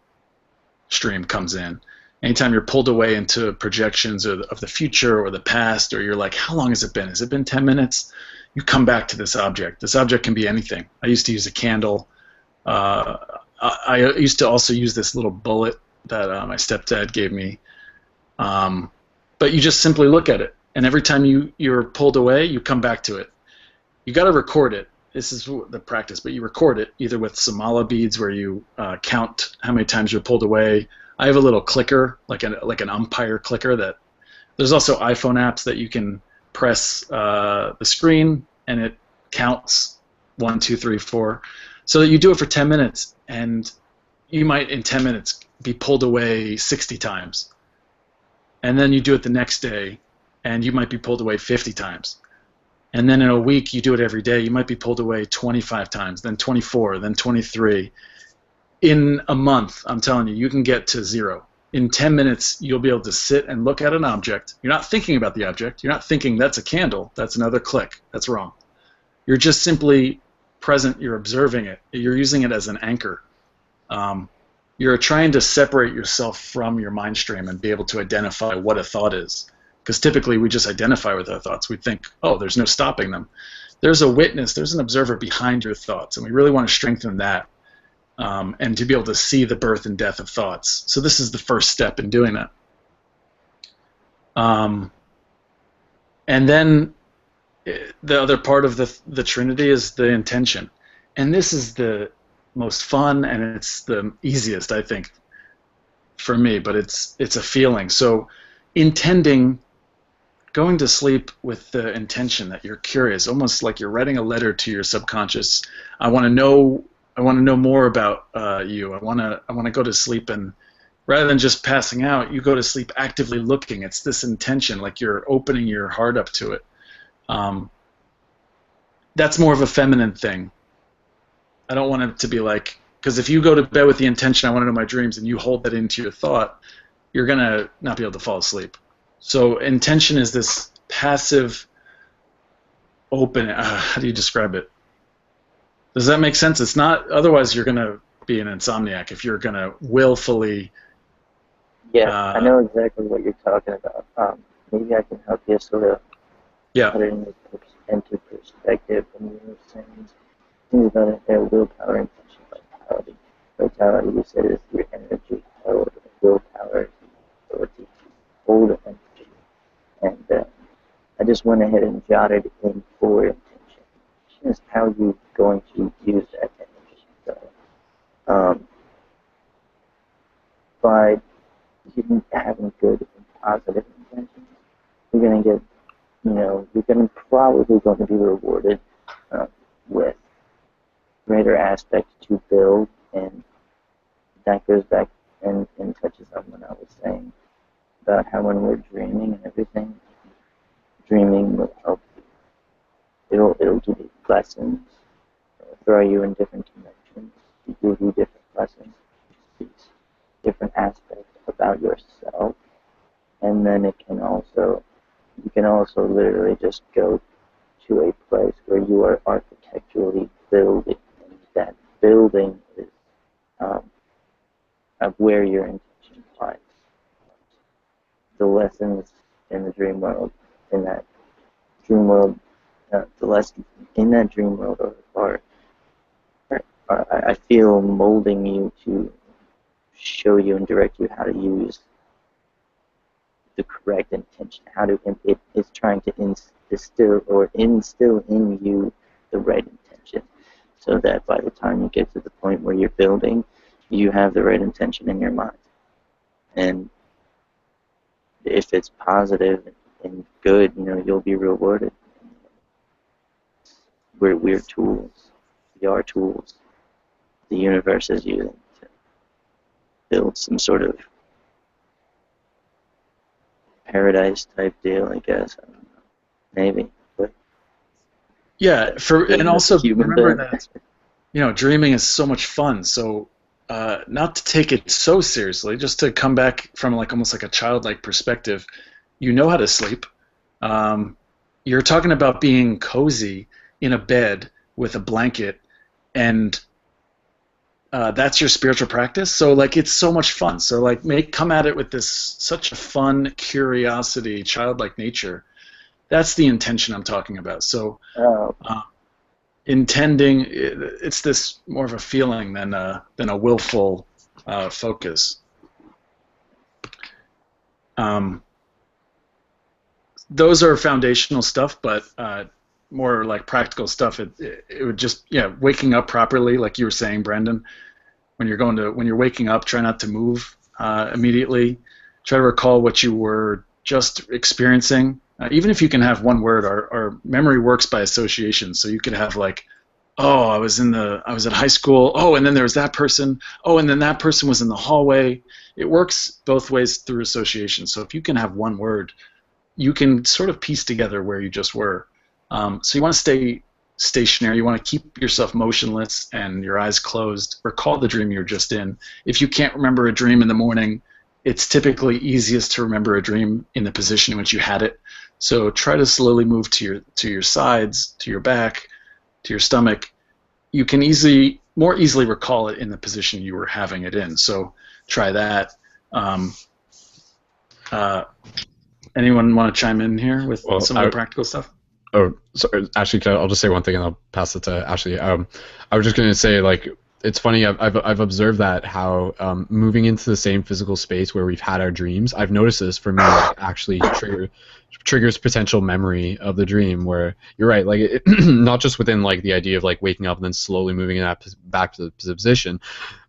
stream comes in, anytime you're pulled away into projections of the future or the past, or you're like, how long has it been? Has it been 10 minutes? You come back to this object. This object can be anything. I used to use a candle. I used to also use this little bullet that my stepdad gave me. But you just simply look at it, and every time you're pulled away, you come back to it. You got to record it. This is the practice, but you record it either with some mala beads where you count how many times you're pulled away. I have a little clicker, like an umpire clicker. That there's also iPhone apps that you can press the screen and it counts 1, 2, 3, 4. So that you do it for 10 minutes, and you might in 10 minutes be pulled away 60 times. And then you do it the next day, and you might be pulled away 50 times. And then in a week, you do it every day, you might be pulled away 25 times, then 24, then 23. In a month, I'm telling you, you can get to 0. In 10 minutes, you'll be able to sit and look at an object. You're not thinking about the object. You're not thinking, that's a candle, that's another click. That's wrong. You're just simply present. You're observing it. You're using it as an anchor. You're trying to separate yourself from your mind stream and be able to identify what a thought is. Because typically we just identify with our thoughts. We think, oh, there's no stopping them. There's a witness, there's an observer behind your thoughts, and we really want to strengthen that, and to be able to see the birth and death of thoughts. So this is the first step in doing that. And then the other part of the Trinity is the intention. And this is the most fun, and it's the easiest, I think, for me, but it's a feeling. So going to sleep with the intention that you're curious, almost like you're writing a letter to your subconscious. I want to know more about you. I want to go to sleep, and rather than just passing out, you go to sleep actively looking. It's this intention, like you're opening your heart up to it. That's more of a feminine thing. I don't want it to be like, because if you go to bed with the intention, I want to know my dreams, and you hold that into your thought, you're going to not be able to fall asleep. So intention is this passive, open, how do you describe it? Does that make sense? It's not, otherwise you're going to be an insomniac if you're going to willfully... Yeah, I know exactly what you're talking about. Maybe I can help you sort of put it into perspective when you were saying things about it there, willpower, intention, vitality. Vitality, you said, is your energy, power, willpower, ability to hold energy. And I just went ahead and jotted in 4 intentions. Just how you're going to use that energy. So, by having good and positive intentions, you're going to get, you're probably going to be rewarded with greater aspects to build, and that goes back and touches on what I was saying about how when we're dreaming and everything, dreaming will help you. It'll give you lessons, throw you in different dimensions, to give you different lessons, these different aspects about yourself, and then you can also literally just go to a place where you are architecturally building, and that building is of where your intention lies. The lessons in the dream world, the lessons in that dream world are I feel molding you to show you and direct you how to use the correct intention. It's trying to instill in you the right intention, so that by the time you get to the point where you're building, you have the right intention in your mind. And if it's positive and good, you'll be rewarded. We're tools. We are tools the universe is using to build some sort of paradise type deal, I guess. I don't know. Maybe. But Yeah, and also remember build. that dreaming is so much fun. So not to take it so seriously, just to come back from almost like a childlike perspective. You know how to sleep. You're talking about being cozy in a bed with a blanket, and that's your spiritual practice. So it's so much fun. So come at it with such a fun curiosity, childlike nature. That's the intention I'm talking about. So intending, it's this more of a feeling than a willful focus. Those are foundational stuff, but more like practical stuff. It would just waking up properly, like you were saying, Brendon. When you're waking up, try not to move immediately. Try to recall what you were just experiencing. Even if you can have one word, our memory works by association. So you could have I was at high school. Oh, and then there was that person. Oh, and then that person was in the hallway. It works both ways through association. So if you can have one word, you can sort of piece together where you just were. So you want to stay stationary. You want to keep yourself motionless and your eyes closed. Recall the dream you're just in. If you can't remember a dream in the morning, it's typically easiest to remember a dream in the position in which you had it. So try to slowly move to your sides, to your back, to your stomach. You can more easily recall it in the position you were having it in. So try that. Anyone want to chime in here with some of the practical stuff? Oh, sorry. Actually, I'll just say one thing and I'll pass it to Ashley. I was just going to say, it's funny. I've observed that how moving into the same physical space where we've had our dreams. I've noticed this for me actually triggers potential memory of the dream. Where you're right, not just within the idea of waking up and then slowly moving back to the position,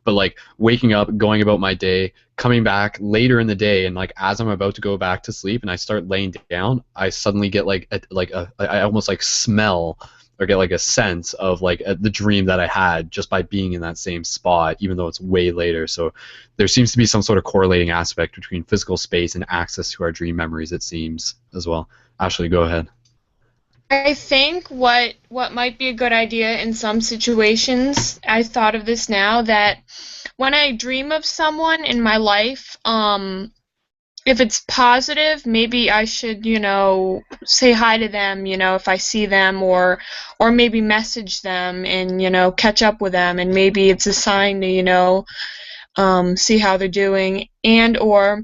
but waking up, going about my day, coming back later in the day, and as I'm about to go back to sleep and I start laying down, I suddenly get I almost smell or get a sense of the dream that I had just by being in that same spot, even though it's way later. So there seems to be some sort of correlating aspect between physical space and access to our dream memories, it seems, as well. Ashley, go ahead. I think what might be a good idea in some situations, I thought of this now, that when I dream of someone in my life, if it's positive, maybe I should, say hi to them, if I see them, or maybe message them and, catch up with them, and maybe it's a sign to, see how they're doing, and or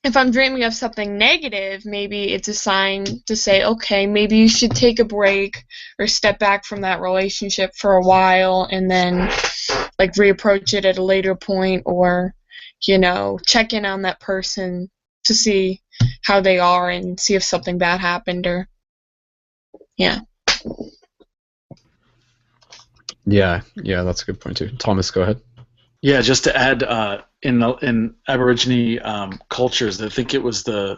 if I'm dreaming of something negative, maybe it's a sign to say, okay, maybe you should take a break or step back from that relationship for a while and then reapproach it at a later point, or check in on that person to see how they are and see if something bad happened or, yeah. Yeah, that's a good point too. Thomas, go ahead. Yeah, just to add, in Aborigine cultures, I think it was oh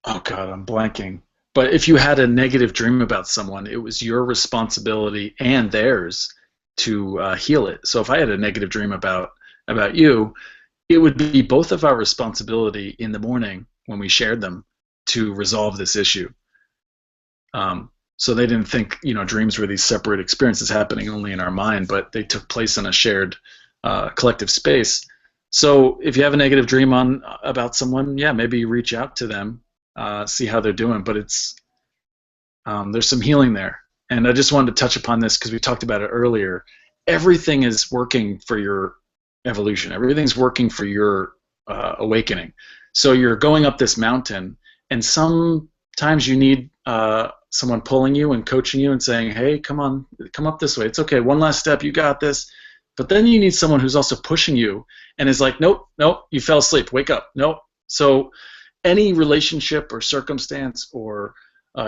God, I'm blanking. But if you had a negative dream about someone, it was your responsibility and theirs to heal it. So if I had a negative dream about you, it would be both of our responsibility in the morning when we shared them to resolve this issue. So they didn't think, dreams were these separate experiences happening only in our mind, but they took place in a shared collective space. So if you have a negative dream about someone, yeah, maybe you reach out to them, see how they're doing. But there's some healing there. And I just wanted to touch upon this because we talked about it earlier. Everything is working for your evolution. Everything's working for your awakening. So you're going up this mountain, and sometimes you need someone pulling you and coaching you and saying, hey, come on, come up this way. It's okay. One last step. You got this. But then you need someone who's also pushing you and is like, nope, you fell asleep. Wake up. Nope. So any relationship or circumstance or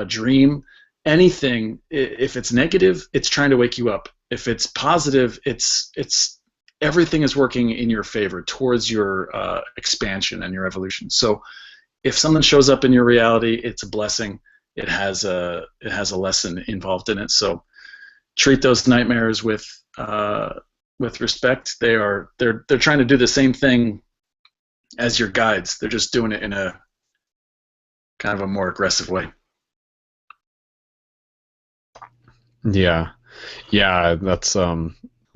dream, anything, if it's negative, it's trying to wake you up. If it's positive, it's everything is working in your favor towards your expansion and your evolution. So if something shows up in your reality, it's a blessing. It has a lesson involved in it. So treat those nightmares with respect. They're trying to do the same thing as your guides. They're just doing it in a kind of a more aggressive way. Yeah,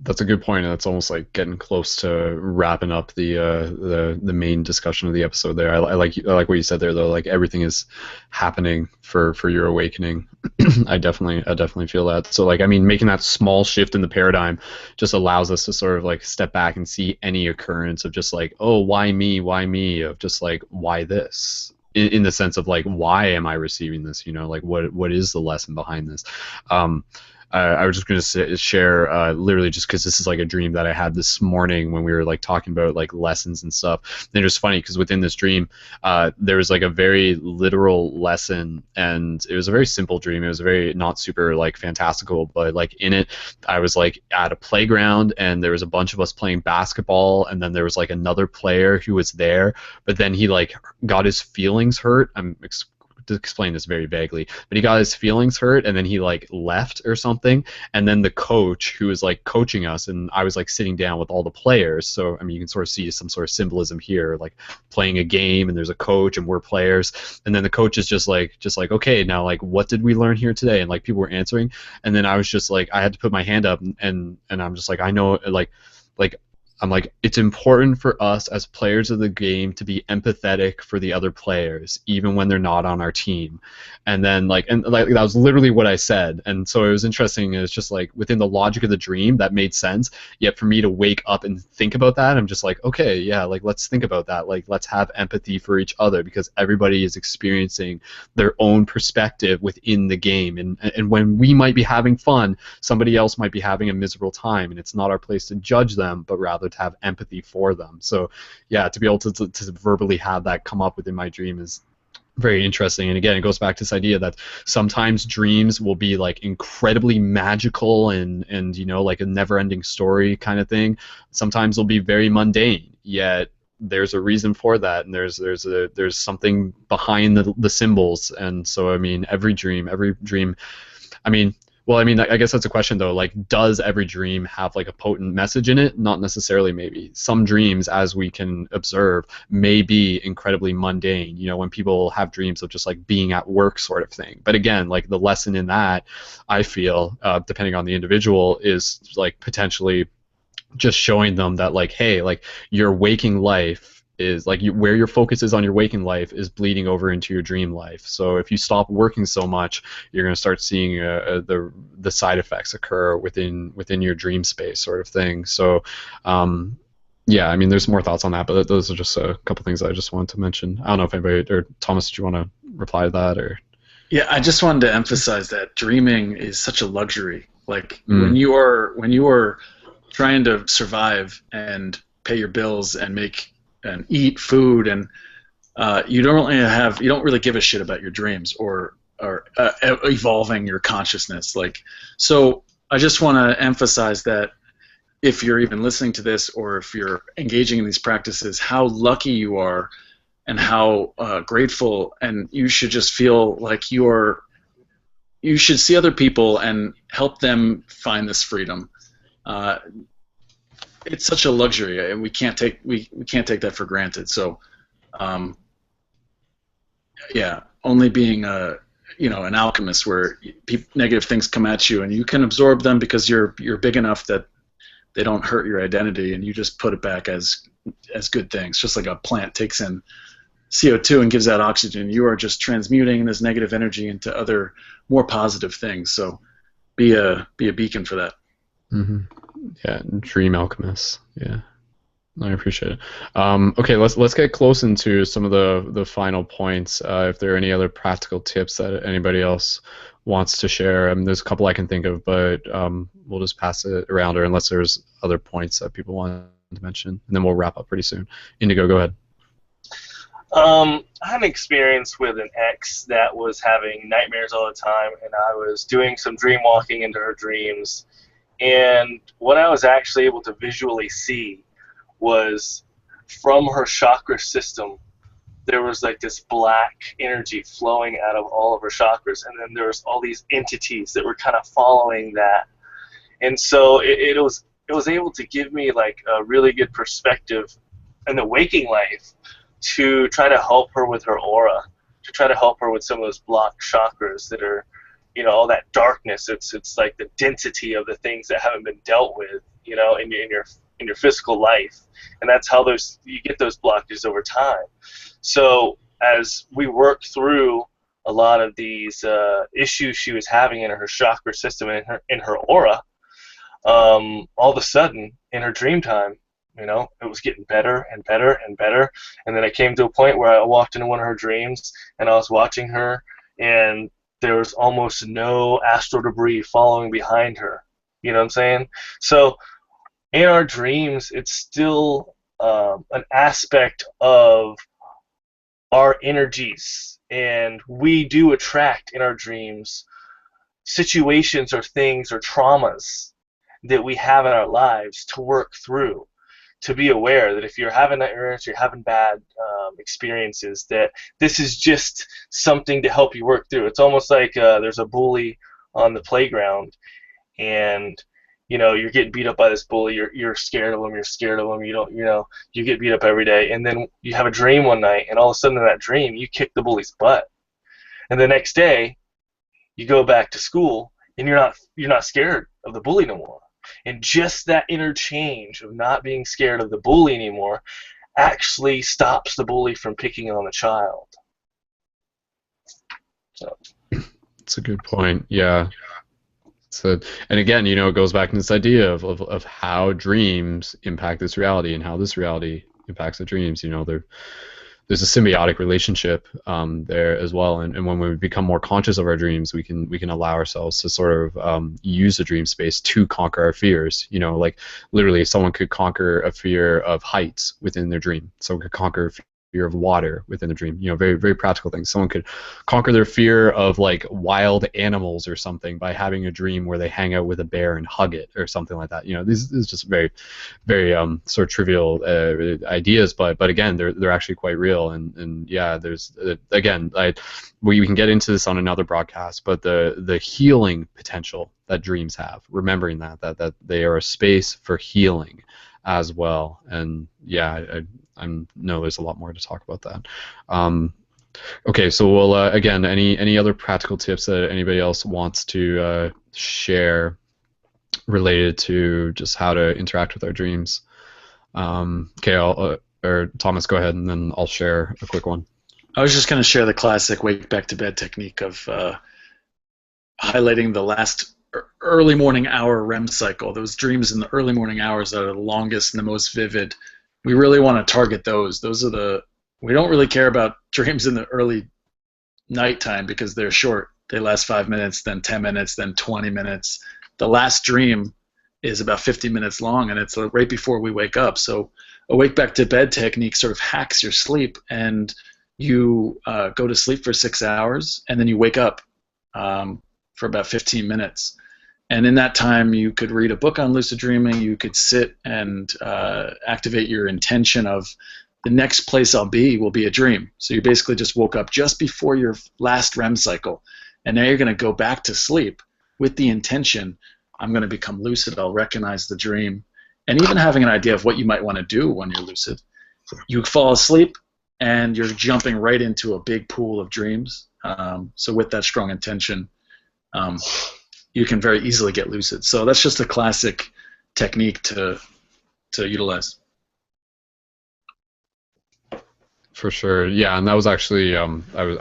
that's a good point, and that's almost like getting close to wrapping up the main discussion of the episode there. I like what you said there, though. Like, everything is happening for your awakening. I definitely feel that. So, like, I mean, making that small shift in the paradigm just allows us to sort of like step back and see any occurrence of just like, oh, why me, of just like, why this, in the sense of like, why am I receiving this? Like, what is the lesson behind this? I was just going to share literally just because this is like a dream that I had this morning when we were like talking about like lessons and stuff. And it was funny because within this dream, there was like a very literal lesson, and it was a very simple dream. It was very not super like fantastical, but like in it, I was like at a playground, and there was a bunch of us playing basketball, and then there was like another player who was there, but then he like got his feelings hurt. To explain this very vaguely, but he got his feelings hurt, and then he like left or something, and then the coach who was like coaching us, and I was like sitting down with all the players, so I mean, you can sort of see some sort of symbolism here, like playing a game and there's a coach and we're players, and then the coach is just like okay, now like what did we learn here today, and like people were answering, and then I was just like, I had to put my hand up, and I'm just like, I know, like I'm like, it's important for us as players of the game to be empathetic for the other players, even when they're not on our team. And then that was literally what I said. And so it was interesting. It's just like within the logic of the dream, that made sense. Yet for me to wake up and think about that, I'm just like, okay, yeah, like let's think about that. Like, let's have empathy for each other, because everybody is experiencing their own perspective within the game. And when we might be having fun, somebody else might be having a miserable time, and it's not our place to judge them, but rather to have empathy for them. So yeah, to be able to verbally have that come up within my dream is very interesting. And again, it goes back to this idea that sometimes dreams will be like incredibly magical and like a never-ending story kind of thing. Sometimes they'll be very mundane, yet there's a reason for that, and there's something behind the symbols. And so I mean, every dream, I mean, well, I mean, I guess that's a question, though. Like, does every dream have, like, a potent message in it? Not necessarily, maybe. Some dreams, as we can observe, may be incredibly mundane, when people have dreams of just, like, being at work sort of thing. But again, like, the lesson in that, I feel, depending on the individual, is, like, potentially just showing them that, like, hey, like, your waking life is like where your focus is on your waking life is bleeding over into your dream life. So if you stop working so much, you're going to start seeing the side effects occur within your dream space, sort of thing. So yeah, I mean, there's more thoughts on that, but those are just a couple things that I just wanted to mention. I don't know if anybody, or Thomas, do you want to reply to that? Or yeah, I just wanted to emphasize that dreaming is such a luxury. Like when you are trying to survive and pay your bills and make and eat food, and you don't really give a shit about your dreams or evolving your consciousness. So I just want to emphasize that if you're even listening to this or if you're engaging in these practices, how lucky you are and how grateful, and you should just feel like you should see other people and help them find this freedom. It's such a luxury, and we can't take that for granted. So, only being an alchemist where negative things come at you and you can absorb them because you're big enough that they don't hurt your identity, and you just put it back as good things, just like a plant takes in CO2 and gives out oxygen. You are just transmuting this negative energy into other more positive things. So be a beacon for that. Mm-hmm. Yeah, dream alchemist. Yeah, I appreciate it. Okay, let's get close into some of the final points. If there are any other practical tips that anybody else wants to share, there's a couple I can think of, but we'll just pass it around, or unless there's other points that people want to mention, and then we'll wrap up pretty soon. Indigo, go ahead. I had an experience with an ex that was having nightmares all the time, and I was doing some dream walking into her dreams, and what I was actually able to visually see was from her chakra system, there was like this black energy flowing out of all of her chakras, and then there was all these entities that were kind of following that, and so it was able to give me like a really good perspective in the waking life to try to help her with her aura, to try to help her with some of those blocked chakras that are, all that darkness. It's like the density of the things that haven't been dealt with, in your physical life, and that's how you get those blockages over time. So as we work through a lot of these issues she was having in her chakra system and in her aura, all of a sudden in her dream time, it was getting better and better and better. And then it came to a point where I walked into one of her dreams and I was watching her, and there was almost no astral debris following behind her. You know what I'm saying? So in our dreams, it's still an aspect of our energies, and we do attract in our dreams situations or things or traumas that we have in our lives to work through. To be aware that if you're having nightmares, you're having bad experiences, that this is just something to help you work through. It's almost like there's a bully on the playground, and you're getting beat up by this bully. You're scared of him. You're scared of him. You get beat up every day, and then you have a dream one night, and all of a sudden in that dream you kick the bully's butt, and the next day you go back to school, and you're not scared of the bully no more. And just that interchange of not being scared of the bully anymore actually stops the bully from picking on the child. So that's a good point. Yeah. So, and again, it goes back to this idea of how dreams impact this reality and how this reality impacts the dreams. There's a symbiotic relationship there as well, and when we become more conscious of our dreams, we can allow ourselves to sort of use the dream space to conquer our fears. Like literally, someone could conquer a fear of heights within their dream. Someone could conquer a fear of water within the dream. Very, very practical things. Someone could conquer their fear of like wild animals or something by having a dream where they hang out with a bear and hug it or something like that. This is just very, very sort of trivial ideas, but again, they're actually quite real. And yeah, there's again, we can get into this on another broadcast, but the healing potential that dreams have, remembering that they are a space for healing as well. And yeah, I know there's a lot more to talk about that. Okay, so we'll again, any other practical tips that anybody else wants to share related to just how to interact with our dreams? Okay, or Thomas, go ahead, and then I'll share a quick one. I was just going to share the classic wake back to bed technique of highlighting the last early morning hour REM cycle. Those dreams in the early morning hours that are the longest and the most vivid. We really want to target those. We don't really care about dreams in the early nighttime because they're short. They last 5 minutes, then 10 minutes, then 20 minutes. The last dream is about 50 minutes long, and it's right before we wake up. So a wake back to bed technique sort of hacks your sleep, and you go to sleep for 6 hours, and then you wake up for about 15 minutes. And in that time, you could read a book on lucid dreaming. You could sit and activate your intention of the next place I'll be will be a dream. So you basically just woke up just before your last REM cycle, and now you're going to go back to sleep with the intention, I'm going to become lucid, I'll recognize the dream, and even having an idea of what you might want to do when you're lucid. You fall asleep, and you're jumping right into a big pool of dreams. So with that strong intention, you can very easily get lucid. So that's just a classic technique to utilize. For sure, yeah, and that was actually I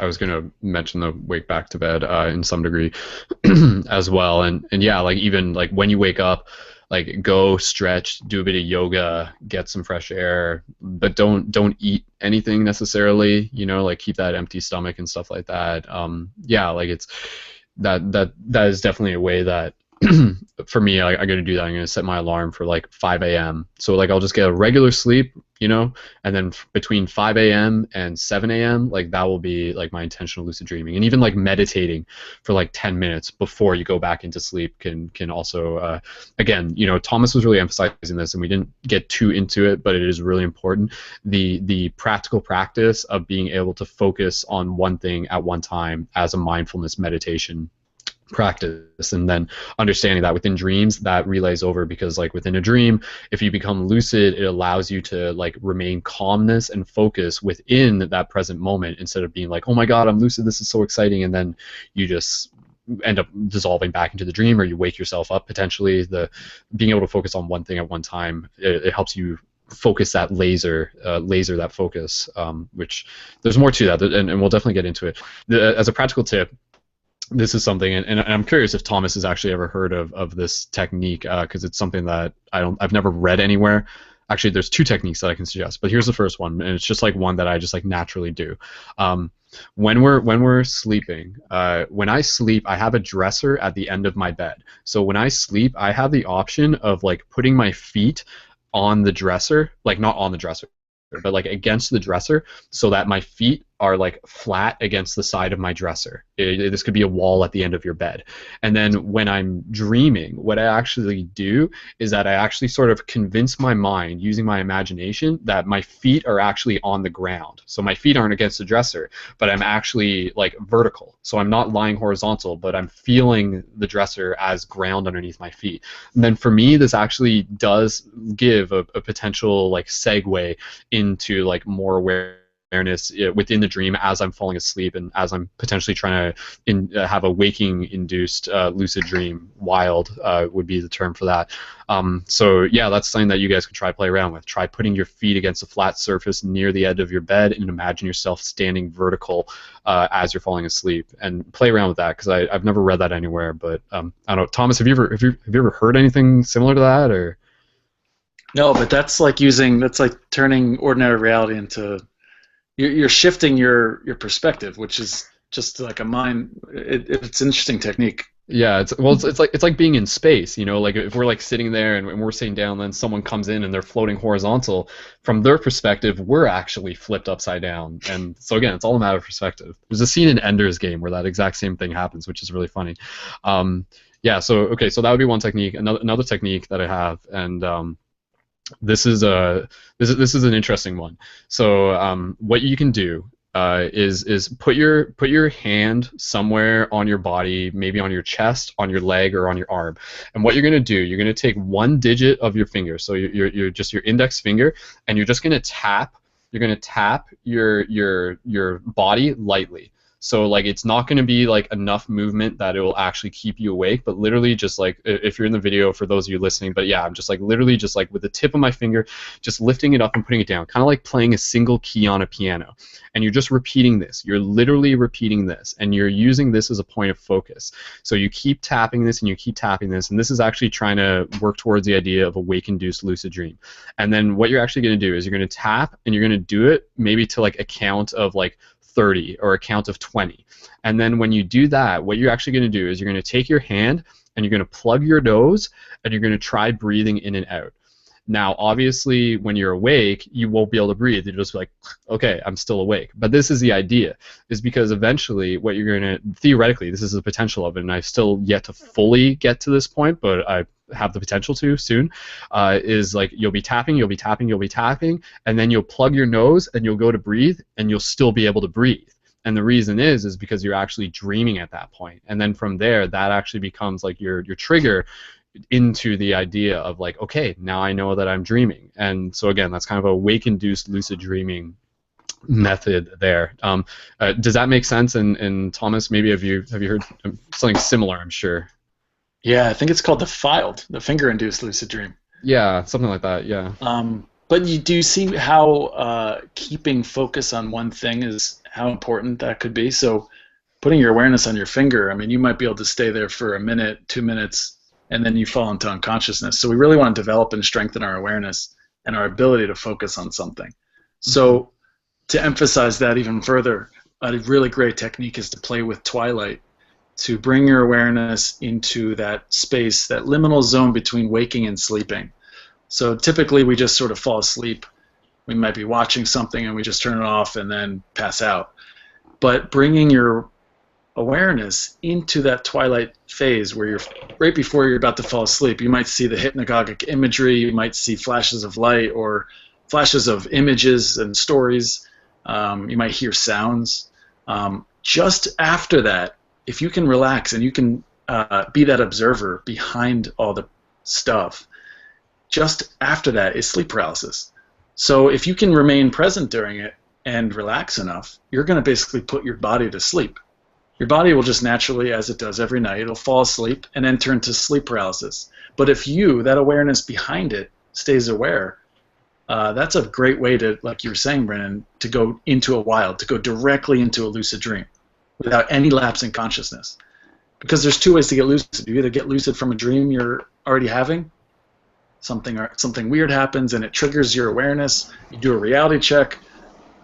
was gonna mention the wake back to bed in some degree as well, and yeah, like even like when you wake up, like go stretch, do a bit of yoga, get some fresh air, but don't eat anything necessarily, you know, like keep that empty stomach and stuff like that. Yeah, like it's that is definitely a way that for me, I'm gonna do that. I'm gonna set my alarm for like 5 a.m. So like I'll just get a regular sleep, you know, and then between 5 a.m. and 7 a.m. like that will be like my intentional lucid dreaming, and even like meditating for like 10 minutes before you go back into sleep can also again, you know, Thomas was really emphasizing this, and we didn't get too into it, but it is really important. The practical practice of being able to focus on one thing at one time as a mindfulness meditation practice, and then understanding that within dreams that relays over, because like within a dream, if you become lucid, it allows you to like remain calmness and focus within that present moment, instead of being like, oh my god, I'm lucid, this is so exciting, and then you just end up dissolving back into the dream, or you wake yourself up potentially. The being able to focus on one thing at one time, it helps you focus that laser that focus, which there's more to that, and we'll definitely get into it. As a practical tip, this is something, and I'm curious if Thomas has actually ever heard of this technique, because it's something that I've never read anywhere. Actually, there's two techniques that I can suggest, but here's the first one, and it's just like one that I just like naturally do. When we're sleeping, when I sleep, I have a dresser at the end of my bed. So when I sleep, I have the option of like putting my feet on the dresser, like not on the dresser, but like against the dresser, so that my feet are like flat against the side of my dresser. This could be a wall at the end of your bed. And then when I'm dreaming, what I actually do is that I actually sort of convince my mind, using my imagination, that my feet are actually on the ground. So my feet aren't against the dresser, but I'm actually like vertical. So I'm not lying horizontal, but I'm feeling the dresser as ground underneath my feet. And then for me, this actually does give a potential like segue into like more awareness within the dream as I'm falling asleep, and as I'm potentially trying to have a waking-induced lucid dream. Wild would be the term for that. So yeah, that's something that you guys could try play around with. Try putting your feet against a flat surface near the edge of your bed, and imagine yourself standing vertical as you're falling asleep, and play around with that, because I've never read that anywhere. But I don't know, Thomas, have you ever heard anything similar to that, or? No, but that's like turning ordinary reality into, you're shifting your perspective, which is just like a mind. It's an interesting technique. Yeah, it's like being in space, you know, like if we're like sitting there and we're sitting down, then someone comes in and they're floating horizontal. From their perspective, we're actually flipped upside down. And so again, it's all a matter of perspective. There's a scene in Ender's Game where that exact same thing happens, which is really funny. Yeah, so okay, so that would be one technique. Another technique that I have, and this is an interesting one. So what you can do is put your hand somewhere on your body, maybe on your chest, on your leg, or on your arm. And what you're gonna do, you're gonna take one digit of your finger, so you're just your index finger, and you're just gonna tap. You're gonna tap your body lightly. So like it's not going to be like enough movement that it will actually keep you awake, but literally just like, if you're in the video, for those of you listening, but yeah, I'm just like literally just like with the tip of my finger, just lifting it up and putting it down, kind of like playing a single key on a piano. And you're just repeating this. You're literally repeating this, and you're using this as a point of focus. So you keep tapping this and you keep tapping this, and this is actually trying to work towards the idea of a wake-induced lucid dream. And then what you're actually going to do is you're going to tap, and you're going to do it maybe to like a count of like 30 or a count of 20. And then when you do that, what you're actually going to do is you're going to take your hand and you're going to plug your nose, and you're going to try breathing in and out. Now, obviously, when you're awake, you won't be able to breathe. You're just like, okay, I'm still awake. But this is the idea, is because eventually what you're going to, theoretically, this is the potential of it, and I've still yet to fully get to this point, but I have the potential to soon, is like you'll be tapping, and then you'll plug your nose, and you'll go to breathe, and you'll still be able to breathe. And the reason is because you're actually dreaming at that point. And then from there, that actually becomes like your trigger into the idea of like, okay, now I know that I'm dreaming. And so again, that's kind of a wake-induced lucid dreaming method there. Does that make sense? And Thomas, maybe have you heard something similar? I'm sure. Yeah, I think it's called the finger-induced lucid dream. Yeah, something like that. Yeah. But you do see how keeping focus on one thing is how important that could be. So putting your awareness on your finger, I mean, you might be able to stay there for a minute, 2 minutes, and then you fall into unconsciousness. So we really want to develop and strengthen our awareness and our ability to focus on something. So to emphasize that even further, a really great technique is to play with twilight, to bring your awareness into that space, that liminal zone between waking and sleeping. So typically we just sort of fall asleep. We might be watching something and we just turn it off and then pass out. But bringing your awareness into that twilight phase where you're right before you're about to fall asleep, you might see the hypnagogic imagery, you might see flashes of light or flashes of images and stories, you might hear sounds. Just after that, if you can relax and you can be that observer behind all the stuff, just after that is sleep paralysis. So if you can remain present during it and relax enough, you're going to basically put your body to sleep. Your body will just naturally, as it does every night, it'll fall asleep and enter into sleep paralysis. But if that awareness behind it, stays aware, that's a great way to, like you were saying, Brendon, to go into a wild, to go directly into a lucid dream without any lapse in consciousness. Because there's two ways to get lucid. You either get lucid from a dream you're already having, something weird happens and it triggers your awareness, you do a reality check,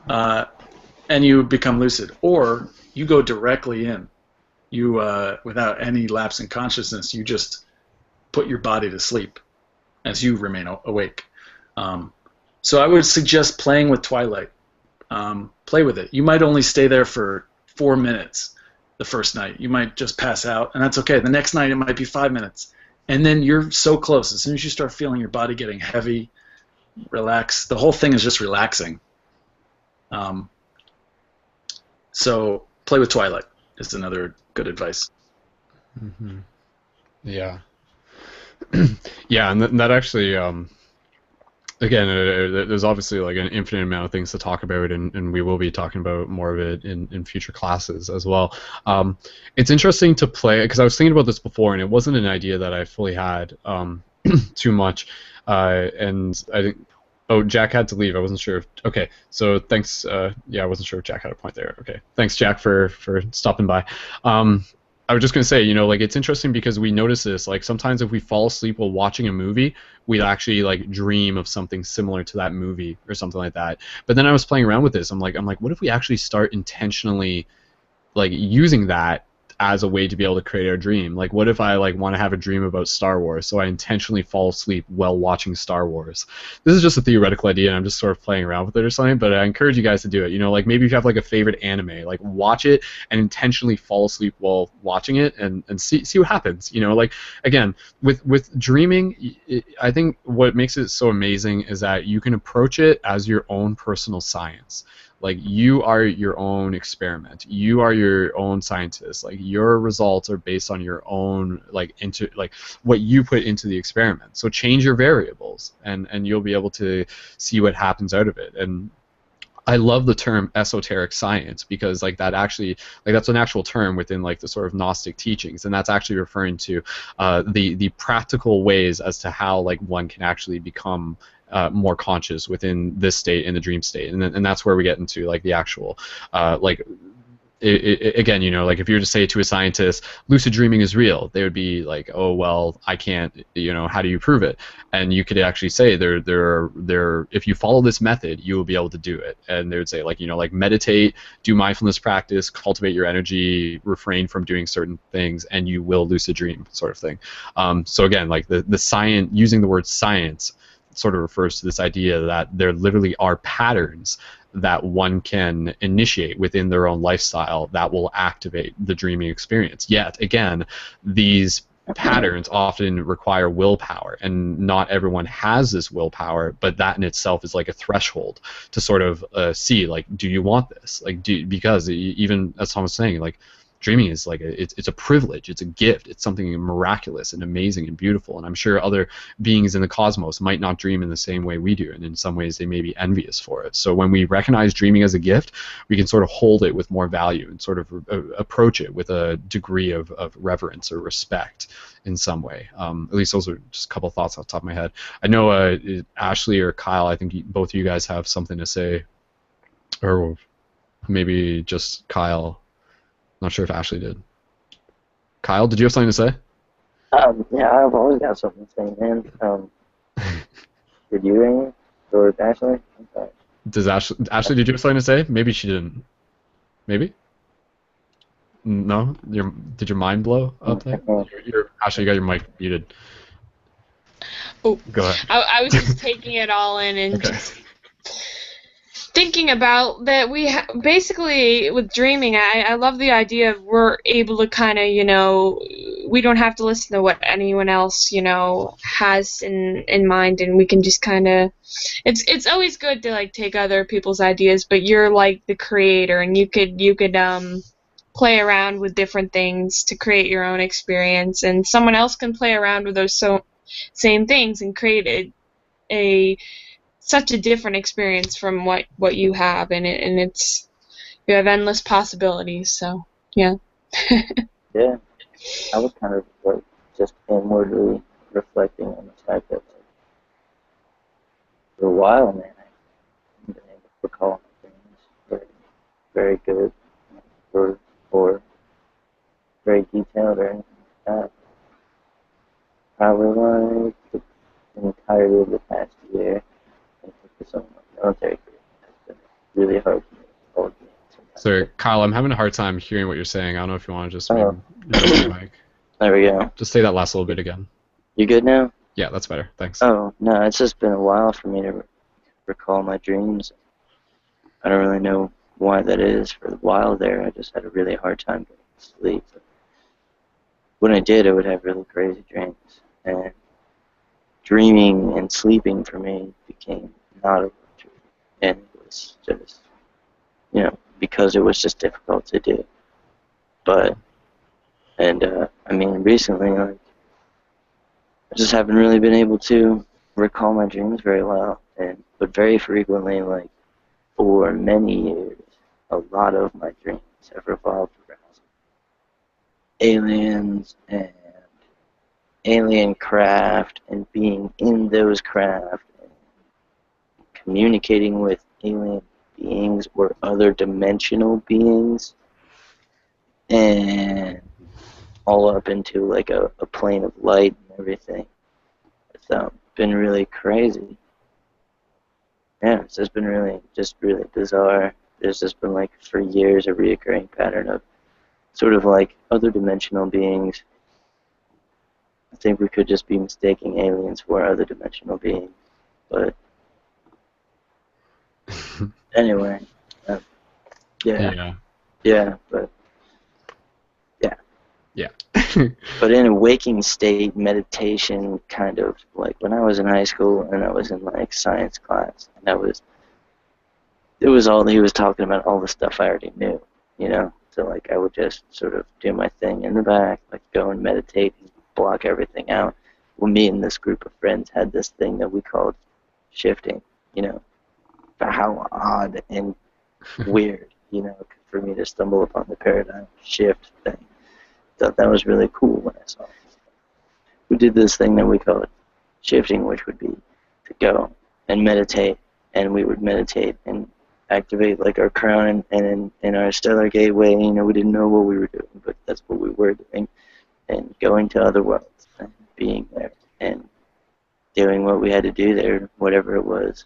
and you become lucid. Or you go directly in. You, without any lapse in consciousness, you just put your body to sleep as you remain awake. So I would suggest playing with twilight. Play with it. You might only stay there for 4 minutes the first night. You might just pass out, and that's okay. The next night it might be 5 minutes. And then you're so close. As soon as you start feeling your body getting heavy, relax. The whole thing is just relaxing. So play with twilight is another good advice. Mm-hmm. Yeah. Yeah, and that actually, again, there's obviously like an infinite amount of things to talk about, and we will be talking about more of it in future classes as well. It's interesting to play, because I was thinking about this before, and it wasn't an idea that I fully had too much, and I think, oh, Jack had to leave. I wasn't sure. Okay, so thanks. Yeah, I wasn't sure if Jack had a point there. Okay, thanks, Jack, for stopping by. I was just going to say, like, it's interesting because we notice this, like, sometimes if we fall asleep while watching a movie, we'd actually, like, dream of something similar to that movie or something like that. But then I was playing around with this. I'm like, what if we actually start intentionally, like, using that as a way to be able to create our dream? Like, what if I, like, want to have a dream about Star Wars, so I intentionally fall asleep while watching Star Wars? This is just a theoretical idea, and I'm just sort of playing around with it or something, but I encourage you guys to do it. Like, maybe if you have, like, a favorite anime, like, watch it and intentionally fall asleep while watching it and see what happens. Like, again, with dreaming, I think what makes it so amazing is that you can approach it as your own personal science. Like, you are your own experiment. You are your own scientist. Like, your results are based on your own, like, what you put into the experiment. So change your variables, and you'll be able to see what happens out of it. And I love the term esoteric science, because, like, that actually, like, that's an actual term within, like, the sort of Gnostic teachings, and that's actually referring to the practical ways as to how, like, one can actually become more conscious within this state, in the dream state, and that's where we get into, like, the actual like again, you know, like if you were to say to a scientist, lucid dreaming is real, they would be like, oh, well, I can't, you know, how do you prove it? And you could actually say if you follow this method, you will be able to do it. And they would say, like, you know, like meditate, do mindfulness practice, cultivate your energy, refrain from doing certain things, and you will lucid dream, sort of thing. So again, like the science, using the word science sort of refers to this idea that there literally are patterns that one can initiate within their own lifestyle that will activate the dreaming experience. Yet, again, these patterns often require willpower, and not everyone has this willpower, but that in itself is like a threshold to sort of see, like, do you want this? Like, because even as Tom was saying, like, dreaming is like it's a privilege, it's a gift, it's something miraculous and amazing and beautiful, and I'm sure other beings in the cosmos might not dream in the same way we do, and in some ways they may be envious for it. So when we recognize dreaming as a gift, we can sort of hold it with more value and sort of approach it with a degree of reverence or respect in some way. At least those are just a couple thoughts off the top of my head. I know Ashley or Kyle, I think both of you guys have something to say, or maybe just Kyle. Not sure if Ashley did. Kyle, did you have something to say? Yeah, I've always got something to say, man. Did you, Amy? Or Ashley? Okay. Does Ashley, did you have something to say? Maybe she didn't. Maybe? No? Did your mind blow up there? Ashley, you got your mic muted. Oh, go ahead. I was just taking it all in and just thinking about that basically with dreaming, I love the idea of we're able to kind of, you know, we don't have to listen to what anyone else, you know, has in mind, and we can just kind of, it's always good to like take other people's ideas, but you're like the creator, and you could play around with different things to create your own experience, and someone else can play around with those same things and create such a different experience from what you have, and it's, you have endless possibilities. So yeah. Yeah, I was kind of like just inwardly reflecting on the fact that for a while, man, I haven't been able to recall my dreams very good or very detailed or anything like that. Probably like the entirety of the past year. For some military career, it's been really hard for me to hold me. Sorry, Kyle, I'm having a hard time hearing what you're saying. I don't know if you want to just maybe mute your mic. There we go. Just say that last little bit again. You good now? Yeah, that's better. Thanks. Oh, no, it's just been a while for me to recall my dreams. I don't really know why that is. For a while there, I just had a really hard time getting to sleep. When I did, I would have really crazy dreams. And dreaming and sleeping for me became not a luxury, and it was just, you know, because it was just difficult to do. But, I mean, recently, like, I just haven't really been able to recall my dreams very well, but very frequently, like, for many years, a lot of my dreams have revolved around aliens and alien craft and being in those craft and communicating with alien beings or other dimensional beings, and all up into like a plane of light and everything. It's been really crazy. Yeah, it's just been really bizarre. There's just been like for years a reoccurring pattern of sort of like other dimensional beings. I think we could just be mistaking aliens for other dimensional beings, but anyway, but but in a waking state, meditation, kind of like when I was in high school and I was in like science class, and it was all he was talking about, all the stuff I already knew, you know. So like I would just sort of do my thing in the back, like go and meditate and block everything out. Well, me and this group of friends had this thing that we called shifting, you know. For how odd and weird, you know, for me to stumble upon the paradigm shift thing. Thought that was really cool when I saw it. We did this thing that we called shifting, which would be to go and meditate, and we would meditate and activate like our crown and in our stellar gateway. You know, we didn't know what we were doing, but that's what we were doing, and going to other worlds and being there and doing what we had to do there, whatever it was.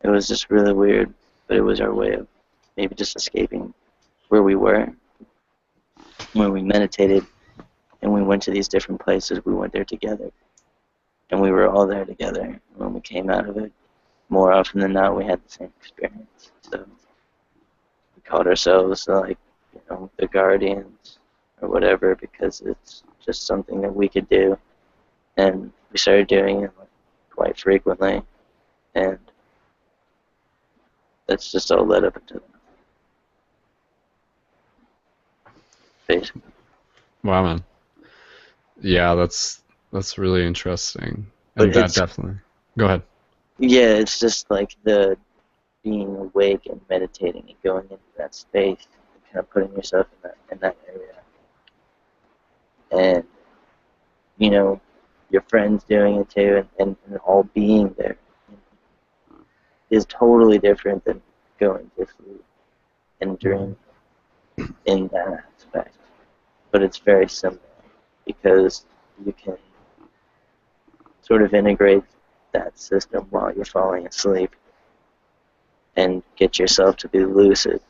It was just really weird, but it was our way of maybe just escaping where we were. When we meditated and we went to these different places, we went there together. And we were all there together. When we came out of it, more often than not, we had the same experience. So we called ourselves like, you know, the Guardians or whatever, because it's just something that we could do. And we started doing it like, quite frequently. And that's just all led up into that. Basically. Wow, man. Yeah, that's really interesting. But And that definitely. Go ahead. Yeah, it's just like the being awake and meditating and going into that space and kind of putting yourself in that area. And, you know, your friends doing it too, and all being there is totally different than going to sleep and dream in that aspect. But it's very similar because you can sort of integrate that system while you're falling asleep and get yourself to be lucid.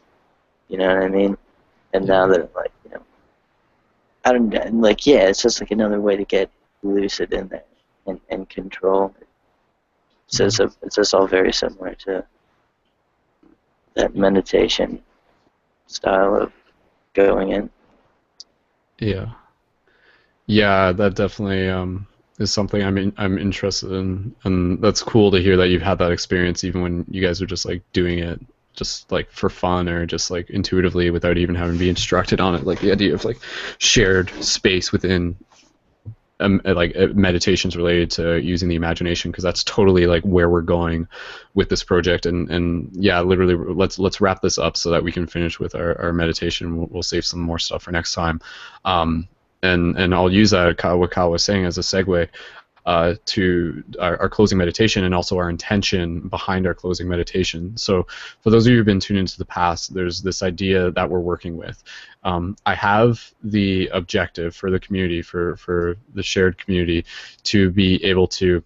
You know what I mean? And now that, like, you know, I don't like, yeah, it's just like another way to get lucid in there and control it. So it's just all very similar to that meditation style of going in. Yeah. Yeah, that definitely is something I'm interested in, and that's cool to hear that you've had that experience even when you guys are just like doing it just like for fun or just like intuitively without even having to be instructed on it. Like the idea of like shared space within meditations related to using the imagination, because that's totally like where we're going with this project. And yeah, literally let's wrap this up so that we can finish with our meditation. We'll save some more stuff for next time. And I'll use that, what Kyle was saying, as a segue to our closing meditation and also our intention behind our closing meditation. So for those of you who've been tuned into the past, there's this idea that we're working with. I have the objective for the community, for the shared community, to be able to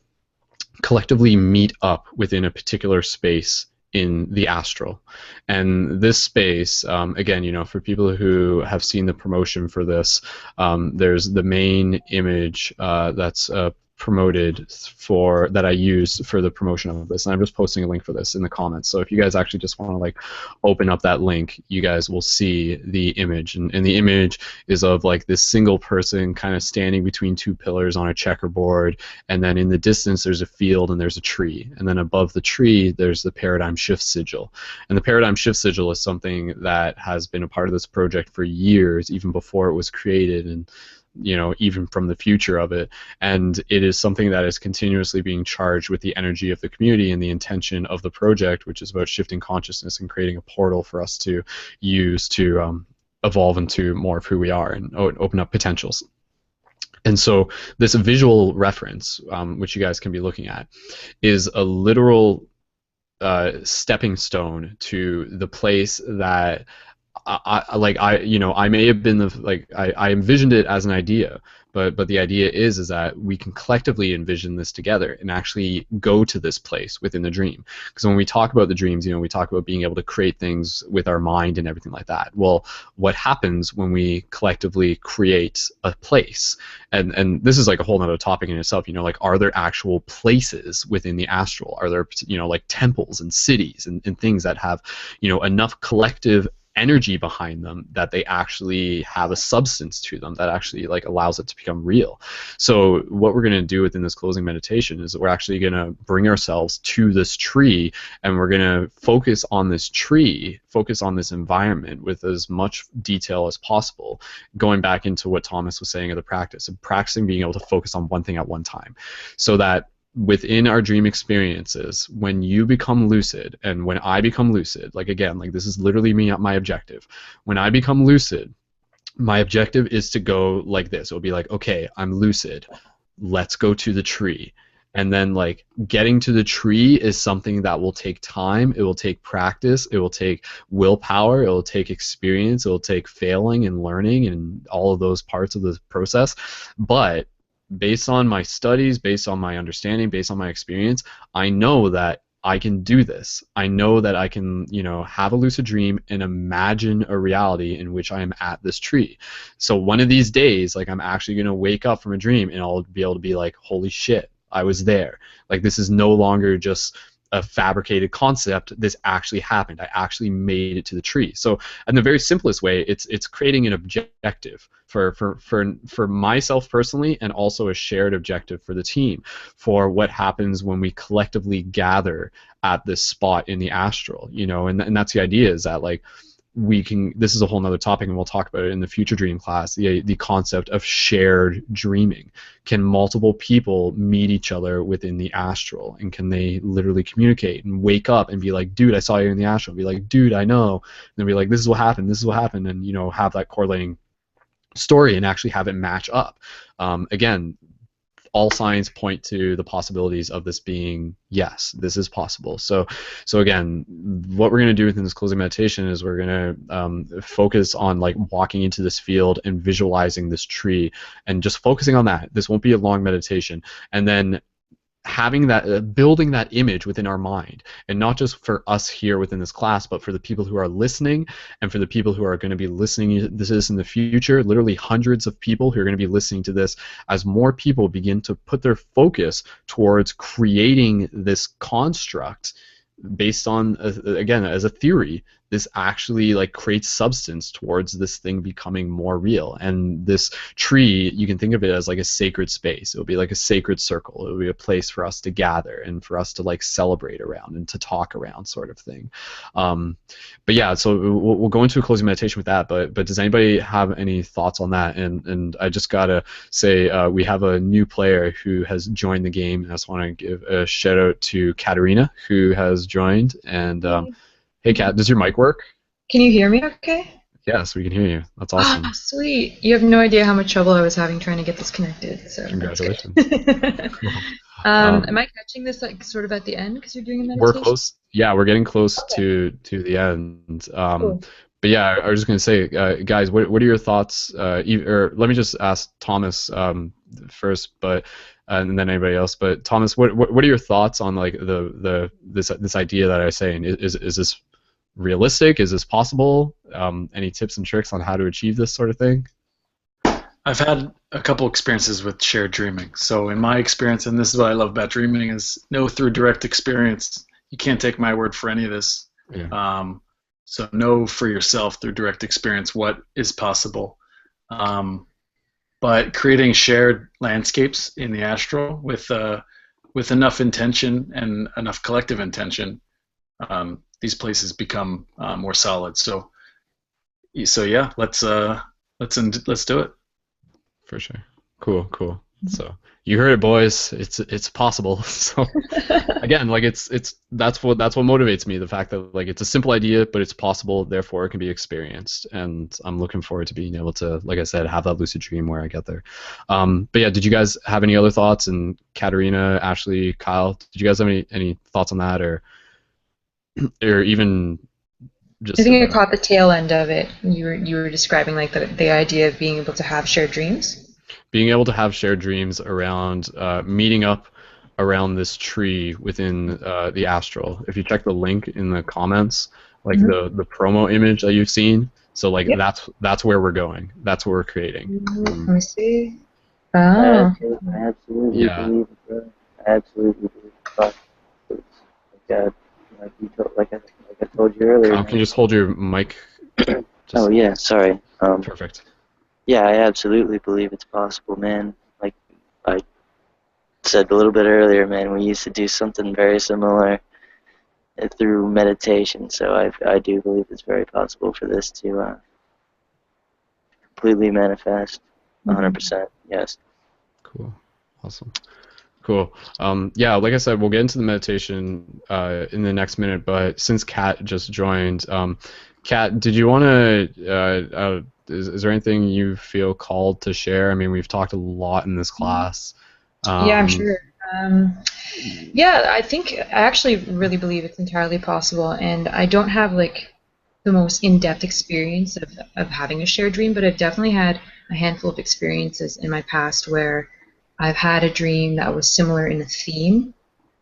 collectively meet up within a particular space in the astral. And this space, again, you know, for people who have seen the promotion for this, there's the main image that's promoted for that I use for the promotion of this, and I'm just posting a link for this in the comments. So if you guys actually just want to like open up that link, you guys will see the image, and the image is of like this single person kind of standing between two pillars on a checkerboard, and then in the distance there's a field and there's a tree, and then above the tree there's the paradigm shift sigil. And the paradigm shift sigil is something that has been a part of this project for years, even before it was created, and you know, even from the future of it. And it is something that is continuously being charged with the energy of the community and the intention of the project, which is about shifting consciousness and creating a portal for us to use to evolve into more of who we are and open up potentials. And so this visual reference, which you guys can be looking at, is a literal stepping stone to the place that I may have been I envisioned it as an idea, but the idea is that we can collectively envision this together and actually go to this place within the dream. Because when we talk about the dreams, you know, we talk about being able to create things with our mind and everything like that. Well, what happens when we collectively create a place? And this is like a whole other topic in itself. You know, like, are there actual places within the astral? Are there, you know, like temples and cities and things that have, you know, enough collective energy behind them that they actually have a substance to them that actually like allows it to become real? So what we're going to do within this closing meditation is that we're actually going to bring ourselves to this tree, and we're going to focus on this tree, focus on this environment with as much detail as possible, going back into what Thomas was saying of the practice, of practicing being able to focus on one thing at one time, so that within our dream experiences, when you become lucid and when I become lucid, like, again, like, this is literally my objective. When I become lucid, my objective is to go like this. It'll be like, okay, I'm lucid. Let's go to the tree. And then like getting to the tree is something that will take time, it will take practice, it will take willpower, it will take experience, it will take failing and learning and all of those parts of the process. But based on my studies, based on my understanding, based on my experience, I know that I can do this. I know that I can, you know, have a lucid dream and imagine a reality in which I am at this tree. So one of these days, like I'm actually going to wake up from a dream and I'll be able to be like, holy shit, I was there. Like this is no longer just a fabricated concept. This actually happened. I actually made it to the tree. So in the very simplest way, it's creating an objective for myself personally, and also a shared objective for the team for what happens when we collectively gather at this spot in the astral, you know, and that's the idea, is that like we can, this is a whole nother topic and we'll talk about it in the future dream class, the concept of shared dreaming. Can multiple people meet each other within the astral, and can they literally communicate and wake up and be like, dude, I saw you in the astral, be like, dude, I know, and then be like, this is what happened, this is what happened, and you know, have that correlating story and actually have it match up. Again, all signs point to the possibilities of this being, yes, this is possible. So again, what we're going to do within this closing meditation is we're going to focus on like walking into this field and visualizing this tree and just focusing on that. This won't be a long meditation. And then having that, building that image within our mind, and not just for us here within this class, but for the people who are listening and for the people who are going to be listening to this in the future, literally hundreds of people who are going to be listening to this, as more people begin to put their focus towards creating this construct based on, again, as a theory, this actually like creates substance towards this thing becoming more real. And this tree, you can think of it as like a sacred space. It will be like a sacred circle. It will be a place for us to gather and for us to like celebrate around and to talk around, sort of thing. But yeah, so we'll go into a closing meditation with that. But does anybody have any thoughts on that? And I just gotta say, we have a new player who has joined the game. I just want to give a shout out to Katerina, who has joined. And hey, Kat, does your mic work? Can you hear me okay? Yes, we can hear you. That's awesome. Oh, sweet. You have no idea how much trouble I was having trying to get this connected. So congratulations. Am I catching this like sort of at the end because you're doing a meditation? We're close. Yeah, we're getting close to the end. Cool. But yeah, I was just going to say, guys, what are your thoughts? Or let me just ask Thomas first, but and then anybody else. But Thomas, what are your thoughts on like this idea that I was saying? Is this realistic? Is this possible? Any tips and tricks on how to achieve this sort of thing? I've had a couple experiences with shared dreaming. So in my experience, and this is what I love about dreaming, is know through direct experience. You can't take my word for any of this. Yeah. So know for yourself through direct experience what is possible. But creating shared landscapes in the astral with enough intention and enough collective intention, these places become more solid. So yeah, let's do it. For sure. Cool. So you heard it, boys. It's possible. So again, like that's what motivates me. The fact that like it's a simple idea, but it's possible. Therefore, it can be experienced. And I'm looking forward to being able to, like I said, have that lucid dream where I get there. But yeah, did you guys have any other thoughts? And Katerina, Ashley, Kyle, did you guys have any thoughts on that, or even just? I think I caught the tail end of it. You were describing like the idea of being able to have shared dreams. Being able to have shared dreams around meeting up around this tree within the astral. If you check the link in the comments, like the promo image that you've seen, so like that's where we're going. That's what we're creating. Let me see. Oh. I absolutely Yeah. believe it, bro. I absolutely believe it. Like I told you earlier. Can you just hold your mic? Oh yeah, sorry. Perfect. Yeah, I absolutely believe it's possible, man. Like I said a little bit earlier, man, we used to do something very similar through meditation, so I do believe it's very possible for this to completely manifest 100%, yes. Cool. Awesome. Cool. Yeah, like I said, we'll get into the meditation in the next minute, but since Kat just joined, Kat, did you want to, is there anything you feel called to share? I mean, we've talked a lot in this class. Yeah, I'm sure. Yeah, I actually really believe it's entirely possible, and I don't have like the most in-depth experience of having a shared dream, but I've definitely had a handful of experiences in my past where I've had a dream that was similar in a theme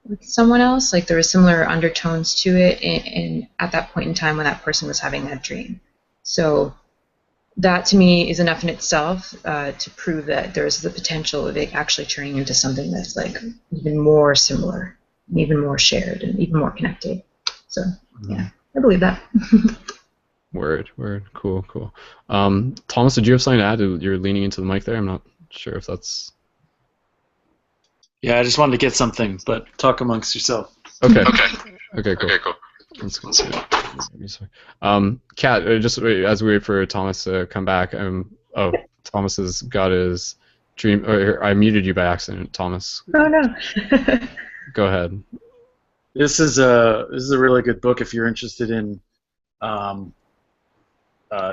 with someone else, like there were similar undertones to it, and at that point in time when that person was having that dream. So that to me is enough in itself to prove that there's the potential of it actually turning into something that's like even more similar, even more shared, and even more connected. So yeah, I believe that. Word. Cool. Thomas, did you have something to add? You're leaning into the mic there. I'm not sure if that's. Yeah, I just wanted to get something, but talk amongst yourself. Okay, cool. Let's go. Kat, just as we wait for Thomas to come back, Thomas has got his dream. I muted you by accident, Thomas. Oh no. Go ahead. This is a really good book if you're interested in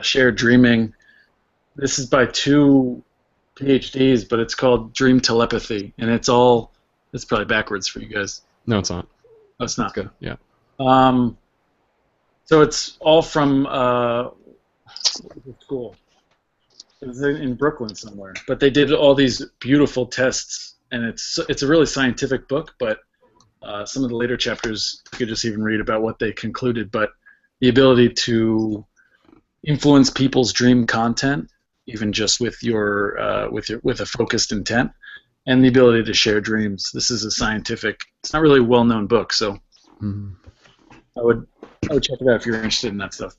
shared dreaming. This is by 2 PhDs, but it's called Dream Telepathy, and it's probably backwards for you guys. No, it's not. Oh, it's not. Good. Yeah. So it's all from school. It was in Brooklyn somewhere, but they did all these beautiful tests, and it's a really scientific book. But some of the later chapters you could just even read about what they concluded. But the ability to influence people's dream content, even just with a focused intent, and the ability to share dreams. This is a scientific. It's not really a well-known book, so I would check it out if you're interested in that stuff.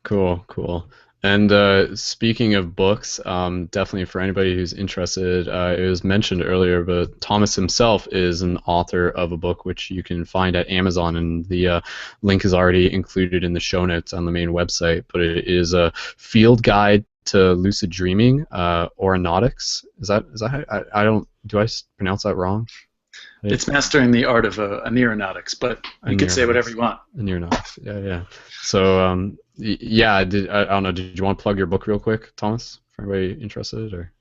Cool. And speaking of books, definitely for anybody who's interested, it was mentioned earlier, but Thomas himself is an author of a book which you can find at Amazon, and the link is already included in the show notes on the main website. But it is a field guide to lucid dreaming, aeronautics. Is that how, I don't, do I pronounce that wrong? It's mastering the art of aeronautics, but you could say whatever you want. Aeronautics, yeah. So, yeah, I don't know, did you want to plug your book real quick, Thomas, for anybody interested? Or?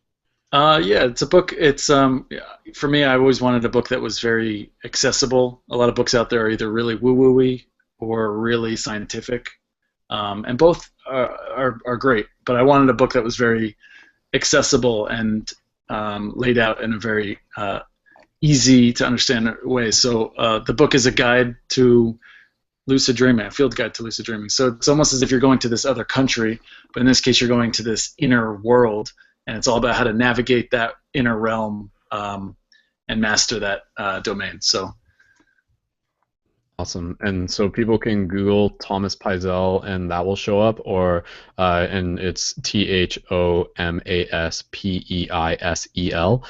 Yeah, it's a book. It's for me, I always wanted a book that was very accessible. A lot of books out there are either really woo-woo-y or really scientific, and both are great. But I wanted a book that was very accessible and laid out in a very easy to understand way. So the book is a guide to lucid dreaming, a field guide to lucid dreaming. So it's almost as if you're going to this other country, but in this case you're going to this inner world, and it's all about how to navigate that inner realm and master that domain. So awesome. And so people can Google Thomas Peisel and that will show up, or and it's ThomasPeisel,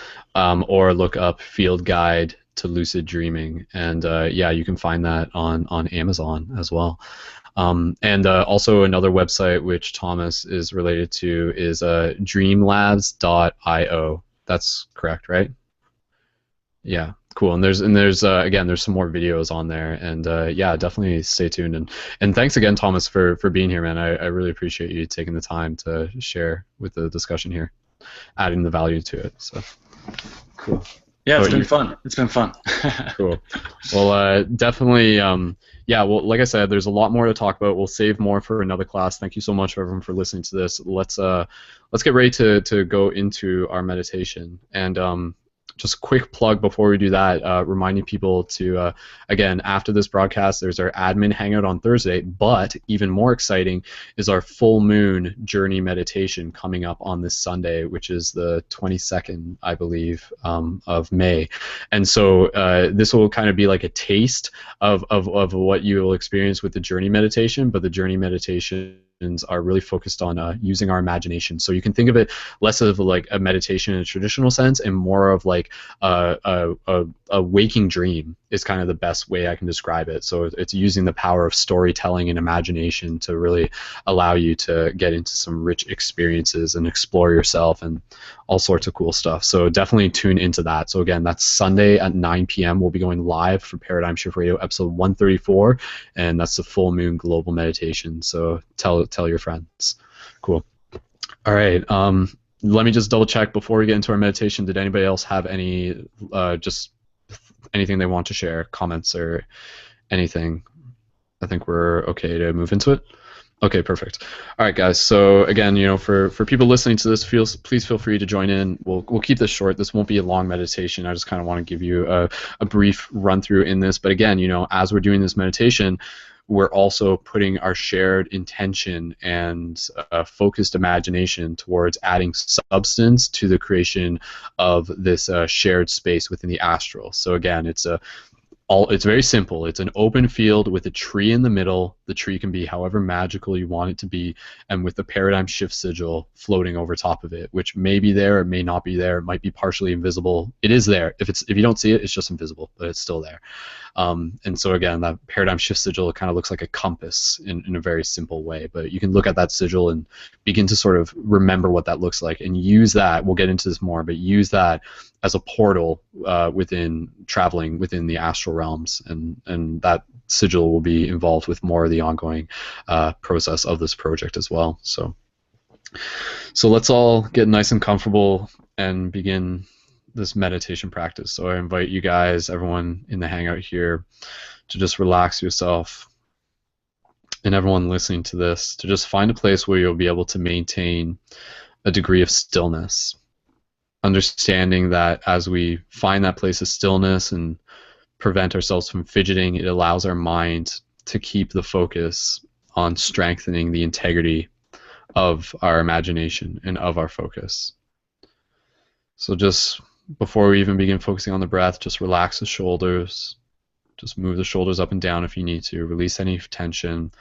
or look up Field Guide to Lucid Dreaming, and yeah, you can find that on Amazon as well. And also another website which Thomas is related to is dreamlabs.io. That's correct, right? Yeah, cool. And there's again, there's some more videos on there, and yeah, definitely stay tuned. And thanks again, Thomas, for being here, man. I really appreciate you taking the time to share with the discussion here, adding the value to it. So cool. Yeah, it's been fun. It's been fun. Cool. Well, definitely. Yeah. Well, like I said, there's a lot more to talk about. We'll save more for another class. Thank you so much, everyone, for listening to this. Let's get ready to go into our meditation. And just a quick plug before we do that, reminding people to, again, after this broadcast, there's our admin hangout on Thursday, but even more exciting is our full moon journey meditation coming up on this Sunday, which is the 22nd, I believe, of May. And so this will kind of be like a taste of what you will experience with the journey meditation, but the journey meditation are really focused on using our imagination. So you can think of it less of like a meditation in a traditional sense and more of like a waking dream is kind of the best way I can describe it. So it's using the power of storytelling and imagination to really allow you to get into some rich experiences and explore yourself and all sorts of cool stuff. So definitely tune into that. So again, that's Sunday at 9 p.m. We'll be going live for Paradigm Shift Radio episode 134, and that's the full moon global meditation. So tell your friends. Cool. All right. Let me just double check before we get into our meditation. Did anybody else have any just anything they want to share, comments or anything, I think we're okay to move into it. Okay, perfect. All right, guys. So again, for people listening to this, please feel free to join in. We'll keep this short. This won't be a long meditation. I just kind of want to give you a brief run through in this. But again, as we're doing this meditation, we're also putting our shared intention and focused imagination towards adding substance to the creation of this shared space within the astral. So again, it's very simple. It's an open field with a tree in the middle. The tree can be however magical you want it to be, and with the paradigm shift sigil floating over top of it, which may be there, it may not be there, it might be partially invisible. It is there. If you don't see it, it's just invisible, but it's still there. And so again, that paradigm shift sigil kind of looks like a compass in a very simple way, but you can look at that sigil and begin to sort of remember what that looks like and use that. We'll get into this more, but use that as a portal traveling within the astral realms, and that sigil will be involved with more of the ongoing process of this project as well. So let's all get nice and comfortable and begin this meditation practice. So I invite you guys, everyone in the hangout here, to just relax yourself, and everyone listening to this, to just find a place where you'll be able to maintain a degree of stillness. Understanding that as we find that place of stillness and prevent ourselves from fidgeting, it allows our mind to keep the focus on strengthening the integrity of our imagination and of our focus. So just before we even begin focusing on the breath, just relax the shoulders. Just move the shoulders up and down if you need to. Release any tension.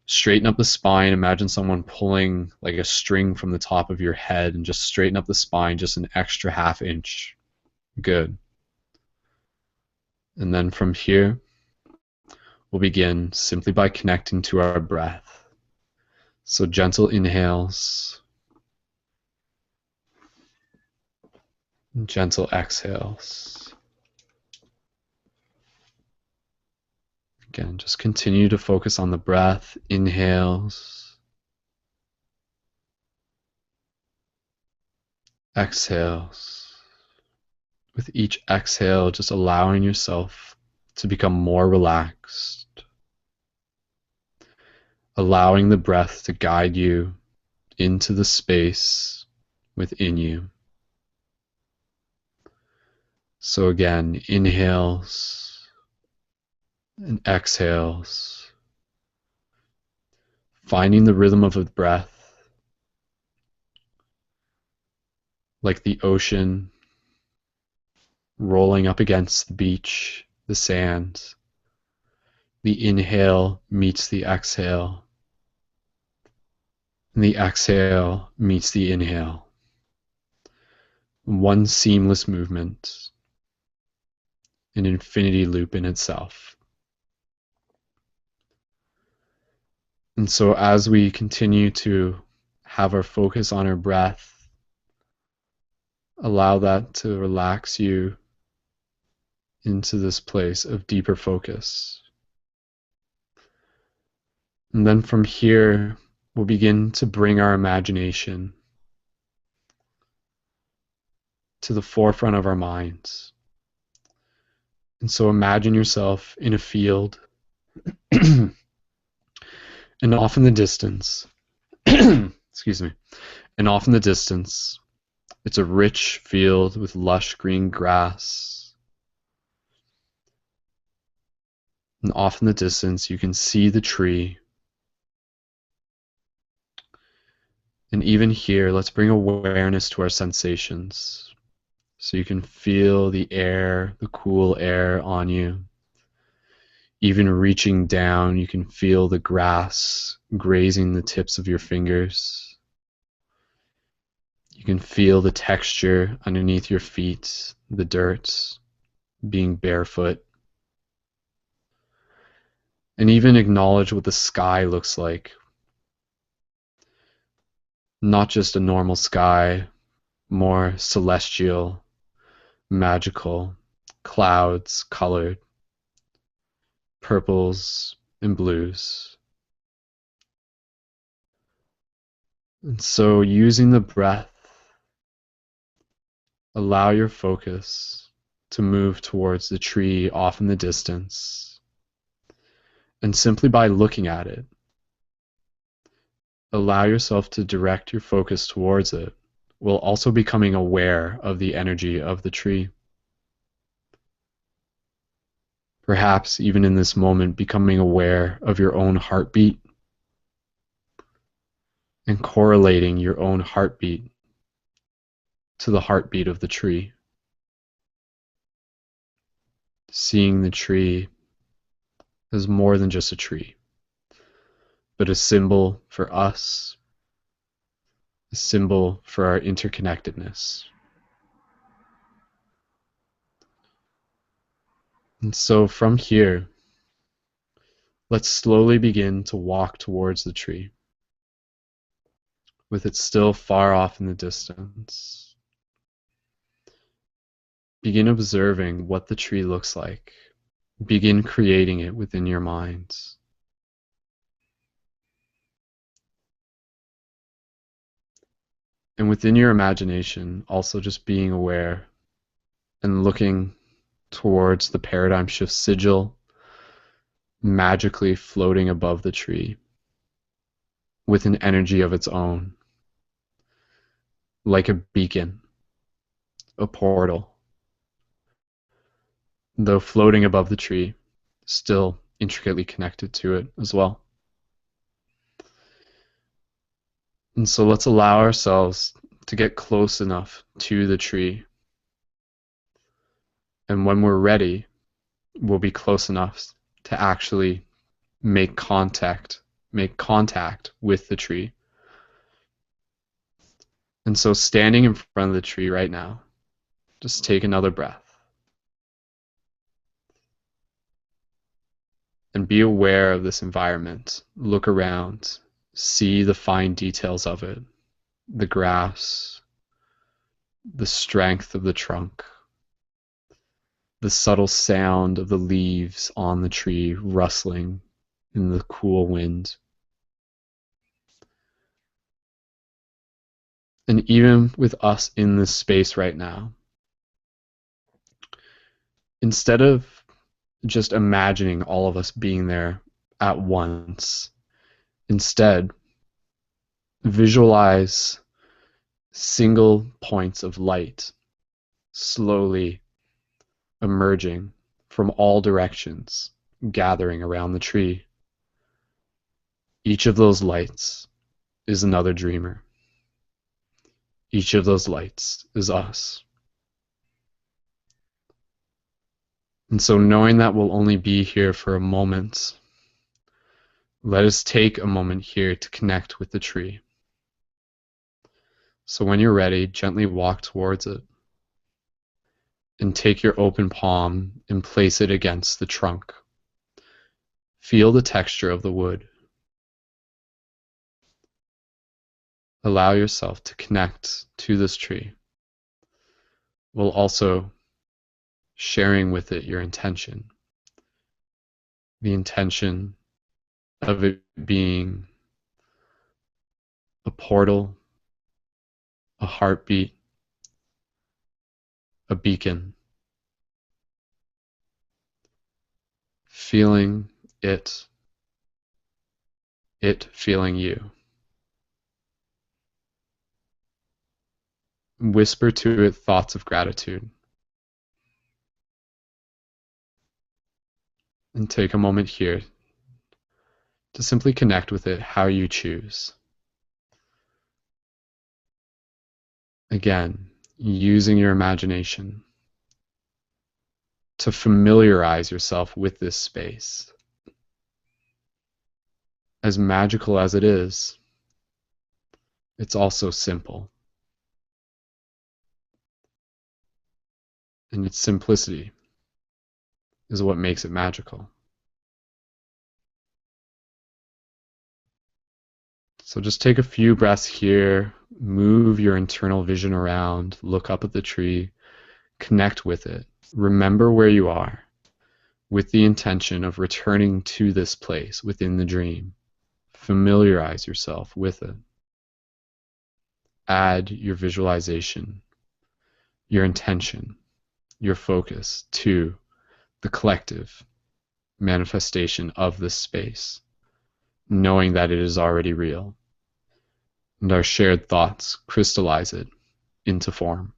Straighten up the spine. Imagine someone pulling like a string from the top of your head, and just straighten up the spine just an extra ½ inch. Good. And then from here, we'll begin simply by connecting to our breath. So gentle inhales, and gentle exhales. Again, just continue to focus on the breath. Inhales, exhales. With each exhale, just allowing yourself to become more relaxed, allowing the breath to guide you into the space within you. So again, inhales and exhales, finding the rhythm of the breath, like the ocean rolling up against the beach, the sand. The inhale meets the exhale, and the exhale meets the inhale. One seamless movement, an infinity loop in itself. And so as we continue to have our focus on our breath, allow that to relax you into this place of deeper focus. And then from here, we'll begin to bring our imagination to the forefront of our minds. And so imagine yourself in a field, and off in the distance, excuse me, and off in the distance, it's a rich field with lush green grass. And off in the distance, you can see the tree. And even here, let's bring awareness to our sensations. So you can feel the air, the cool air on you. Even reaching down, you can feel the grass grazing the tips of your fingers. You can feel the texture underneath your feet, the dirt, being barefoot. And even acknowledge what the sky looks like. Not just a normal sky, more celestial, magical, clouds colored, purples and blues. And so using the breath, allow your focus to move towards the tree off in the distance. And simply by looking at it, allow yourself to direct your focus towards it, while also becoming aware of the energy of the tree. Perhaps even in this moment, becoming aware of your own heartbeat and correlating your own heartbeat to the heartbeat of the tree. Seeing the tree as more than just a tree, but a symbol for us, a symbol for our interconnectedness. And so from here, let's slowly begin to walk towards the tree, with it still far off in the distance. Begin observing what the tree looks like. Begin creating it within your minds. And within your imagination, also just being aware and looking towards the paradigm shift sigil magically floating above the tree with an energy of its own, like a beacon, a portal, though floating above the tree, still intricately connected to it as well. And so let's allow ourselves to get close enough to the tree. And when we're ready, we'll be close enough to actually make contact with the tree. And so standing in front of the tree right now, just take another breath. And be aware of this environment. Look around. See the fine details of it. The grass, the strength of the trunk, the subtle sound of the leaves on the tree rustling in the cool wind. And even with us in this space right now, instead of just imagining all of us being there at once, instead, visualize single points of light slowly emerging from all directions, gathering around the tree. Each of those lights is another dreamer. Each of those lights is us. And so knowing that we'll only be here for a moment, let us take a moment here to connect with the tree. So when you're ready, gently walk towards it and take your open palm and place it against the trunk. Feel the texture of the wood. Allow yourself to connect to this tree, while also sharing with it your intention. The intention of it being a portal, a heartbeat, a beacon. Feeling it feeling you. Whisper to it thoughts of gratitude. And take a moment here to simply connect with it how you choose. Again, using your imagination to familiarize yourself with this space. As magical as it is, it's also simple. And its simplicity is what makes it magical. So just take a few breaths here, move your internal vision around, look up at the tree, connect with it. Remember where you are, with the intention of returning to this place within the dream. Familiarize yourself with it. Add your visualization, your intention, your focus to the collective manifestation of this space, knowing that it is already real, and our shared thoughts crystallize it into form.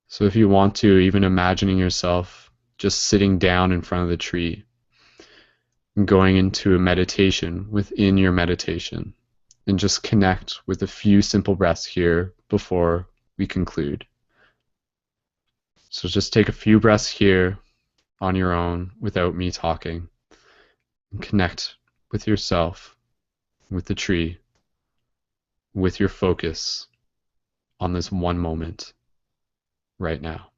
So if you want to, even imagining yourself just sitting down in front of the tree, going into a meditation within your meditation, and just connect with a few simple breaths here before we conclude. So just take a few breaths here on your own without me talking, and connect with yourself, with the tree, with your focus on this one moment right now.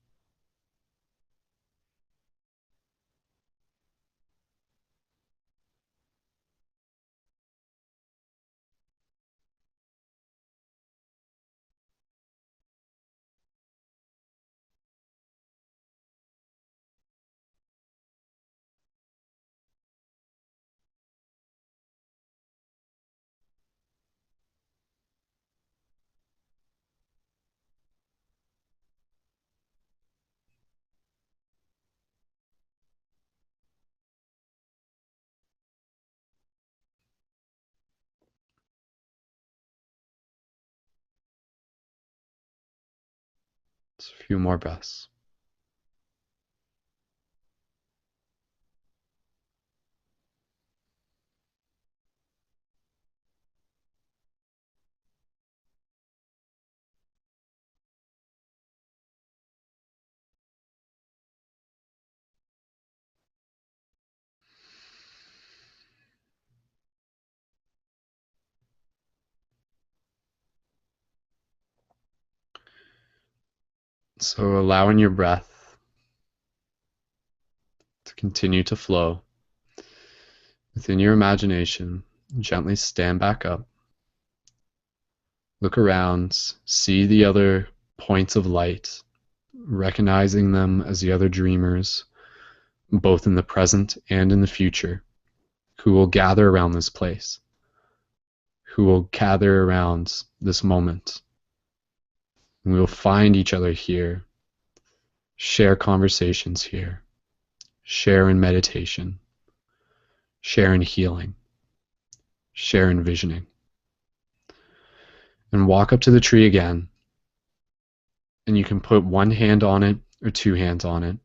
Just a few more breaths. So allowing your breath to continue to flow within your imagination, gently stand back up, look around, see the other points of light, recognizing them as the other dreamers, both in the present and in the future, who will gather around this place, who will gather around this moment. And we will find each other here, share conversations here, share in meditation, share in healing, share in visioning. And walk up to the tree again, and you can put one hand on it or two hands on it.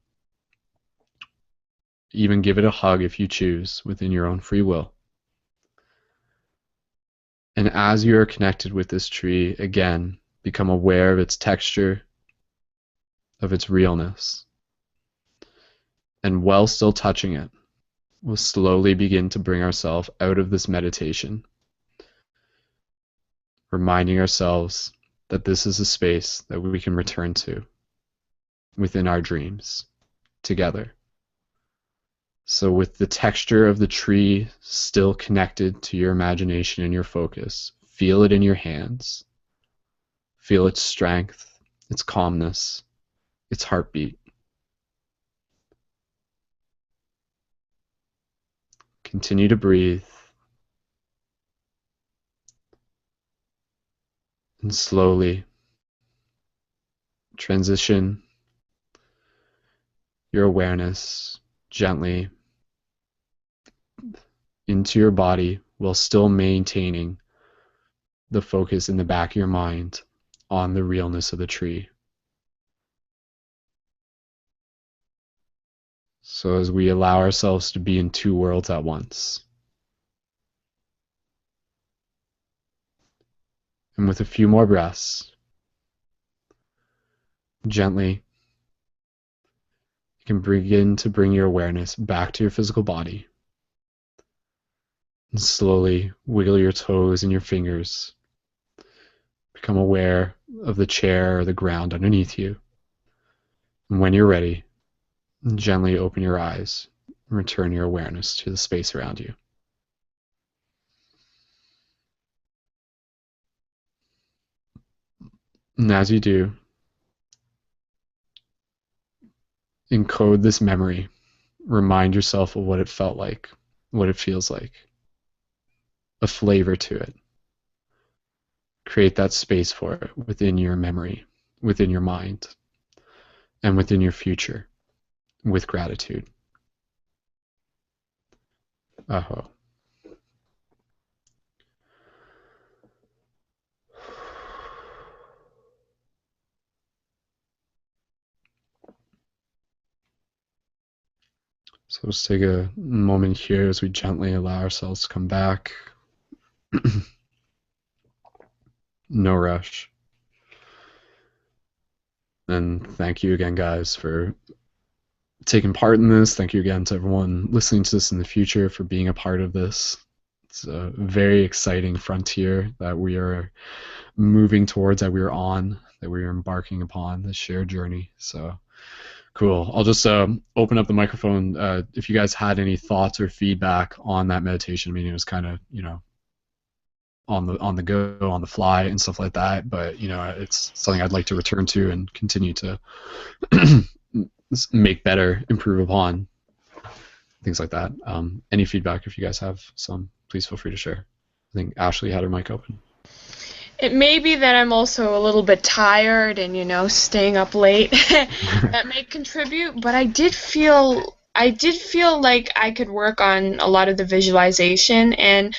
Even give it a hug if you choose, within your own free will. And as you are connected with this tree, again, become aware of its texture, of its realness. And while still touching it, we'll slowly begin to bring ourselves out of this meditation, reminding ourselves that this is a space that we can return to within our dreams together. So with the texture of the tree still connected to your imagination and your focus, feel it in your hands. Feel its strength, its calmness, its heartbeat. Continue to breathe. And slowly transition your awareness gently into your body while still maintaining the focus in the back of your mind on the realness of the tree. So as we allow ourselves to be in two worlds at once. And with a few more breaths, gently, you can begin to bring your awareness back to your physical body. And slowly wiggle your toes and your fingers. Become aware of the chair or the ground underneath you. And when you're ready, gently open your eyes and return your awareness to the space around you. And as you do, encode this memory. Remind yourself of what it felt like, what it feels like, a flavor to it. create that space for it within your memory, within your mind, and within your future with gratitude. Aho. So let's take a moment here as we gently allow ourselves to come back. No rush. And thank you again, guys, for taking part in this. Thank you again to everyone listening to this in the future for being a part of this. It's a very exciting frontier that we are moving towards, that we are on, that we are embarking upon this shared journey. So cool. I'll just open up the microphone. If you guys had any thoughts or feedback on that meditation, I mean, it was kind of, you know, on the go, on the fly, and stuff like that. But you know, it's something I'd like to return to and continue to make better, improve upon, things like that. Any feedback, if you guys have some, please feel free to share. I think Ashley had her mic open. It may be that I'm also a little bit tired and, you know, staying up late that may contribute, but I did feel like I could work on a lot of the visualization, and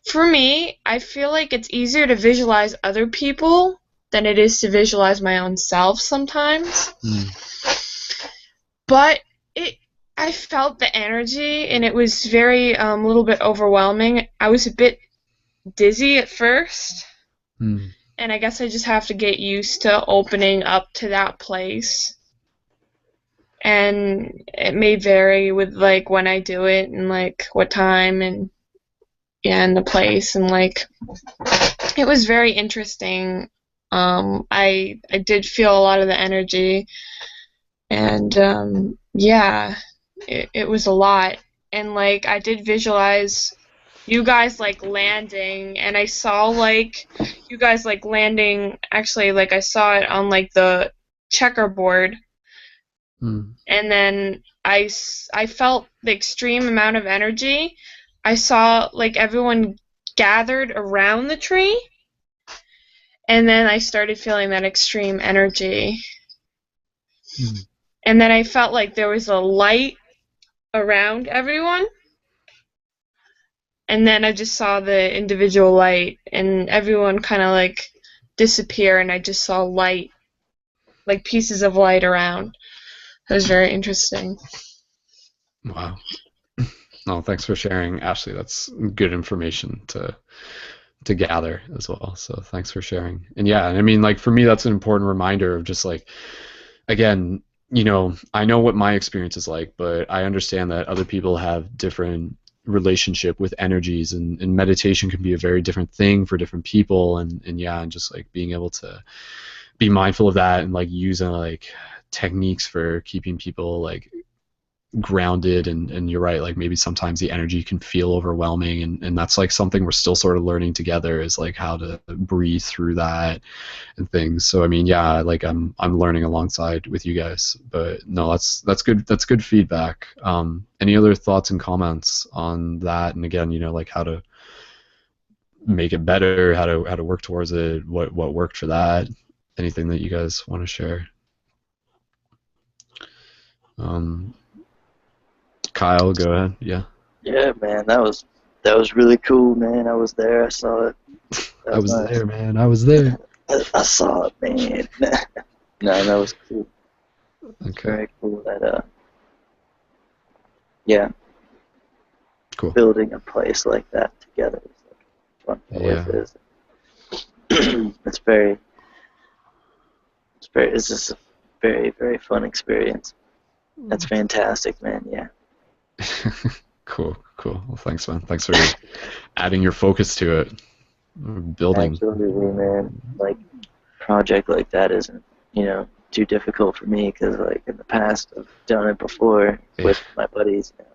for me, I feel like it's easier to visualize other people than it is to visualize my own self sometimes. But I felt the energy, and it was very a little bit overwhelming. I was a bit dizzy at first. And I guess I just have to get used to opening up to that place. And it may vary with, like, when I do it and, like, what time and, yeah, and the place. And, like, it was very interesting. I did feel a lot of the energy. And, yeah, it was a lot. And, like, I did visualize you guys, like, landing, and I saw, like, you guys, like, landing, actually, like, I saw it on, like, the checkerboard, and then I felt the extreme amount of energy. I saw, like, everyone gathered around the tree, and then I started feeling that extreme energy. And then I felt like there was a light around everyone. And then I just saw the individual light, and everyone kind of, like, disappear, and I just saw light, like pieces of light around. It was very interesting. Wow. No, thanks for sharing, Ashley. That's good information to gather as well. So thanks for sharing. And yeah, I mean, like, for me, that's an important reminder of just, like, again, you know, I know what my experience is like, but I understand that other people have different relationship with energies, and meditation can be a very different thing for different people, and yeah, and just, like, being able to be mindful of that, and, like, using, like, techniques for keeping people, like, grounded, and you're right, like, maybe sometimes the energy can feel overwhelming, and that's, like, something we're still sort of learning together, is, like, how to breathe through that and things. So I mean, yeah, like, I'm learning alongside with you guys. But no, that's good feedback. Any other thoughts and comments on that? And again, you know, like, how to make it better, how to work towards it, what worked for that, anything that you guys want to share? Kyle, go ahead. Yeah. Yeah, man, that was really cool, man. I was there. I saw it. I was nice. There, man. I was there. I saw it, man. No, that was cool. Okay. Very cool. That yeah. Cool. Building a place like that together is, like, fun. Yeah. It's just a very, very fun experience. That's fantastic, man. Yeah. Cool. Well, thanks, man. Thanks for adding your focus to it. Building. Absolutely, man. Like, project like that isn't, you know, too difficult for me, because, like, in the past I've done it before with my buddies. You know.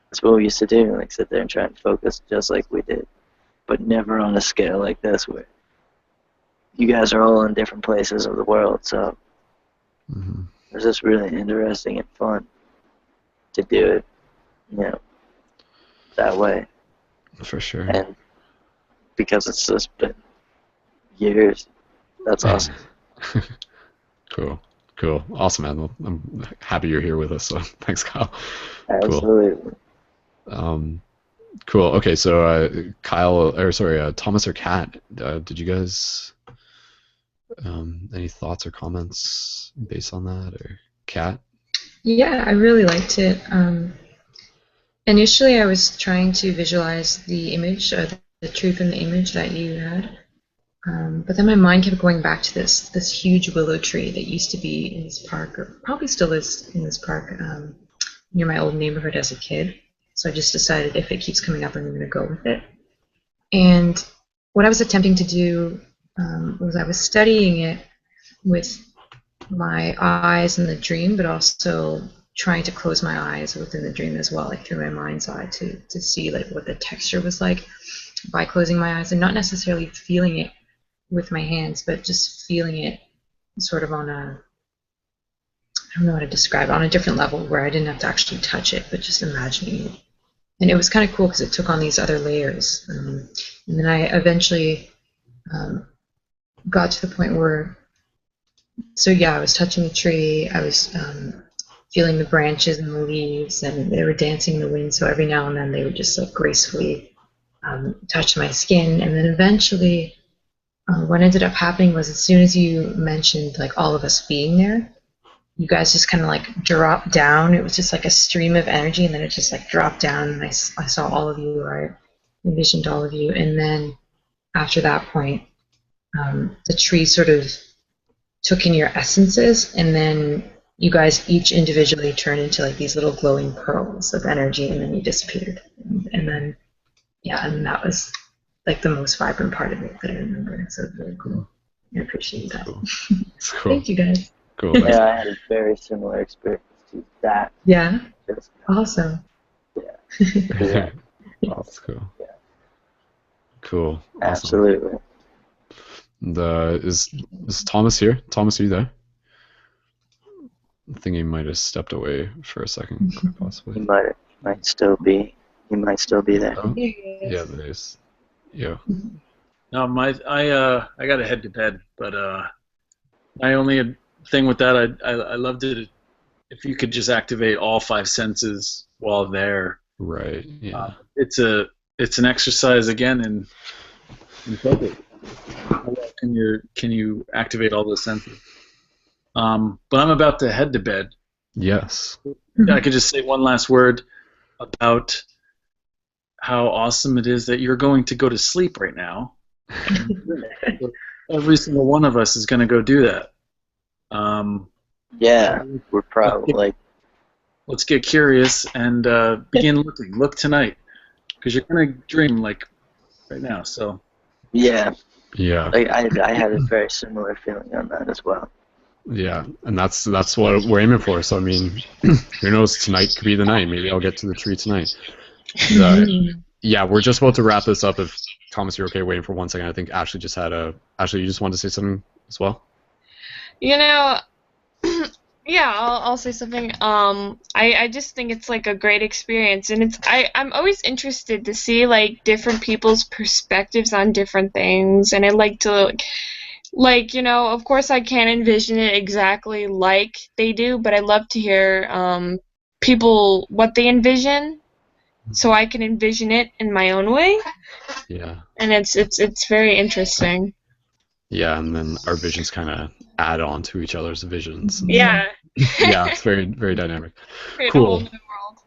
That's what we used to do, like, sit there and try and focus just like we did, but never on a scale like this, where you guys are all in different places of the world. So it's just really interesting and fun to do it, you know, that way. For sure. And because it's just been years. That's awesome. Cool. Cool. Awesome, man. Well, I'm happy you're here with us. So thanks, Kyle. Absolutely. Cool. Cool. Okay, so Thomas or Kat, did you guys any thoughts or comments based on that, or Kat? Yeah, I really liked it. Initially, I was trying to visualize the image, the truth in the image that you had. But then my mind kept going back to this huge willow tree that used to be in this park, or probably still is in this park, near my old neighborhood as a kid. So I just decided if it keeps coming up, I'm going to go with it. And what I was attempting to do was I was studying it with my eyes in the dream, but also trying to close my eyes within the dream as well, like through my mind's eye, to see like what the texture was like by closing my eyes, and not necessarily feeling it with my hands, but just feeling it sort of on a, I don't know how to describe it, on a different level where I didn't have to actually touch it, but just imagining it. And it was kind of cool because it took on these other layers. And then I eventually got to the point where, so yeah, I was touching the tree, I was feeling the branches and the leaves, and they were dancing in the wind, so every now and then they would just like gracefully touch my skin. And then eventually what ended up happening was, as soon as you mentioned like all of us being there, you guys just kind of like dropped down. It was just like a stream of energy, and then it just like dropped down, and I saw all of you, or I envisioned all of you. And then after that point, the tree sort of took in your essences, and then you guys each individually turned into like these little glowing pearls of energy, and then you disappeared. And then, yeah, and that was like the most vibrant part of it that I remember. So it was really cool. I appreciate that. Cool. Thank you, guys. Cool. Yeah, I had a very similar experience to that. Yeah. Just, awesome. Yeah. That's cool. Yeah. Cool. Awesome. Absolutely. Is Thomas here? Thomas, are you there? I think he might have stepped away for a second, possibly. He might still be. He might still be there. Oh, yeah, there is. Yeah. No, I got to head to bed, but my only thing with that, I loved it if you could just activate all 5 senses while there. Right. Yeah. It's an exercise again in focus. How well can you activate all those senses? But I'm about to head to bed. Yes. I could just say one last word about how awesome it is that you're going to go to sleep right now. Every single one of us is going to go do that. Yeah, we're probably. Let's get curious and begin looking. Look tonight, because you're going to dream like right now. So. Yeah. Yeah. I had a very similar feeling on that as well. Yeah, and that's what we're aiming for. So I mean, who knows? Tonight could be the night. Maybe I'll get to the tree tonight. Yeah, we're just about to wrap this up. If Thomas, you're okay waiting for 1 second. I think Ashley just had Ashley, you just wanted to say something as well? You know, yeah, I'll say something. I just think it's like a great experience, and I'm always interested to see like different people's perspectives on different things, and I like to like, you know, of course I can't envision it exactly like they do, but I love to hear people what they envision, so I can envision it in my own way. Yeah. And it's very interesting. Yeah, and then our visions kind of add on to each other's visions. Yeah. Yeah, it's very, very dynamic. Create Cool. a whole new world.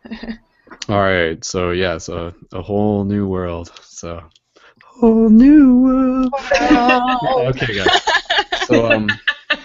All right, so yeah, so a whole new world. So whole new world. Wow. Okay, guys. So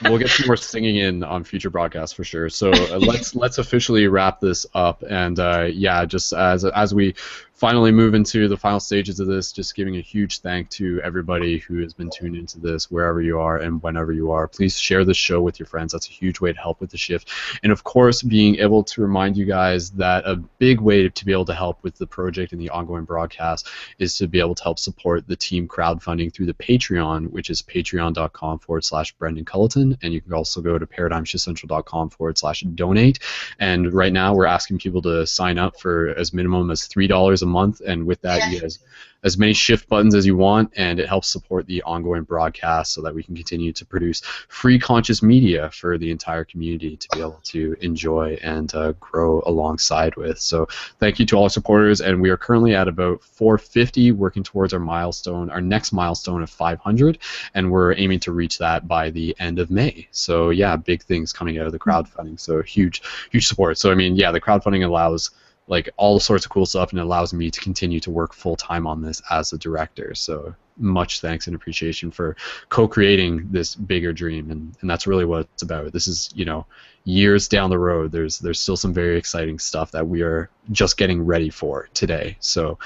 we'll get some more singing in on future broadcasts for sure. So let's officially wrap this up, and yeah, just as we finally move into the final stages of this, just giving a huge thank to everybody who has been tuned into this, wherever you are and whenever you are. Please share this show with your friends. That's a huge way to help with the shift. And of course, being able to remind you guys that a big way to be able to help with the project and the ongoing broadcast is to be able to help support the team crowdfunding through the Patreon, which is patreon.com/Brendon Culliton. And you can also go to paradigmshiftcentral.com/donate. And right now we're asking people to sign up for as minimum as $3 a month, and with that you guys as many shift buttons as you want, and it helps support the ongoing broadcast so that we can continue to produce free conscious media for the entire community to be able to enjoy and grow alongside with. So thank you to all our supporters, and we are currently at about 450, working towards our next milestone of 500, and we're aiming to reach that by the end of May. So yeah, big things coming out of the crowdfunding, so huge support. So I mean, yeah, the crowdfunding allows like all sorts of cool stuff, and it allows me to continue to work full time on this as a director. So much thanks and appreciation for co-creating this bigger dream, and that's really what it's about. This is, you know, years down the road. There's still some very exciting stuff that we are just getting ready for today. So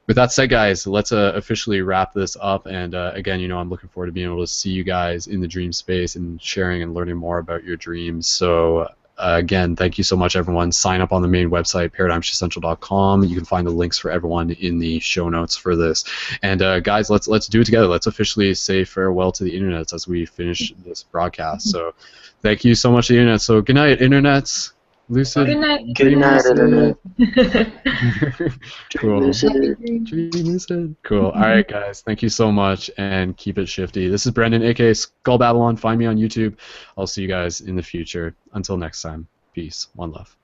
with that said, guys, let's officially wrap this up. And again, you know, I'm looking forward to being able to see you guys in the dream space and sharing and learning more about your dreams. So again, thank you so much, everyone. Sign up on the main website, paradigmshiftcentral.com. You can find the links for everyone in the show notes for this. And guys, let's do it together. Let's officially say farewell to the internet as we finish this broadcast. So thank you so much, the internet. So good night, internets. Lucid. Good night. Good night, internet. Cool. Lucid. Dream lucid. Cool. All right, guys. Thank you so much, and keep it shifty. This is Brendon, aka Skull Babylon. Find me on YouTube. I'll see you guys in the future. Until next time, peace. One love.